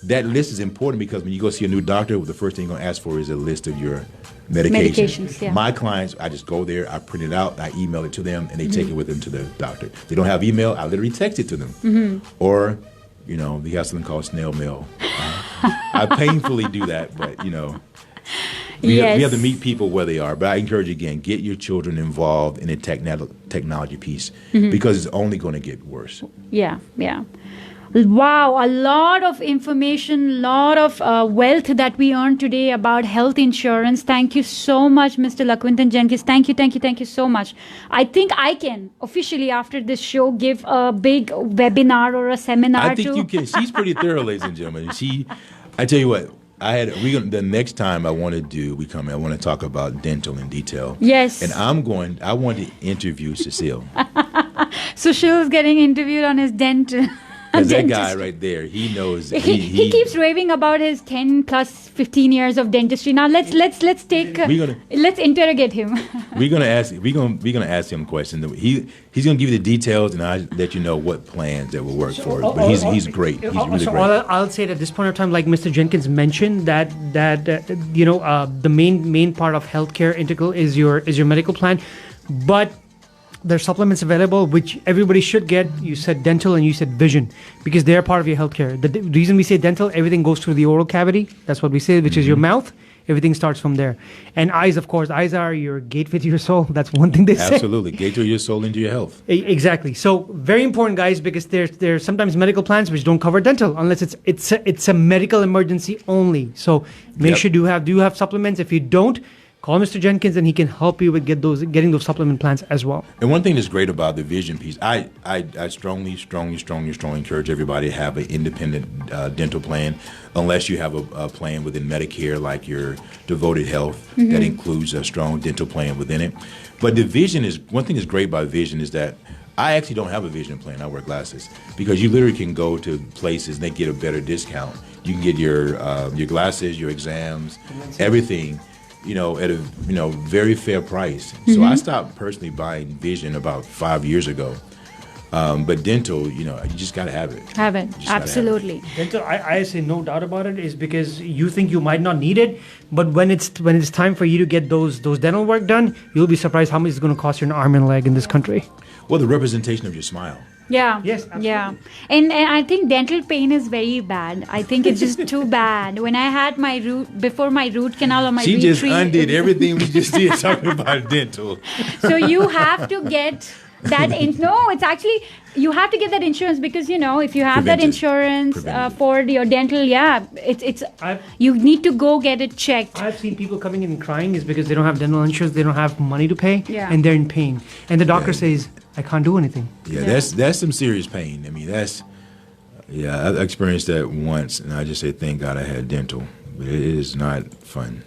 That list is important because when you go see a new doctor, the first thing you're going to ask for is a list of your medications. Yeah. My clients, I just go there, I print it out, I email it to them, and they take it with them to the doctor. They don't have email, I literally text it to them. Mm-hmm. Or, you know, we have something called snail mail. I painfully do that, but, you know. We have to meet people where they are. But I encourage you again, get your children involved in the technology piece because it's only going to get worse. Yeah, yeah. Wow, a lot of information, a lot of wealth that we earned today about health insurance. Thank you so much, Mr. Laquinton Jenkins. Thank you so much. I think I can officially, after this show, give a big webinar or a seminar. I think you can. She's pretty thorough, ladies and gentlemen. I tell you what. The next time I want to talk about dental in detail. Yes. And I want to interview Cecile. So Shil's getting interviewed on his dental. Because that guy right there, he knows. He keeps raving about his 10 plus 15 years of dentistry. Now let's interrogate him. We're gonna ask him questions. He's gonna give you the details, and I'll let you know what plans that will work for us. But he's great. He's really great. I'll say at this point of time, like Mr. Jenkins mentioned, that the main part of healthcare integral is your medical plan, but there's supplements available which everybody should get. You said dental and you said vision because they're part of your healthcare. The reason we say dental, everything goes through the oral cavity. That's what we say, which is your mouth. Everything starts from there. And eyes, of course, eyes are your gateway to your soul. That's one thing they say. Absolutely, gateway to your soul into your health. Exactly. So very important, guys, because there's sometimes medical plans which don't cover dental unless it's a medical emergency only. So make sure do have supplements. If you don't, call Mr. Jenkins and he can help you with getting those supplement plans as well. And one thing that's great about the vision piece, I strongly encourage everybody to have an independent dental plan, unless you have a plan within Medicare like your Devoted Health that includes a strong dental plan within it. But the vision is, one thing that's great about vision is that I actually don't have a vision plan. I wear glasses because you literally can go to places and they get a better discount. You can get your glasses, your exams, everything, at a very fair price. So I stopped personally buying vision about 5 years ago. But dental, you just got to have it. Have it, absolutely. Dental, I say no doubt about it, is because you think you might not need it, but when it's time for you to get those dental work done, you'll be surprised how much it's going to cost you an arm and a leg in this country. Well, the representation of your smile. Yeah. Yes, absolutely. Yeah. And I think dental pain is very bad. I think it's just too bad. When I had my root canal or my She just undid everything we just did talking about dental. So you have to get that it's actually you have to get that insurance because if you have that insurance for your dental, you need to go get it checked. I've seen people coming in and crying is because they don't have dental insurance, they don't have money to pay, and they're in pain, and the doctor says, I can't do anything. That's some serious pain. I mean, I've experienced that once, and I just say thank God I had dental, but it is not fun.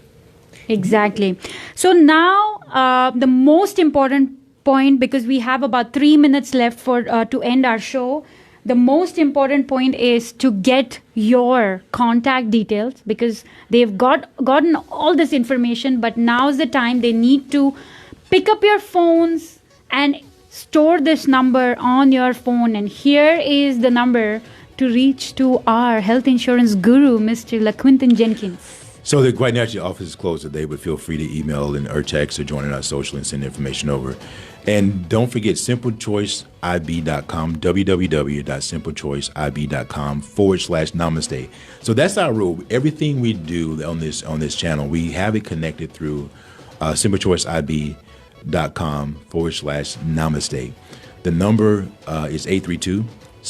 Exactly. So now the most important point, because we have about 3 minutes left to end our show. The most important point is to get your contact details, because they've gotten all this information, but now's the time they need to pick up your phones and store this number on your phone. And here is the number to reach to our health insurance guru, Mr. Laquinton Jenkins. So quite naturally, office is closed today, but feel free to email or text or join our social and send information over. And don't forget simplechoiceib.com, www.simplechoiceib.com/namaste. So that's our rule. Everything we do on this channel, we have it connected through simplechoiceib.com/namaste. The number is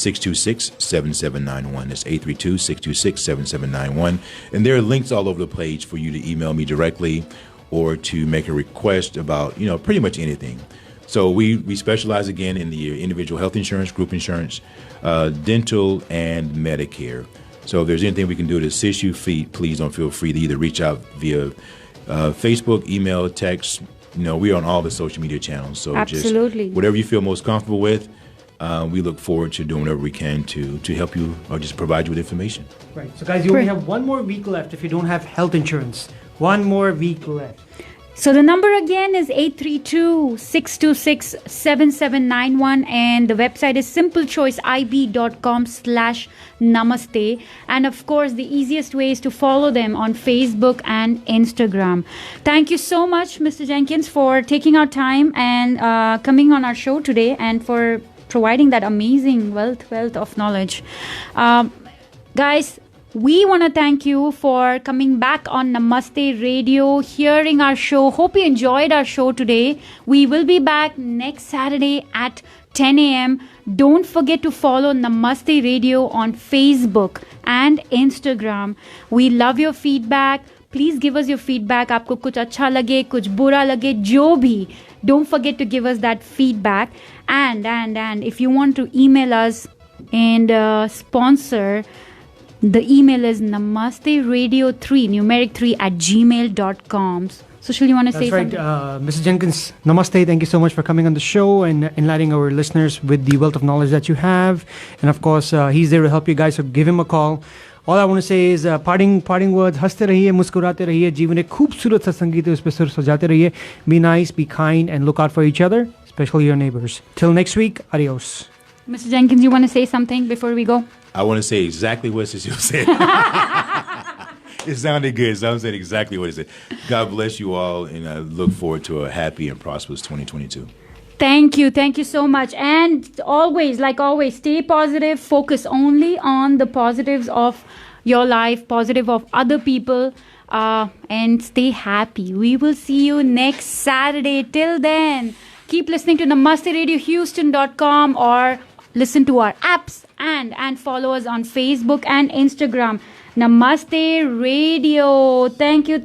832-626-7791. That's 832-626-7791. And there are links all over the page for you to email me directly or to make a request about, pretty much anything. So we specialize, again, in the individual health insurance, group insurance, dental, and Medicare. So if there's anything we can do to assist you, please don't feel free to either reach out via Facebook, email, text. We're on all the social media channels. So absolutely. Just whatever you feel most comfortable with, we look forward to doing whatever we can to help you or just provide you with information. Right. So guys, you only have one more week left if you don't have health insurance. One more week left. So the number again is 832-626-7791 and the website is simplechoiceib.com/namaste. And of course, the easiest way is to follow them on Facebook and Instagram. Thank you so much, Mr. Jenkins, for taking our time and coming on our show today and for providing that amazing wealth of knowledge. Guys, we want to thank you for coming back on Namaste Radio, hearing our show. Hope you enjoyed our show today. We will be back next Saturday at 10 a.m. Don't forget to follow Namaste Radio on Facebook and Instagram. We love your feedback. Please give us your feedback. आपको कुछ अच्छा लगे, कुछ बुरा लगे, जो भी. Don't forget to give us that feedback. And if you want to email us and sponsor, the email is namasteradio3, numeric 3 @gmail.com. Sushil, you want to say something? That's right. Mr. Jenkins, namaste. Thank you so much for coming on the show and enlightening our listeners with the wealth of knowledge that you have. And of course, he's there to help you guys, so give him a call. All I want to say is parting words. हंसते रहिए, मुस्कुराते रहिए. जीवन एक खूबसूरत सा संगीत है, उस पे सुर सजाते रहिए. Be nice, be kind, and look out for each other, especially your neighbors. Till next week, adios. Mr. Jenkins, you want to say something before we go? I want to say exactly what Cecile said. It sounded good. Someone said exactly what it said. God bless you all, and I look forward to a happy and prosperous 2022. Thank you so much. And always, like always, stay positive. Focus only on the positives of your life, positive of other people, and stay happy. We will see you next Saturday. Till then, keep listening to namasteradiohouston.com or listen to our apps and follow us on Facebook and Instagram. Namaste Radio. Thank you.